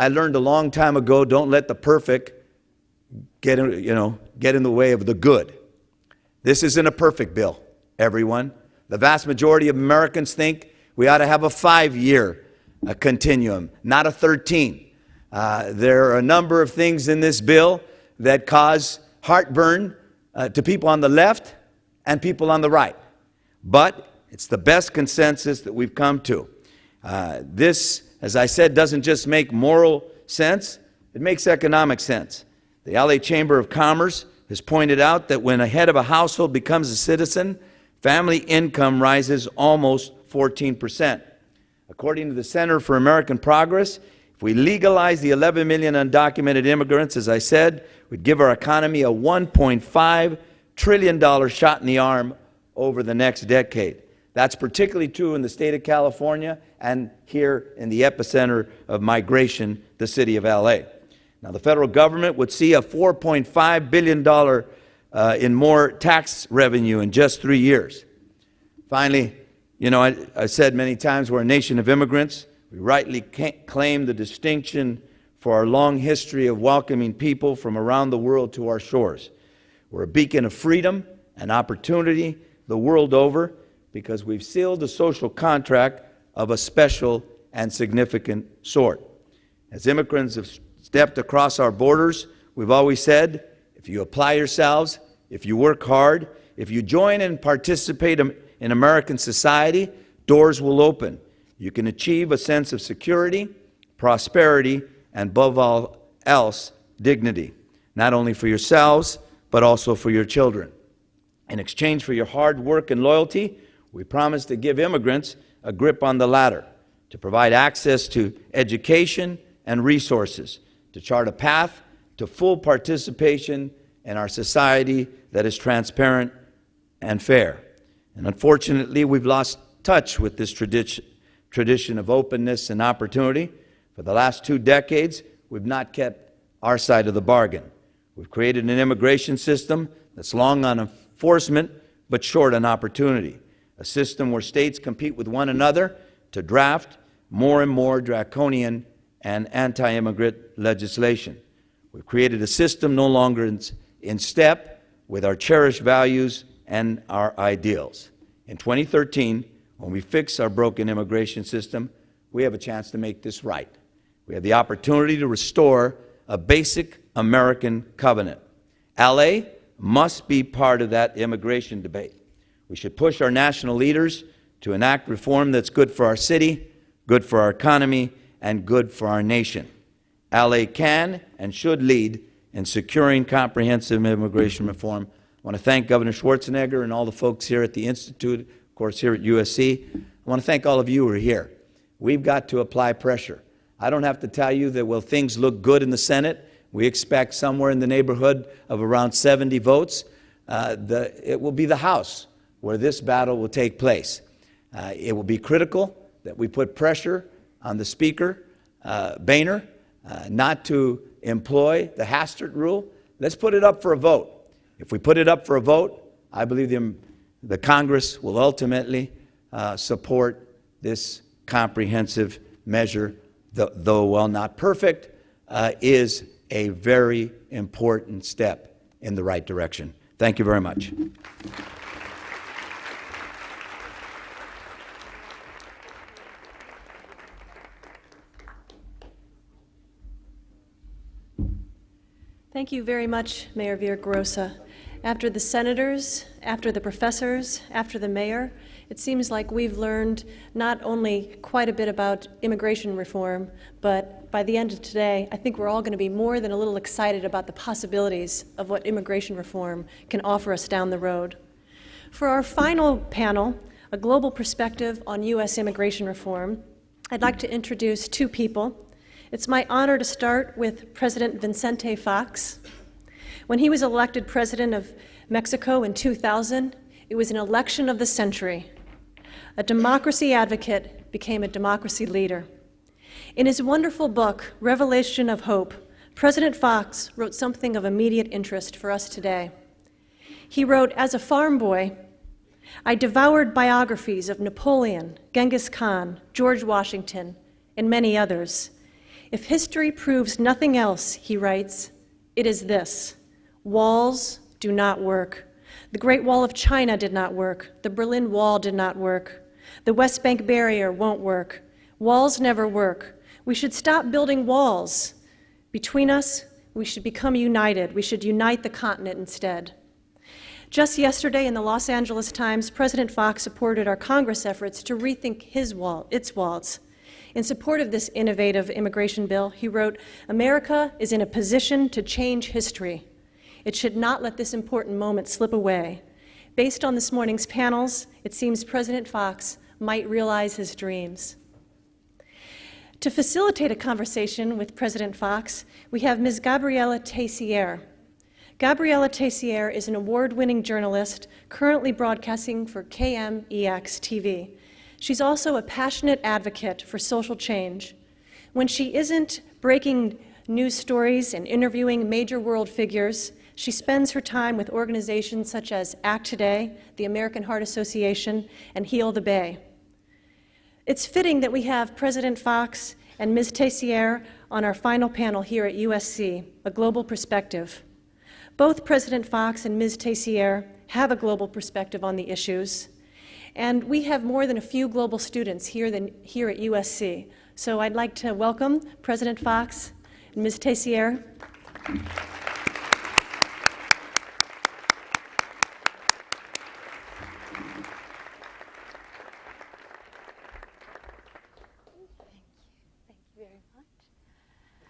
learned a long time ago, don't let the perfect get in the way of the good. This isn't a perfect bill, everyone. The vast majority of Americans think we ought to have a 5-year continuum, not a 13. There are a number of things in this bill that cause heartburn to people on the left and people on the right. But it's the best consensus that we've come to. This, as I said, doesn't just make moral sense, it makes economic sense. The LA Chamber of Commerce has pointed out that when a head of a household becomes a citizen, family income rises almost 14%. According to the Center for American Progress, if we legalize the 11 million undocumented immigrants, as I said, we'd give our economy a $1.5 trillion shot in the arm over the next decade. That's particularly true in the state of California and here in the epicenter of migration, the city of LA. Now, the federal government would see a $4.5 billion in more tax revenue in just 3 years. Finally, I said many times we're a nation of immigrants. We rightly claim the distinction for our long history of welcoming people from around the world to our shores. We're a beacon of freedom and opportunity the world over because we've sealed a social contract of a special and significant sort. As immigrants have stepped across our borders, we've always said, if you apply yourselves, if you work hard, if you join and participate in American society, doors will open. You can achieve a sense of security, prosperity, and above all else, dignity, not only for yourselves, but also for your children. In exchange for your hard work and loyalty, we promise to give immigrants a grip on the ladder, to provide access to education and resources, to chart a path to full participation in our society that is transparent and fair. And unfortunately, we've lost touch with this tradition of openness and opportunity. For the last 2 decades, we've not kept our side of the bargain. We've created an immigration system that's long on enforcement but short on opportunity, a system where states compete with one another to draft more and more draconian and anti-immigrant legislation. We've created a system no longer in step with our cherished values and our ideals. In 2013, when we fix our broken immigration system, we have a chance to make this right. We have the opportunity to restore a basic American covenant. LA must be part of that immigration debate. We should push our national leaders to enact reform that's good for our city, good for our economy, and good for our nation. LA can and should lead in securing comprehensive immigration reform. I want to thank Governor Schwarzenegger and all the folks here at the Institute, of course here at USC. I want to thank all of you who are here. We've got to apply pressure. I don't have to tell you that, well, things look good in the Senate. We expect somewhere in the neighborhood of around 70 votes. It will be the House where this battle will take place. It will be critical that we put pressure on the Speaker, Boehner, not to employ the Hastert rule. Let's put it up for a vote. If we put it up for a vote, I believe the Congress will ultimately support this comprehensive measure, though while not perfect, is a very important step in the right direction. Thank you very much. Thank you very much, Mayor Villaraigosa. After the senators, after the professors, after the mayor, it seems like we've learned not only quite a bit about immigration reform, but by the end of today, I think we're all going to be more than a little excited about the possibilities of what immigration reform can offer us down the road. For our final panel, a global perspective on U.S. immigration reform, I'd like to introduce 2 people. It's my honor to start with President Vicente Fox. When he was elected president of Mexico in 2000, it was an election of the century. A democracy advocate became a democracy leader. In his wonderful book, Revelation of Hope, President Fox wrote something of immediate interest for us today. He wrote, "As a farm boy, I devoured biographies of Napoleon, Genghis Khan, George Washington, and many others. If history proves nothing else," he writes, "it is this: walls do not work. The Great Wall of China did not work. The Berlin Wall did not work. The West Bank Barrier won't work. Walls never work. We should stop building walls. Between us, we should become united. We should unite the continent instead." Just yesterday in the Los Angeles Times, President Fox supported our Congress efforts to rethink its walls. In support of this innovative immigration bill, he wrote, "America is in a position to change history. It should not let this important moment slip away. Based on this morning's panels, it seems President Fox might realize his dreams." To facilitate a conversation with President Fox, we have Ms. Gabriela Teissier. Gabriela Teissier is an award-winning journalist currently broadcasting for KMEX TV. She's also a passionate advocate for social change. When she isn't breaking news stories and interviewing major world figures, she spends her time with organizations such as Act Today, the American Heart Association, and Heal the Bay. It's fitting that we have President Fox and Ms. Tessier on our final panel here at USC, A Global Perspective. Both President Fox and Ms. Tessier have a global perspective on the issues, and we have more than a few global students here at USC. So I'd like to welcome President Fox and Ms. Tessier.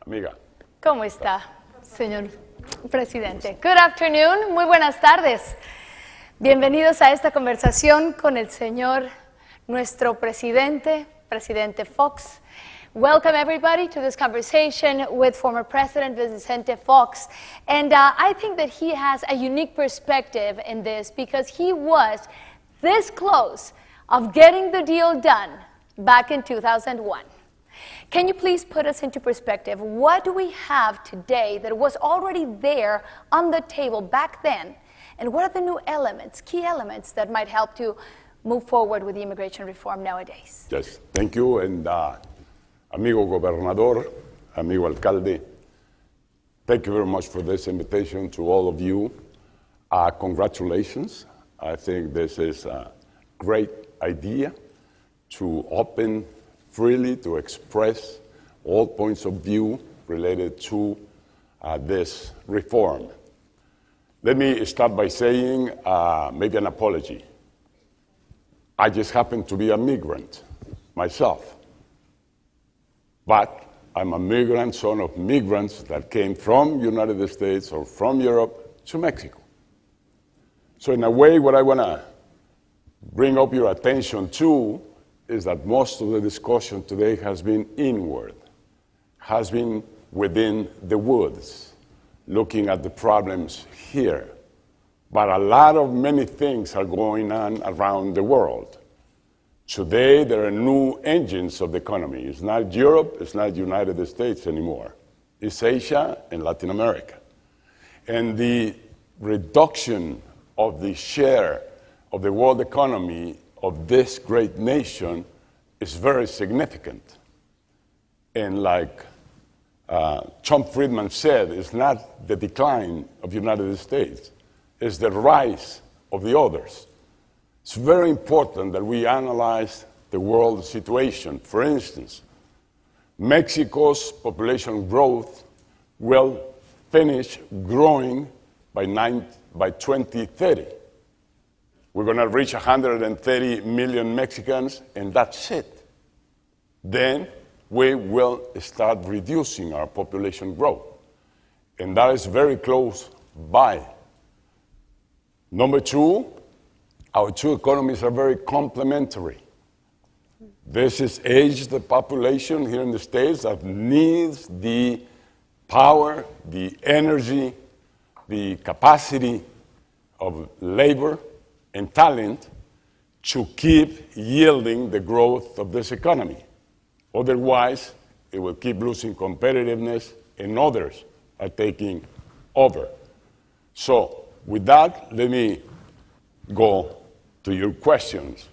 Amiga. ¿Cómo está, señor presidente? Good afternoon, muy buenas tardes. Bienvenidos a esta conversación con el señor, nuestro presidente, Presidente Fox. Welcome everybody to this conversation with former President Vicente Fox. And I think that he has a unique perspective in this because he was this close of getting the deal done back in 2001. Can you please put us into perspective? What do we have today that was already there on the table back then? And what are the new elements, key elements that might help to move forward with the immigration reform nowadays? Yes, thank you. And amigo gobernador, amigo alcalde, thank you very much for this invitation to all of you. Congratulations. I think this is a great idea to open freely, to express all points of view related to this reform. Let me start by saying maybe an apology. I just happen to be a migrant myself, but I'm a migrant, son of migrants that came from United States or from Europe to Mexico. So in a way, what I want to bring up your attention to is that most of the discussion today has been inward, has been within the woods, looking at the problems here. But a lot of many things are going on around the world. Today, there are new engines of the economy. It's not Europe, it's not United States anymore. It's Asia and Latin America. And the reduction of the share of the world economy of this great nation is very significant. And like Tom Friedman said, it's not the decline of the United States, it's the rise of the others. It's very important that we analyze the world situation. For instance, Mexico's population growth will finish growing by 2030. We're going to reach 130 million Mexicans, and that's it. Then we will start reducing our population growth. And that is very close by. Number two, our two economies are very complementary. This is aged population here in the States that needs the power, the energy, the capacity of labor and talent to keep yielding the growth of this economy. Otherwise, it will keep losing competitiveness and others are taking over. So with that, let me go to your questions.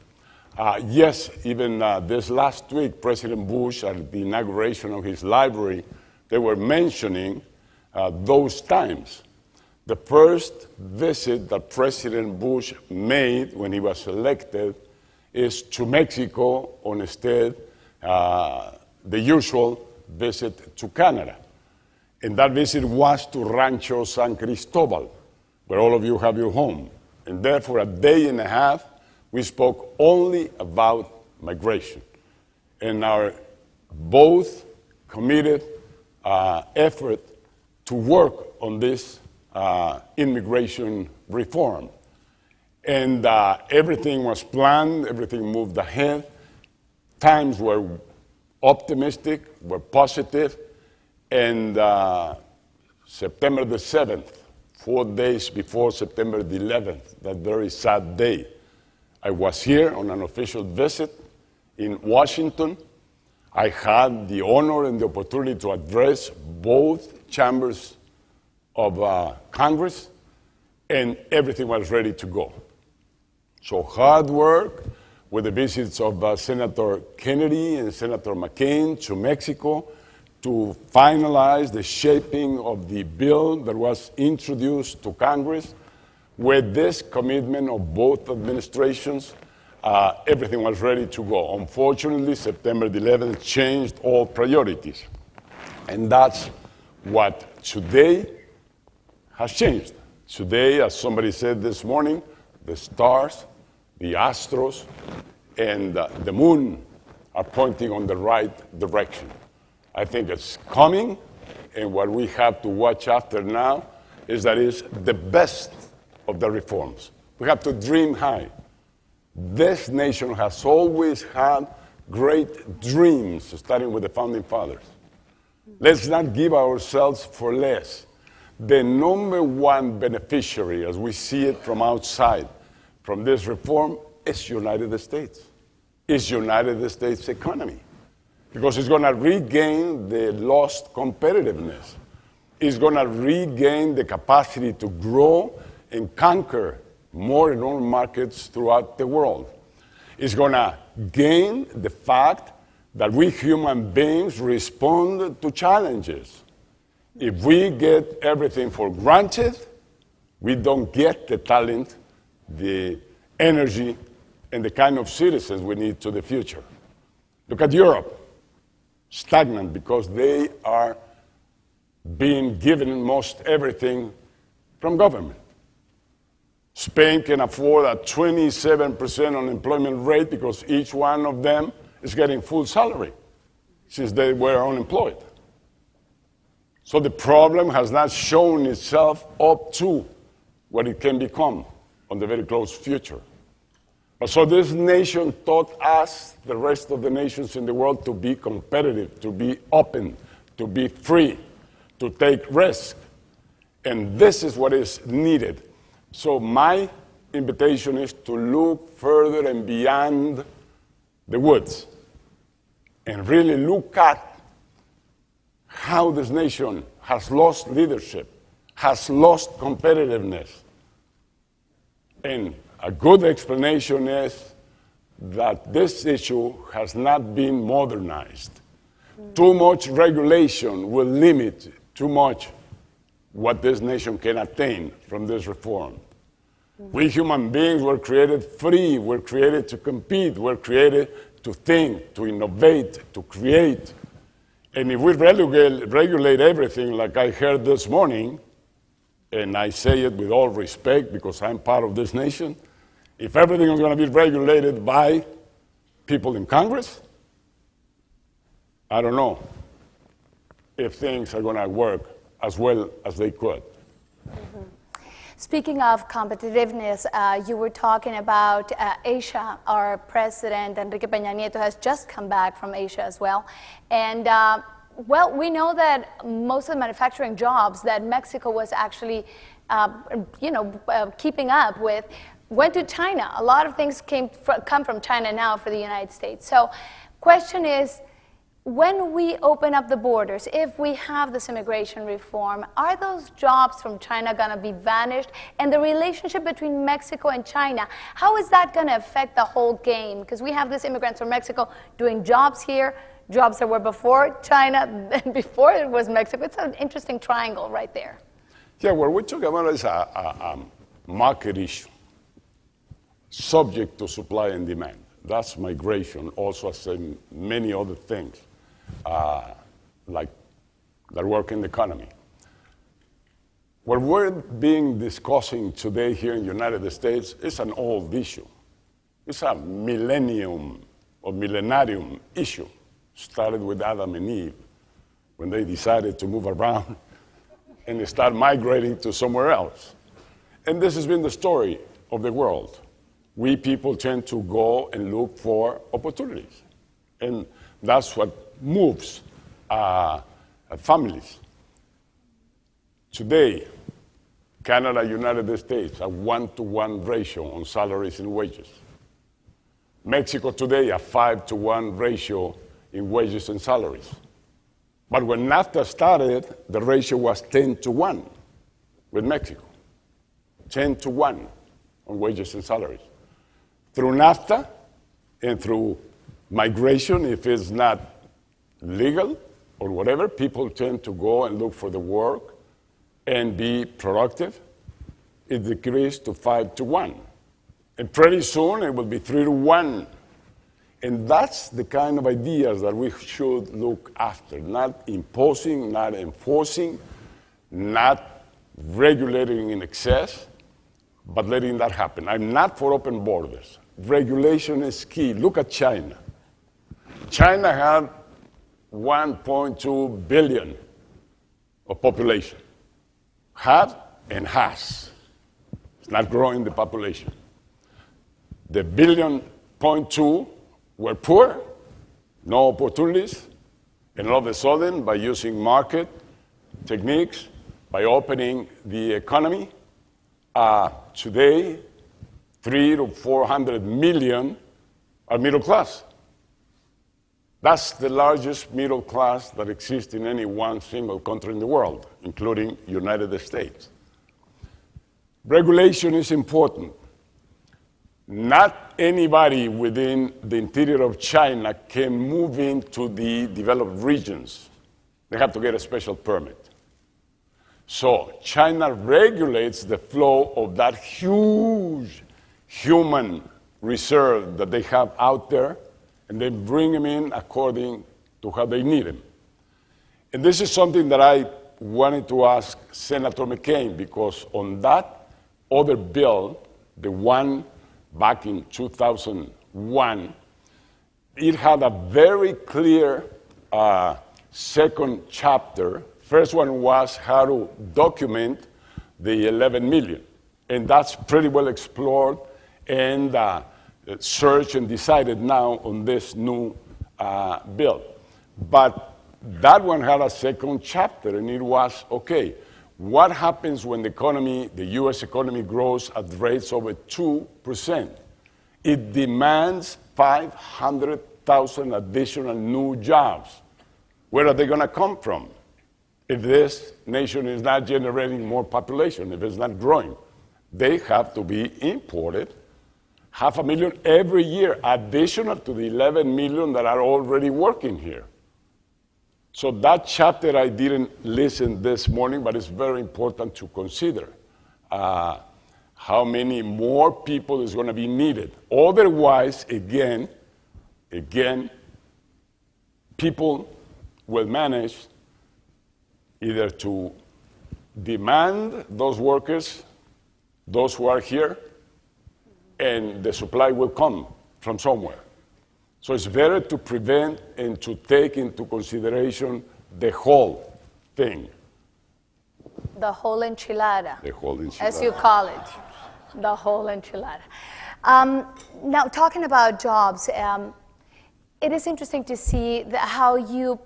Yes, even this last week, President Bush, at the inauguration of his library, they were mentioning those times. The first visit that President Bush made when he was elected is to Mexico, or instead the usual visit to Canada. And that visit was to Rancho San Cristobal, where all of you have your home. And there for a day and a half, we spoke only about migration and our both committed effort to work on this immigration reform. And everything was planned, everything moved ahead. Times were optimistic, were positive, and September the 7th, 4 days before September the 11th, that very sad day, I was here on an official visit in Washington. I had the honor and the opportunity to address both chambers of Congress, and everything was ready to go. So hard work with the visits of Senator Kennedy and Senator McCain to Mexico to finalize the shaping of the bill that was introduced to Congress. With this commitment of both administrations, everything was ready to go. Unfortunately, September the 11th changed all priorities. And that's what today has changed. Today, as somebody said this morning, the stars, the astros, and the moon are pointing on the right direction. I think it's coming, and what we have to watch after now is that it's the best of the reforms. We have to dream high. This nation has always had great dreams, starting with the Founding Fathers. Let's not give ourselves for less. The number one beneficiary, as we see it from outside, from this reform, is United States. It's United States economy. Because it's going to regain the lost competitiveness. It's going to regain the capacity to grow and conquer more and more markets throughout the world. It's going to gain the fact that we human beings respond to challenges. If we get everything for granted, we don't get the talent, the energy, and the kind of citizens we need to the future. Look at Europe, stagnant because they are being given most everything from government. Spain can afford a 27% unemployment rate because each one of them is getting full salary since they were unemployed. So the problem has not shown itself up to what it can become on the very close future. So this nation taught us, the rest of the nations in the world, to be competitive, to be open, to be free, to take risks. And this is what is needed. So my invitation is to look further and beyond the woods and really look at how this nation has lost leadership, has lost competitiveness. And a good explanation is that this issue has not been modernized. Too much regulation will limit too much what this nation can attain from this reform. We human beings were created free, we're created to compete, we're created to think, to innovate, to create. And if we regulate everything like I heard this morning, and I say it with all respect because I'm part of this nation, if everything is going to be regulated by people in Congress, I don't know if things are going to work as well as they could. Mm-hmm. Speaking of competitiveness, you were talking about Asia. Our president, Enrique Peña Nieto, has just come back from Asia as well. And, well, we know that most of the manufacturing jobs that Mexico was actually, keeping up with went to China. A lot of things come from China now for the United States. So question is, when we open up the borders, if we have this immigration reform, are those jobs from China going to be vanished? And the relationship between Mexico and China, how is that going to affect the whole game? Because we have these immigrants from Mexico doing jobs here, jobs that were before China, and before it was Mexico. It's an interesting triangle right there. Yeah, what we're talking about is a market issue, subject to supply and demand. That's migration, also as in many other things. Like that work in the economy. What we're discussing today here in the United States is an old issue. It's a millennium or millenarium issue. Started with Adam and Eve when they decided to move around and they start migrating to somewhere else. And this has been the story of the world. We people tend to go and look for opportunities. And that's what moves families. Today, Canada, United States, a 1-to-1 ratio on salaries and wages. Mexico today, a 5-to-1 ratio in wages and salaries. But when NAFTA started, the ratio was 10-to-1 with Mexico. 10-to-1 on wages and salaries. Through NAFTA, And through migration, if it's not legal or whatever, people tend to go and look for the work and be productive. It decreased to 5-1. And pretty soon it will be 3-1. And that's the kind of ideas that we should look after, not imposing, not enforcing, not regulating in excess, but letting that happen. I'm not for open borders. Regulation is key. Look at China. China had 1.2 billion of population. Had and has. It's not growing the population. The 1.2 billion were poor, no opportunities, and all of a sudden, by using market techniques, by opening the economy, today, 300 to 400 million are middle class. That's the largest middle class that exists in any one single country in the world, including United States. Regulation is important. Not anybody within the interior of China can move into the developed regions. They have to get a special permit. So China regulates the flow of that huge human reserve that they have out there, and they bring them in according to how they need them. And this is something that I wanted to ask Senator McCain, because on that other bill, the one back in 2001, it had a very clear second chapter. First one was how to document the 11 million. And that's pretty well explored and searched and decided now on this new bill. But that one had a second chapter, and it was, okay, what happens when the economy, the US economy grows at rates over 2%? It demands 500,000 additional new jobs. Where are they going to come from if this nation is not generating more population, if it's not growing? They have to be imported, 500,000 every year, additional to the 11 million that are already working here. So that chapter I didn't listen this morning, but it's very important to consider how many more people is going to be needed. Otherwise, again, people will manage either to demand those workers, those who are here, and the supply will come from somewhere. So it's better to prevent and to take into consideration the whole thing. The whole enchilada. The whole enchilada. As you call it. The whole enchilada. Now, talking about jobs, it is interesting to see how you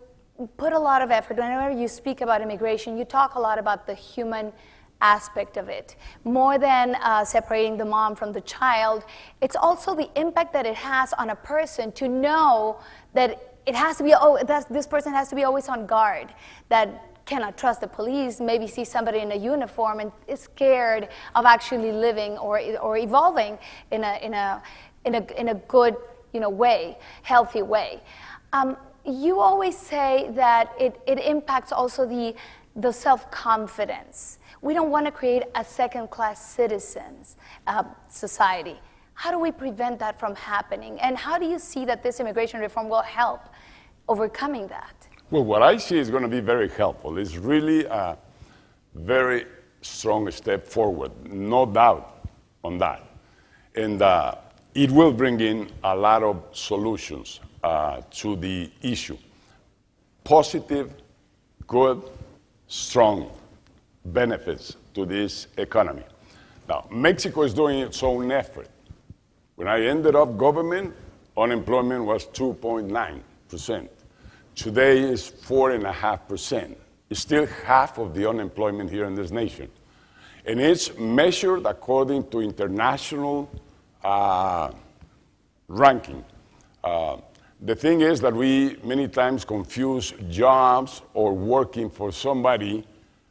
put a lot of effort. Whenever you speak about immigration, you talk a lot about the human aspect of it. More than separating the mom from the child, it's also the impact that it has on a person to know that it has to be, this person has to be always on guard, that cannot trust the police, maybe see somebody in a uniform and is scared of actually living or evolving in a good, way, healthy way. You always say that it impacts also the self-confidence. We don't want to create a second-class citizens society. How do we prevent that from happening? And how do you see that this immigration reform will help overcoming that? Well, what I see is going to be very helpful. It's really a very strong step forward, no doubt on that. And it will bring in a lot of solutions to the issue. Positive, good, strong benefits to this economy. Now, Mexico is doing its own effort. When I ended up government, unemployment was 2.9%. Today is 4.5%. It's still half of the unemployment here in this nation. And it's measured according to international ranking. The thing is that we many times confuse jobs or working for somebody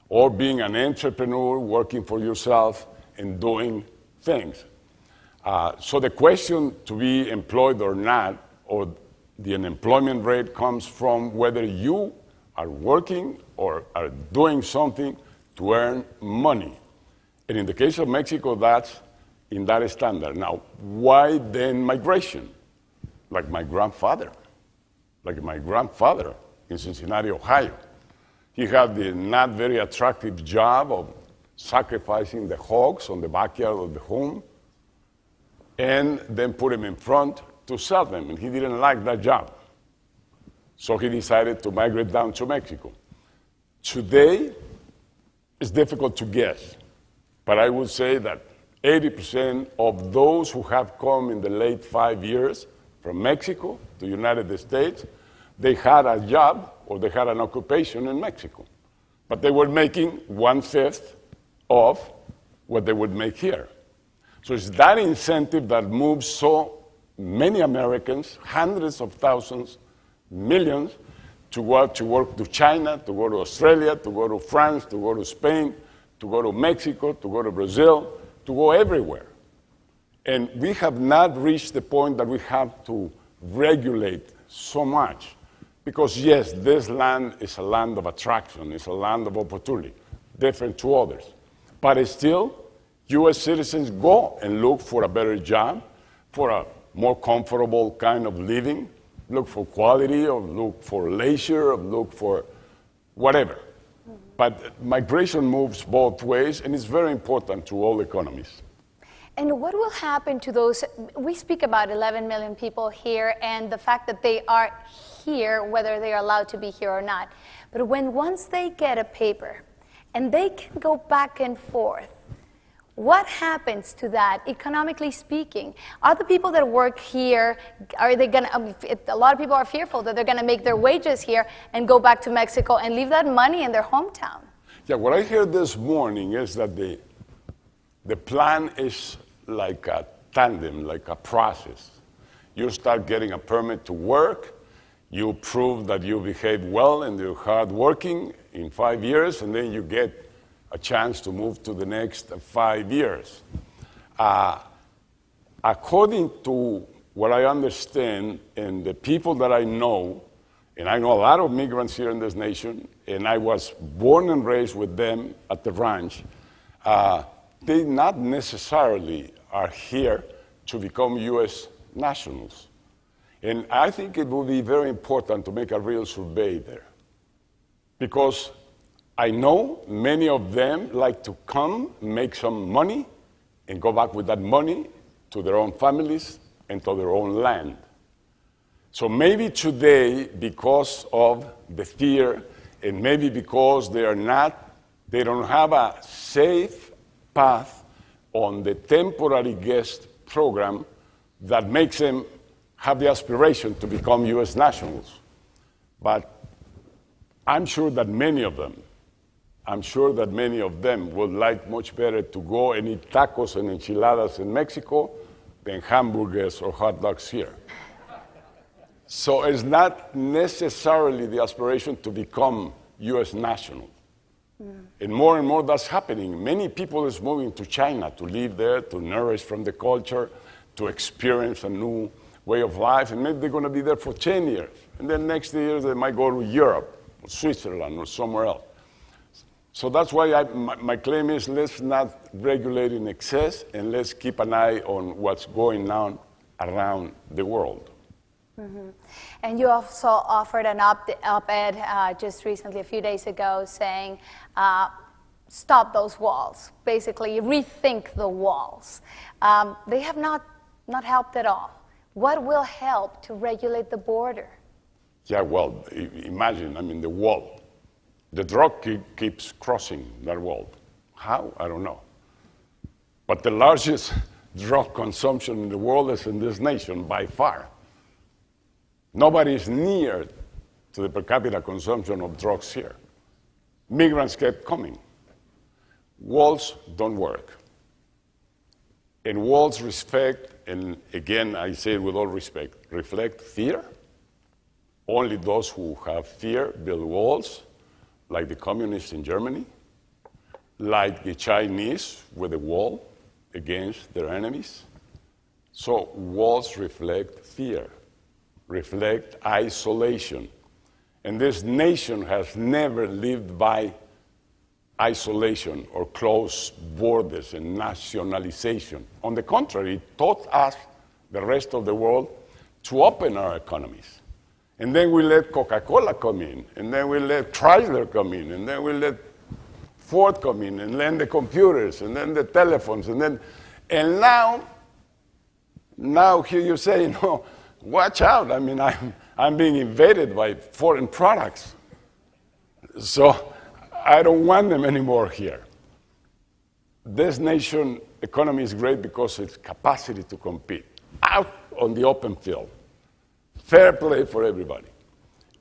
or being an entrepreneur, working for yourself and doing things. So the question to be employed or not, or the unemployment rate, comes from whether you are working or are doing something to earn money. And in the case of Mexico, that's in that standard. Now, why then migration? Like my grandfather in Cincinnati, Ohio. He had the not very attractive job of sacrificing the hogs on the backyard of the home and then put them in front to sell them. And he didn't like that job. So he decided to migrate down to Mexico. Today, it's difficult to guess, but I would say that 80% of those who have come in the late 5 years from Mexico to the United States, they had a job or they had an occupation in Mexico. But they were making 1/5 of what they would make here. So it's that incentive that moves so many Americans, hundreds of thousands, millions, to go out to work to China, to go to Australia, to go to France, to go to Spain, to go to Mexico, to go to Brazil, to go everywhere. And we have not reached the point that we have to regulate so much. Because yes, this land is a land of attraction, it's a land of opportunity, different to others. But still, US citizens go and look for a better job, for a more comfortable kind of living, look for quality, or look for leisure, or look for whatever. But migration moves both ways, and it's very important to all economies. And what will happen to those? We speak about 11 million people here and the fact that they are here, whether they are allowed to be here or not. But once they get a paper and they can go back and forth, what happens to that, economically speaking? Are the people that work here, are they going to, a lot of people are fearful that they're going to make their wages here and go back to Mexico and leave that money in their hometown. Yeah, what I heard this morning is that the plan is like a tandem, like a process. You start getting a permit to work, you prove that you behave well and you're hardworking in 5 years, and then you get a chance to move to the next 5 years. According to what I understand, and the people that I know, and I know a lot of migrants here in this nation, and I was born and raised with them at the ranch, they not necessarily are here to become U.S. nationals. And I think it will be very important to make a real survey there. Because I know many of them like to come, make some money, and go back with that money to their own families and to their own land. So maybe today, because of the fear, and maybe because they don't have a safe path on the temporary guest program that makes them have the aspiration to become U.S. nationals. But I'm sure that many of them would like much better to go and eat tacos and enchiladas in Mexico than hamburgers or hot dogs here. So it's not necessarily the aspiration to become U.S. national. And more that's happening. Many people is moving to China to live there, to nourish from the culture, to experience a new way of life, and maybe they're going to be there for 10 years. And then next year they might go to Europe, or Switzerland, or somewhere else. So that's why my claim is let's not regulate in excess, and let's keep an eye on what's going on around the world. Mm-hmm. And you also offered an op-ed just recently, a few days ago, saying stop those walls, basically rethink the walls. They have not helped at all. What will help to regulate the border? Yeah, well, imagine, the wall. The drug keeps crossing that wall. How? I don't know. But the largest drug consumption in the world is in this nation, by far. Nobody is near to the per capita consumption of drugs here. Migrants kept coming. Walls don't work. And walls respect, and again, I say it with all respect, reflect fear. Only those who have fear build walls, like the communists in Germany, like the Chinese with a wall against their enemies. So walls reflect fear, reflect isolation. And this nation has never lived by isolation or closed borders and nationalization. On the contrary, it taught us, the rest of the world, to open our economies. And then we let Coca-Cola come in, and then we let Chrysler come in, and then we let Ford come in, and then the computers, and then the telephones, and now here you say, no, watch out. I mean, I'm being invaded by foreign products. So I don't want them anymore here. This nation economy is great because its capacity to compete out on the open field. Fair play for everybody.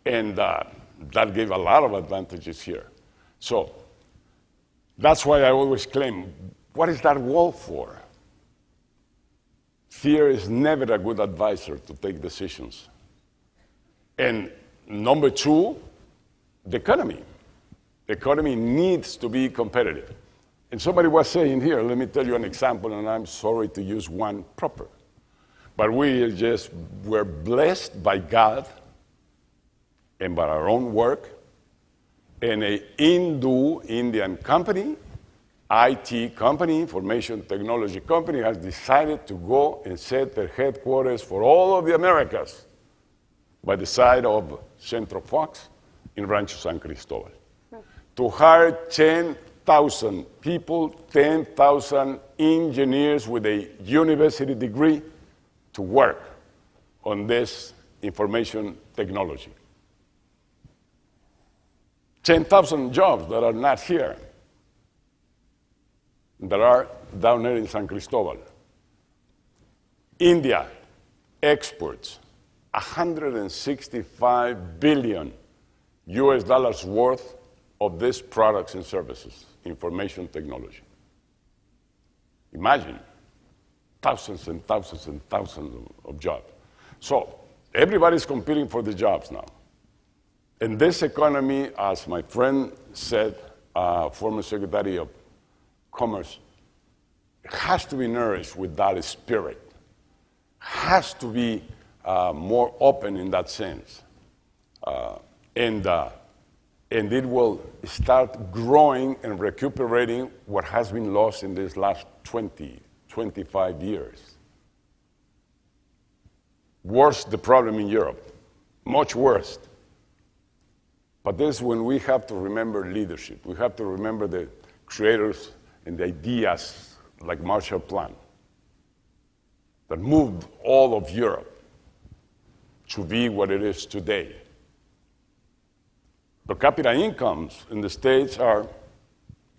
And that gave a lot of advantages here. So that's why I always claim, what is that wall for? Fear is never a good advisor to take decisions. And number two, the economy. The economy needs to be competitive. And somebody was saying here, let me tell you an example, and I'm sorry to use one proper. But we just were blessed by God and by our own work, and an Indian company, IT company, information technology company, has decided to go and set their headquarters for all of the Americas by the side of Central Fox in Rancho San Cristobal. To hire 10,000 people, 10,000 engineers with a university degree to work on this information technology. 10,000 jobs that are not here, that are down there in San Cristobal. India exports $165 billion US dollars worth of these products and services, information technology. Imagine, thousands and thousands and thousands of jobs. So everybody's competing for the jobs now. And this economy, as my friend said, former Secretary of Commerce, has to be nourished with that spirit, has to be more open in that sense. And it will start growing and recuperating what has been lost in these last 20, 25 years. Worse the problem in Europe, much worse. But this is when we have to remember leadership. We have to remember the creators and the ideas like Marshall Plan that moved all of Europe to be what it is today. Per capita incomes in the States are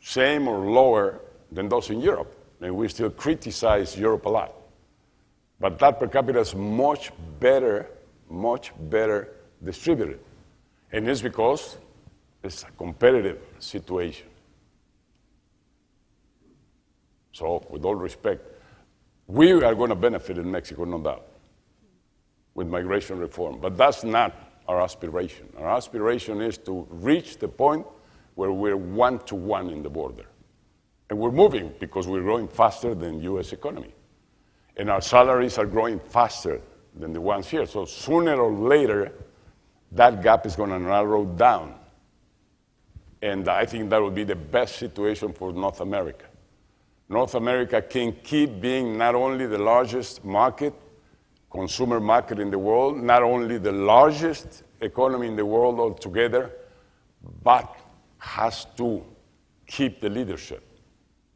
same or lower than those in Europe. And we still criticize Europe a lot. But that per capita is much better distributed. And it's because it's a competitive situation. So, with all respect, we are going to benefit in Mexico, no doubt, with migration reform. But that's not our aspiration. Our aspiration is to reach the point where we're one-to-one in the border. And we're moving because we're growing faster than the U.S. economy. And our salaries are growing faster than the ones here. So sooner or later, that gap is going to narrow down. And I think that will be the best situation for North America. North America can keep being not only the largest market, consumer market in the world, not only the largest economy in the world altogether, but has to keep the leadership.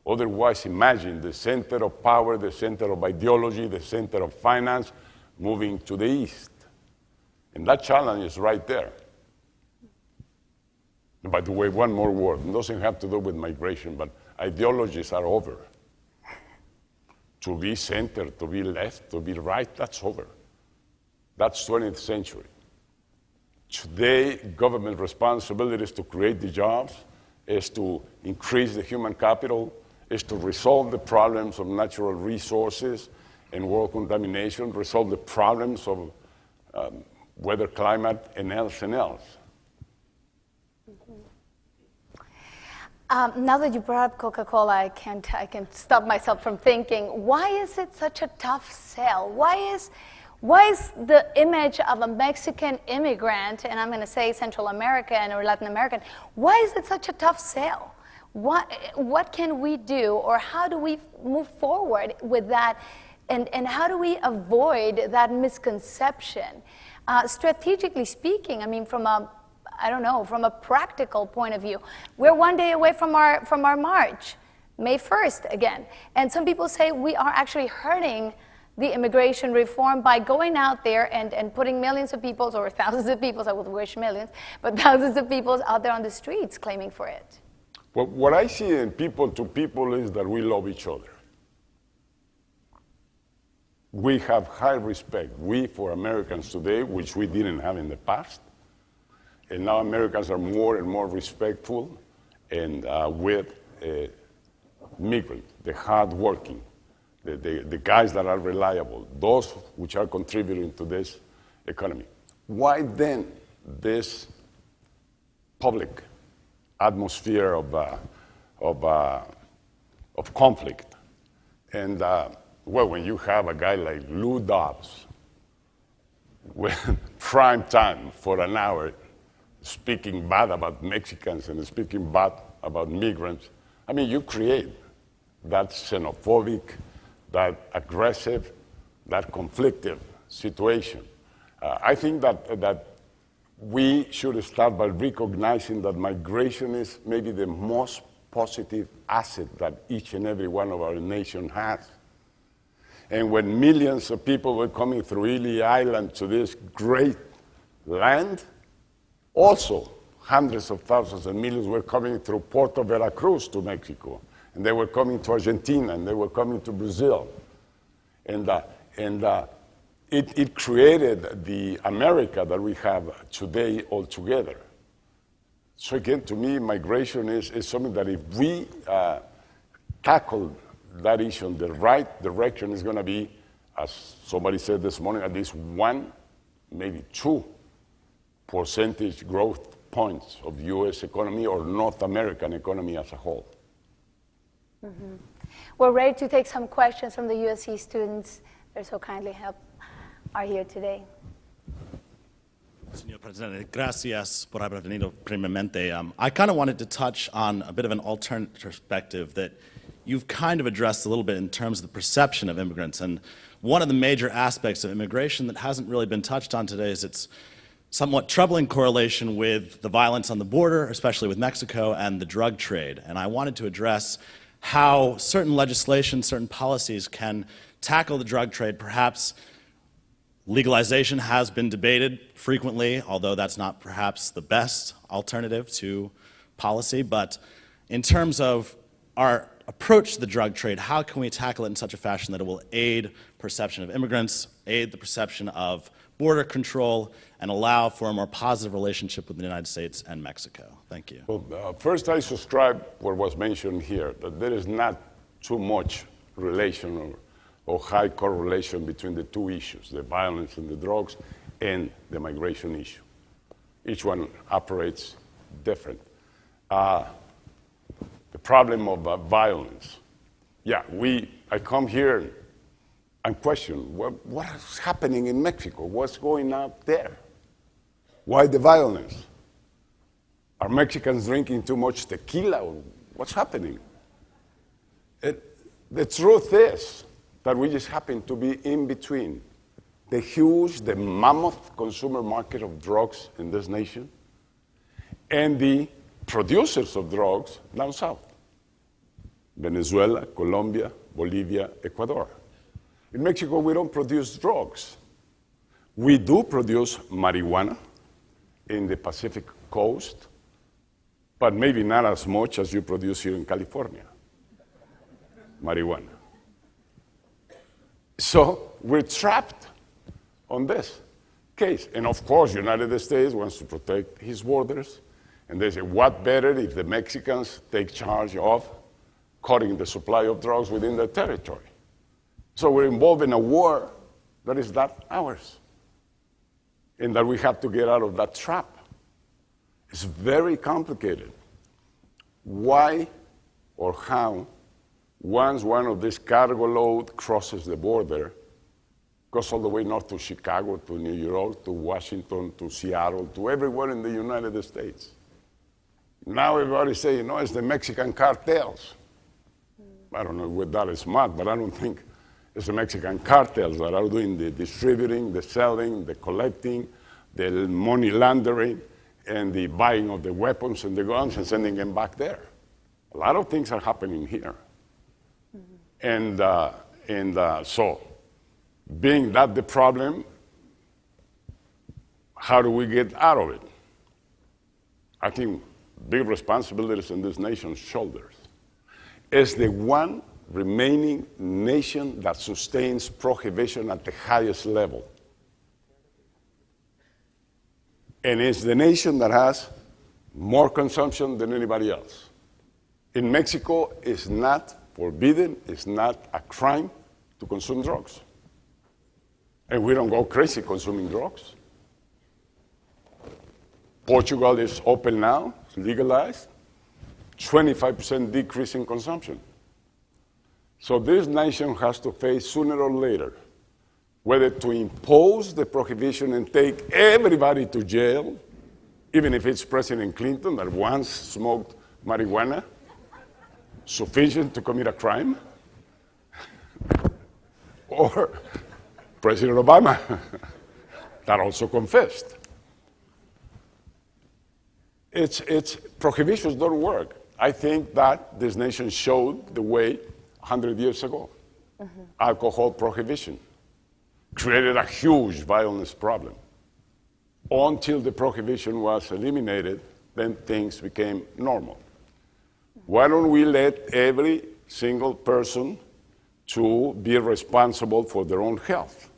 Otherwise, imagine the center of power, the center of ideology, the center of finance moving to the east. And that challenge is right there. And by the way, one more word. It doesn't have to do with migration, but ideologies are over. To be center, to be left, to be right, that's over. That's 20th century. Today, government responsibility is to create the jobs, is to increase the human capital, is to resolve the problems of natural resources and world contamination, resolve the problems of weather, climate, and else and else. Now that you brought up Coca-Cola, I can't stop myself from thinking, why is it such a tough sell? Why is the image of a Mexican immigrant, and I'm going to say Central American or Latin American, why is it such a tough sell? What can we do, or how do we move forward with that, and how do we avoid that misconception? Strategically speaking, I mean, from a practical point of view, we're one day away from our march, May 1st again. And some people say we are actually hurting the immigration reform by going out there and putting millions of people, or thousands of people, I would wish millions, but thousands of people out there on the streets claiming for it. Well, what I see in people to people is that we love each other. We have high respect, we for Americans today, which we didn't have in the past. And now Americans are more and more respectful and with migrants, the hardworking, the guys that are reliable, those which are contributing to this economy. Why then this public atmosphere of conflict? And well, when you have a guy like Lou Dobbs with prime time for an hour speaking bad about Mexicans and speaking bad about migrants, I mean, you create that xenophobic, that aggressive, that conflictive situation. I think that we should start by recognizing that migration is maybe the most positive asset that each and every one of our nation has. And when millions of people were coming through Ely Island to this great land, also hundreds of thousands and millions were coming through Puerto Veracruz to Mexico. And they were coming to Argentina, and they were coming to Brazil. And it created the America that we have today altogether. So again, to me, migration is something that if we tackle that issue in the right direction, is going to be, as somebody said this morning, at least 1, maybe 2 percentage growth points of U.S. economy or North American economy as a whole. Mm-hmm. We're ready to take some questions from the USC students. They're so kindly are here today. Señor Presidente, gracias por haber venido primeramente. I kind of wanted to touch on a bit of an alternate perspective that you've kind of addressed a little bit in terms of the perception of immigrants. And one of the major aspects of immigration that hasn't really been touched on today is its somewhat troubling correlation with the violence on the border, especially with Mexico, and the drug trade. And I wanted to address how certain legislation, certain policies can tackle the drug trade. Perhaps legalization has been debated frequently, although that's not perhaps the best alternative to policy. But in terms of our approach to the drug trade, how can we tackle it in such a fashion that it will aid perception of immigrants, aid the perception of border control, and allow for a more positive relationship with the United States and Mexico? Thank you. Well, first I subscribe what was mentioned here, that there is not too much relation or high correlation between the two issues, the violence and the drugs and the migration issue. Each one operates different. The problem of violence. Yeah, I come here and question, what is happening in Mexico? What's going on there? Why the violence? Are Mexicans drinking too much tequila? Or what's happening? The truth is that we just happen to be in between the mammoth consumer market of drugs in this nation and the producers of drugs down south. Venezuela, Colombia, Bolivia, Ecuador. In Mexico, we don't produce drugs. We do produce marijuana in the Pacific coast, but maybe not as much as you produce here in California. Marijuana. So we're trapped on this case. And of course, the United States wants to protect his borders. And they say, what better if the Mexicans take charge of cutting the supply of drugs within their territory? So we're involved in a war that is not ours, and that we have to get out of that trap. It's very complicated. why or how, once one of these cargo load crosses the border, goes all the way north to Chicago, to New York, to Washington, to Seattle, to everywhere in the United States. Now everybody's saying, no, it's the Mexican cartels. I don't know whether that is smart, but I don't think it's the Mexican cartels that are doing the distributing, the selling, the collecting, the money laundering, and the buying of the weapons and the guns and sending them back there. A lot of things are happening here. And so, being that the problem, how do we get out of it? I think big responsibilities on this nation's shoulders. As the one remaining nation that sustains prohibition at the highest level. And it's the nation that has more consumption than anybody else. In Mexico, it's not forbidden, it's not a crime to consume drugs. And we don't go crazy consuming drugs. Portugal is open now, it's legalized, 25% decrease in consumption. So this nation has to face sooner or later whether to impose the prohibition and take everybody to jail, even if it's President Clinton that once smoked marijuana, sufficient to commit a crime, or President Obama that also confessed. It's prohibitions don't work. I think that this nation showed the way 100 years ago. Alcohol prohibition created a huge violence problem. Until the prohibition was eliminated, then things became normal. Why don't we let every single person to be responsible for their own health?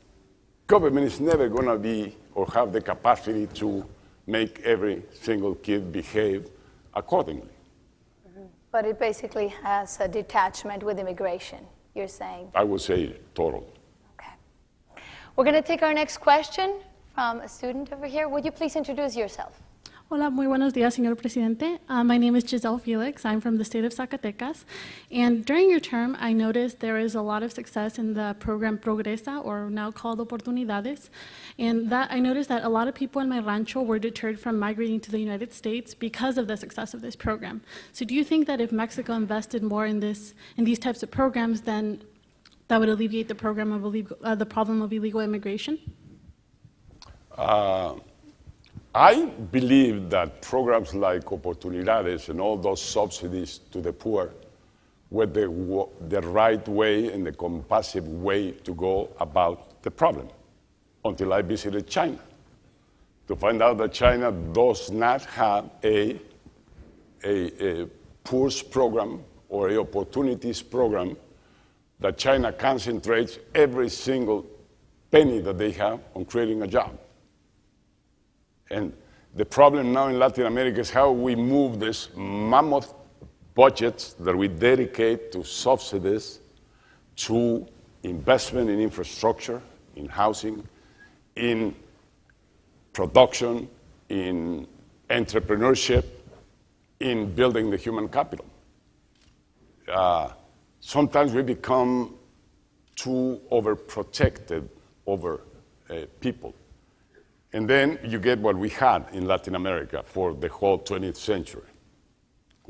Government is never going to be or have the capacity to make every single kid behave accordingly. But it basically has a detachment with immigration, you're saying? I would say total. We're going to take our next question from a student over here. Would you please introduce yourself? Hola, muy buenos días, señor presidente. My name is Giselle Felix. I'm from the state of Zacatecas. And during your term, I noticed there is a lot of success in the program Progresa, or now called Oportunidades. And that I noticed that a lot of people in my rancho were deterred from migrating to the United States because of the success of this program. So do you think that if Mexico invested more in these types of programs, then that would alleviate the problem of illegal immigration? I believe that programs like Oportunidades and all those subsidies to the poor were the right way and the compassionate way to go about the problem, until I visited China to find out that China does not have a poor's program or a opportunities program, that China concentrates every single penny that they have on creating a job. And the problem now in Latin America is how we move these mammoth budgets that we dedicate to subsidies to investment in infrastructure, in housing, in production, in entrepreneurship, in building the human capital. Sometimes we become too overprotected over people. And then you get what we had in Latin America for the whole 20th century.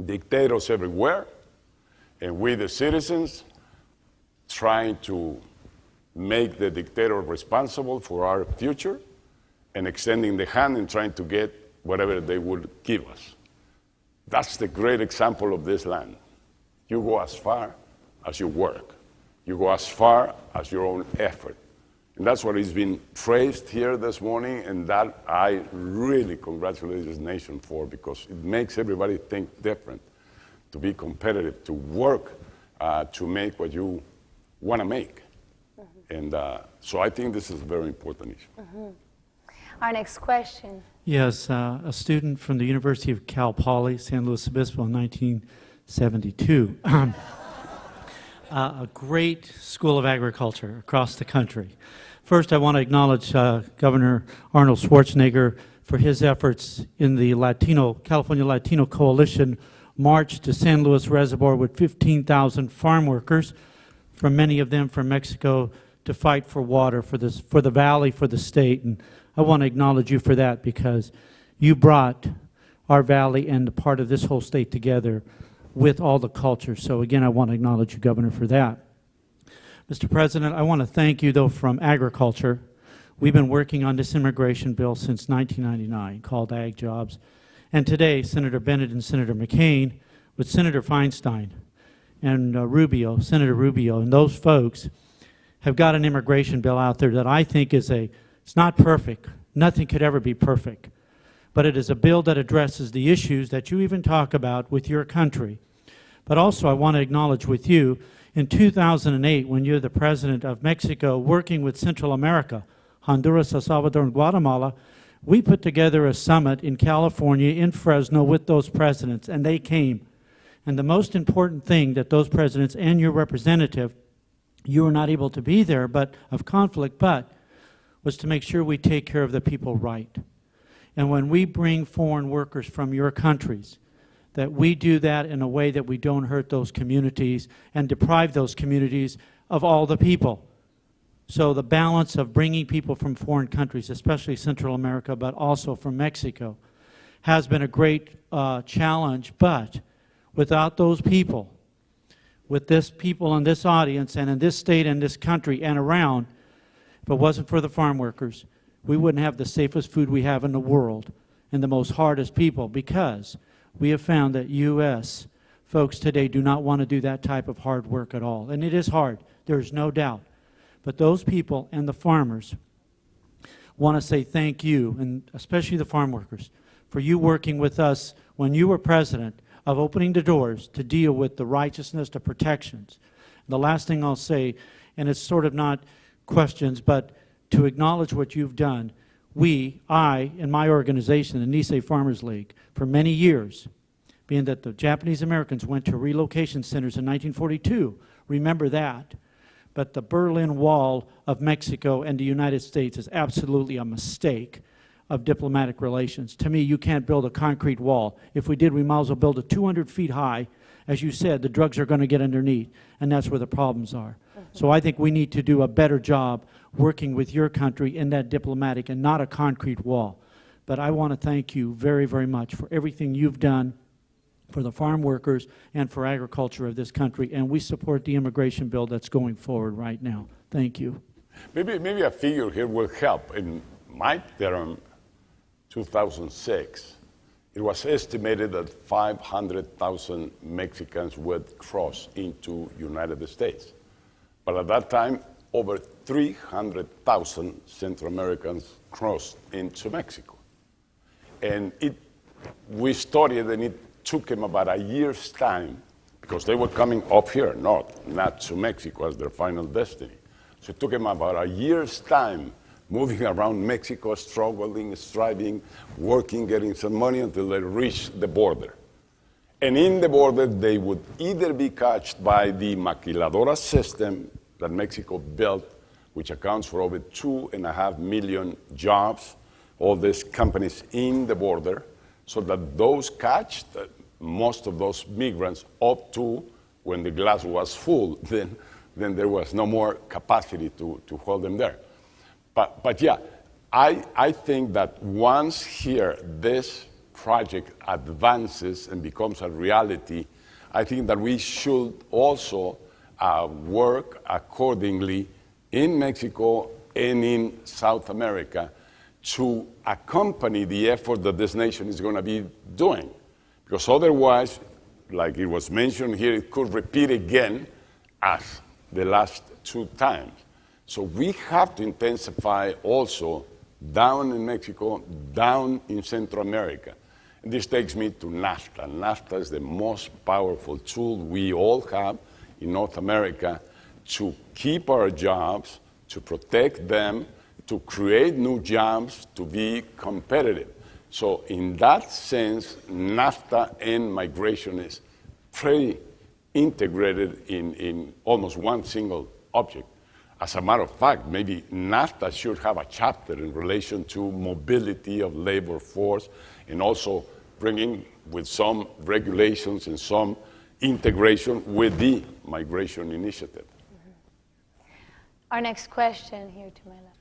Dictators everywhere, and we, the citizens, trying to make the dictator responsible for our future and extending the hand and trying to get whatever they would give us. That's the great example of this land. You go as far as your work. You go as far as your own effort. And that's what has been praised here this morning, and that I really congratulate this nation for, because it makes everybody think different, to be competitive, to work to make what you want to make. And so I think this is a very important issue. Our next question. Yes, a student from the University of Cal Poly, San Luis Obispo in 1972. A great school of agriculture across the country. First, I want to acknowledge Governor Arnold Schwarzenegger for his efforts in the California Latino Coalition, marched to San Luis Reservoir with 15,000 farm workers, from many of them from Mexico, to fight for water for the valley, for the state. And I want to acknowledge you for that, because you brought our valley and a part of this whole state together with all the cultures. So again, I want to acknowledge you, Governor, for that. Mr. President, I want to thank you, though, from agriculture. We've been working on this immigration bill since 1999, called Ag Jobs. And today, Senator Bennett and Senator McCain, with Senator Feinstein and Senator Rubio, and those folks have got an immigration bill out there that I think is it's not perfect. Nothing could ever be perfect. But it is a bill that addresses the issues that you even talk about with your country. But also, I want to acknowledge with you, in 2008, when you're the president of Mexico, working with Central America, Honduras, El Salvador, and Guatemala, we put together a summit in California, in Fresno, with those presidents, and they came. And the most important thing that those presidents and your representative, you were not able to be there, but of conflict, but was to make sure we take care of the people right. And when we bring foreign workers from your countries, that we do that in a way that we don't hurt those communities and deprive those communities of all the people. So the balance of bringing people from foreign countries, especially Central America, but also from Mexico, has been a great challenge. But without those people, with this people in this audience and in this state and this country and around, if it wasn't for the farm workers, we wouldn't have the safest food we have in the world and the most hardest people, because we have found that U.S. folks today do not want to do that type of hard work at all. And it is hard, there's no doubt. But those people and the farmers want to say thank you, and especially the farm workers, for you working with us when you were president, of opening the doors to deal with the righteousness, the protections. The last thing I'll say, and it's sort of not questions, but to acknowledge what you've done. I, in my organization, the Nisei Farmers League, for many years, being that the Japanese Americans went to relocation centers in 1942, remember that. But the Berlin Wall of Mexico and the United States is absolutely a mistake of diplomatic relations. To me, you can't build a concrete wall. If we did, we might as well build it 200 feet high. As you said, the drugs are going to get underneath, and that's where the problems are. So I think we need to do a better job working with your country in that diplomatic and not a concrete wall. But I want to thank you very, very much for everything you've done for the farm workers and for agriculture of this country, and we support the immigration bill that's going forward right now. Thank you. Maybe a figure here will help. In my term, 2006, it was estimated that 500,000 Mexicans would cross into United States. But at that time, over 300,000 Central Americans crossed into Mexico. And we studied, and it took them about a year's time, because they were coming up here, not to Mexico as their final destiny. So it took them about a year's time moving around Mexico, struggling, striving, working, getting some money until they reached the border. And in the border, they would either be catched by the maquiladora system that Mexico built, which accounts for over 2.5 million jobs, all these companies in the border, so that those catched most of those migrants up to when the glass was full, then there was no more capacity to hold them there. But yeah, I think that once here this project advances and becomes a reality, I think that we should also work accordingly in Mexico and in South America to accompany the effort that this nation is going to be doing. Because otherwise, like it was mentioned here, it could repeat again as the last two times. So we have to intensify also down in Mexico, down in Central America. And this takes me to NAFTA. NAFTA is the most powerful tool we all have in North America to keep our jobs, to protect them, to create new jobs, to be competitive. So in that sense, NAFTA and migration is pretty integrated in almost one single object. As a matter of fact, maybe NAFTA should have a chapter in relation to mobility of labor force and also bringing with some regulations and some integration with the migration initiative. Our next question here to my left.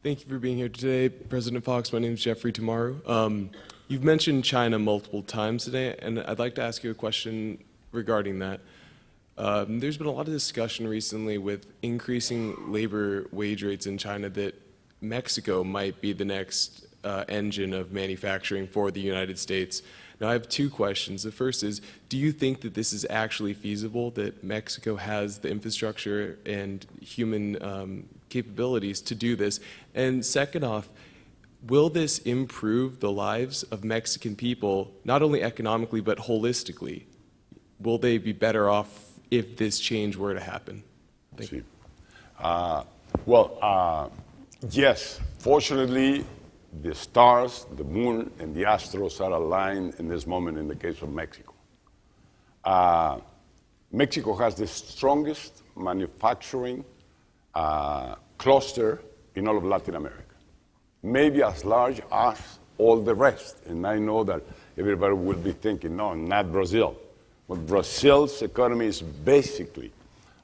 Thank you for being here today, President Fox. My name is Jeffrey Tamaru. You've mentioned China multiple times today, and I'd like to ask you a question regarding that. There's been a lot of discussion recently with increasing labor wage rates in China that Mexico might be the next engine of manufacturing for the United States. Now, I have two questions. The first is, do you think that this is actually feasible, that Mexico has the infrastructure and human capabilities to do this? And second off, will this improve the lives of Mexican people, not only economically, but holistically? Will they be better off if this change were to happen? Thank you. Yes, fortunately, the stars, the moon, and the astros are aligned in this moment in the case of Mexico. Mexico has the strongest manufacturing cluster in all of Latin America, maybe as large as all the rest. And I know that everybody will be thinking, no, not Brazil. But Brazil's economy is basically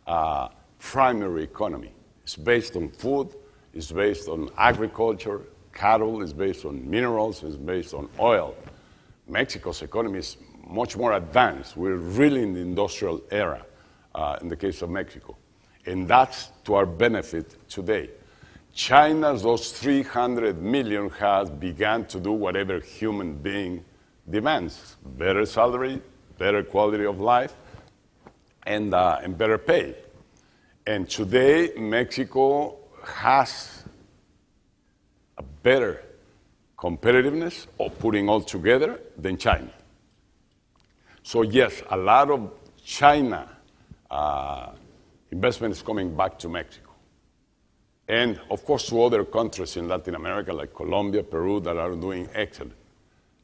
a primary economy. It's based on food, it's based on agriculture, cattle, it's based on minerals, it's based on oil. Mexico's economy is much more advanced. We're really in the industrial era in the case of Mexico. And that's to our benefit today. China's those 300 million has begun to do whatever human being demands. Better salary, better quality of life, and better pay. And today, Mexico has a better competitiveness of putting all together than China. So yes, a lot of China investment is coming back to Mexico. And of course to other countries in Latin America like Colombia, Peru that are doing excellent.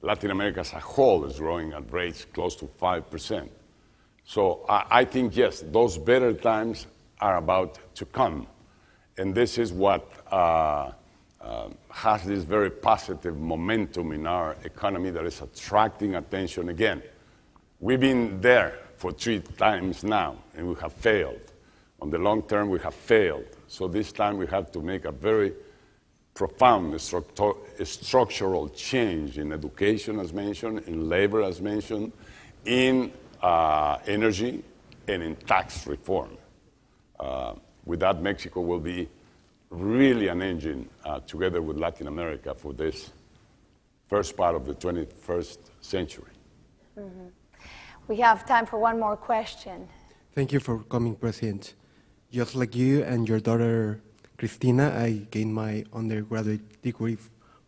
Latin America as a whole is growing at rates close to 5%. So I think, yes, those better times are about to come. And this is what has this very positive momentum in our economy that is attracting attention again. We've been there for 3 times now, and we have failed. On the long term, we have failed. So this time we have to make a very profound structural change in education, as mentioned, in labor, as mentioned, in energy, and in tax reform. With that, Mexico will be really an engine together with Latin America for this first part of the 21st century. Mm-hmm. We have time for one more question. Thank you for coming, President. Just like you and your daughter, Cristina, I gained my undergraduate degree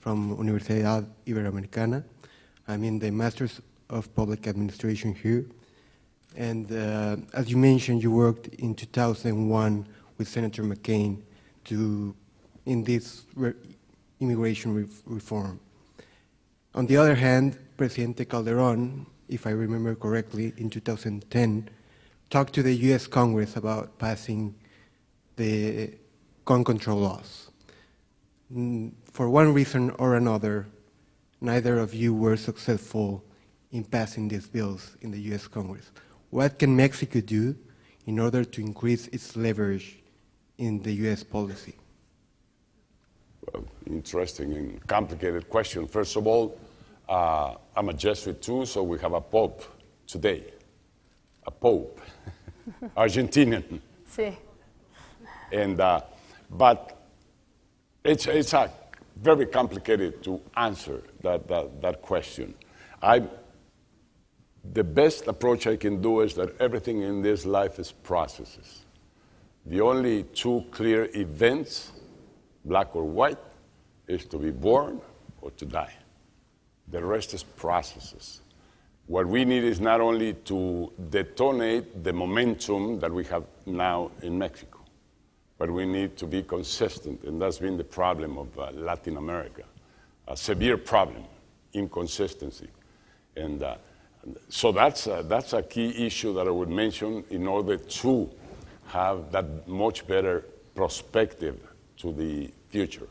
from Universidad Iberoamericana. I'm in the Masters of Public Administration here. And as you mentioned, you worked in 2001 with Senator McCain in this immigration reform. On the other hand, Presidente Calderon, if I remember correctly, in 2010, talked to the U.S. Congress about passing the gun control laws. For one reason or another, neither of you were successful in passing these bills in the U.S. Congress. What can Mexico do in order to increase its leverage in the U.S. policy? Well, interesting and complicated question. First of all, I'm a Jesuit too, so we have a pope today. A pope, Argentinian. Sí. And, but it's a very complicated to answer that question. The best approach I can do is that everything in this life is processes. The only 2 clear events, black or white, is to be born or to die. The rest is processes. What we need is not only to detonate the momentum that we have now in Mexico, but we need to be consistent, and that's been the problem of Latin America, a severe problem, inconsistency. And so that's a key issue that I would mention in order to have that much better perspective to the future.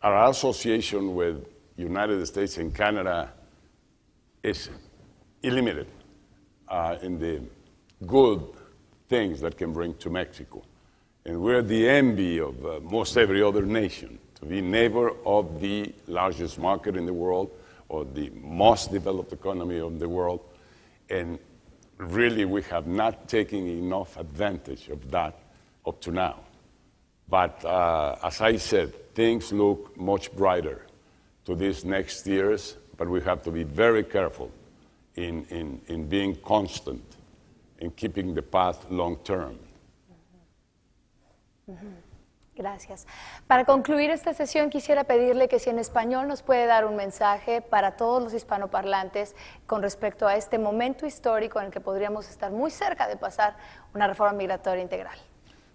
Our association with United States and Canada is illimited in the good things that can bring to Mexico. And we're the envy of most every other nation, to be neighbor of the largest market in the world, or the most developed economy of the world. And really, we have not taken enough advantage of that up to now. But as I said, things look much brighter to these next years, but we have to be very careful in being constant, in keeping the path long term. Gracias. Para concluir esta sesión quisiera pedirle que si en español nos puede dar un mensaje para todos los hispanoparlantes con respecto a este momento histórico en el que podríamos estar muy cerca de pasar una reforma migratoria integral.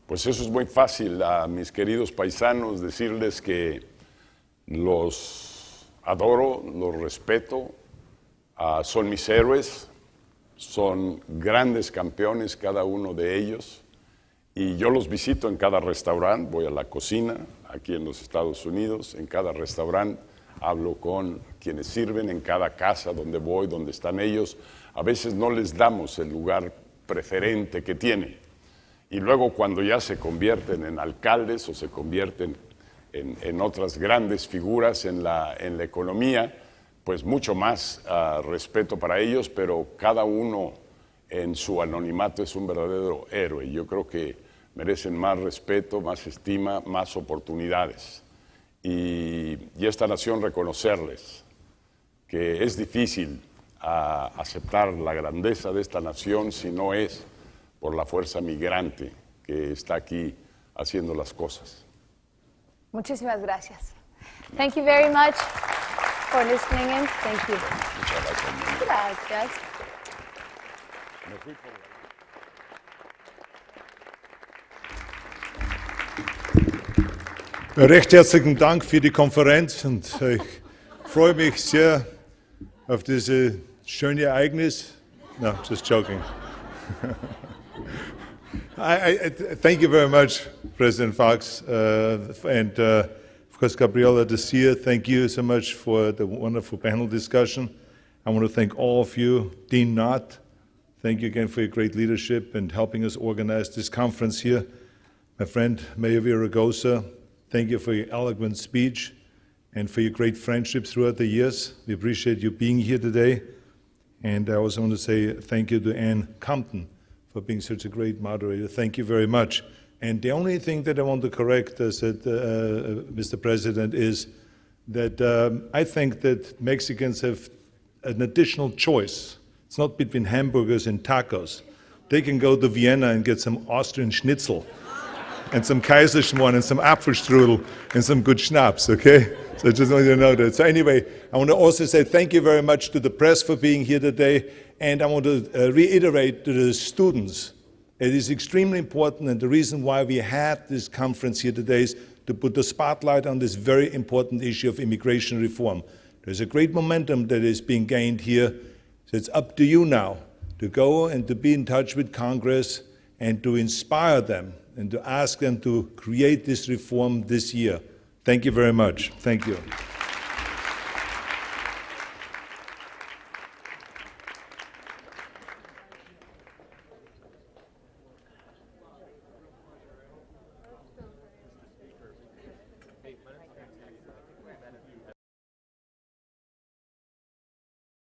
Pues eso es muy fácil, a mis queridos paisanos, decirles que los adoro, los respeto, son mis héroes, son grandes campeones cada uno de ellos, y yo los visito en cada restaurante, voy a la cocina aquí en los Estados Unidos, en cada restaurante hablo con quienes sirven, en cada casa donde voy, donde están ellos. A veces no les damos el lugar preferente que tiene. Y luego cuando ya se convierten en alcaldes o se convierten en otras grandes figuras en la economía, pues mucho más respeto para ellos, pero cada uno en su anonimato es un verdadero héroe. Yo creo que merecen más respeto, más estima, más oportunidades. Y esta nación reconocerles que es difícil aceptar la grandeza de esta nación si no es por la fuerza migrante que está aquí haciendo las cosas. Muchísimas gracias. Thank you very much for listening in. Thank you. Muchas gracias. Gracias. Recht herzlichen Dank für die Konferenz und ich freue mich sehr auf dieses schöne Ereignis. No, just joking. I thank you very much, President Fox, and of course, Gabriela Decia, thank you so much for the wonderful panel discussion. I want to thank all of you. Dean Knott, thank you again for your great leadership and helping us organize this conference here. My friend, Mayor Villaraigosa, thank you for your eloquent speech and for your great friendship throughout the years. We appreciate you being here today. And I also want to say thank you to Ann Compton for being such a great moderator. Thank you very much. And the only thing that I want to correct, Mr. President, is that I think that Mexicans have an additional choice. It's not between hamburgers and tacos. They can go to Vienna and get some Austrian Schnitzel and some Kaiserschmarrn and some Apfelstrudel and some good schnapps, okay? So I just want you to know that. So anyway, I want to also say thank you very much to the press for being here today, and I want to reiterate to the students, it is extremely important, and the reason why we had this conference here today is to put the spotlight on this very important issue of immigration reform. There's a great momentum that is being gained here, so it's up to you now to go and to be in touch with Congress and to inspire them and to ask them to create this reform this year. Thank you very much. Thank you.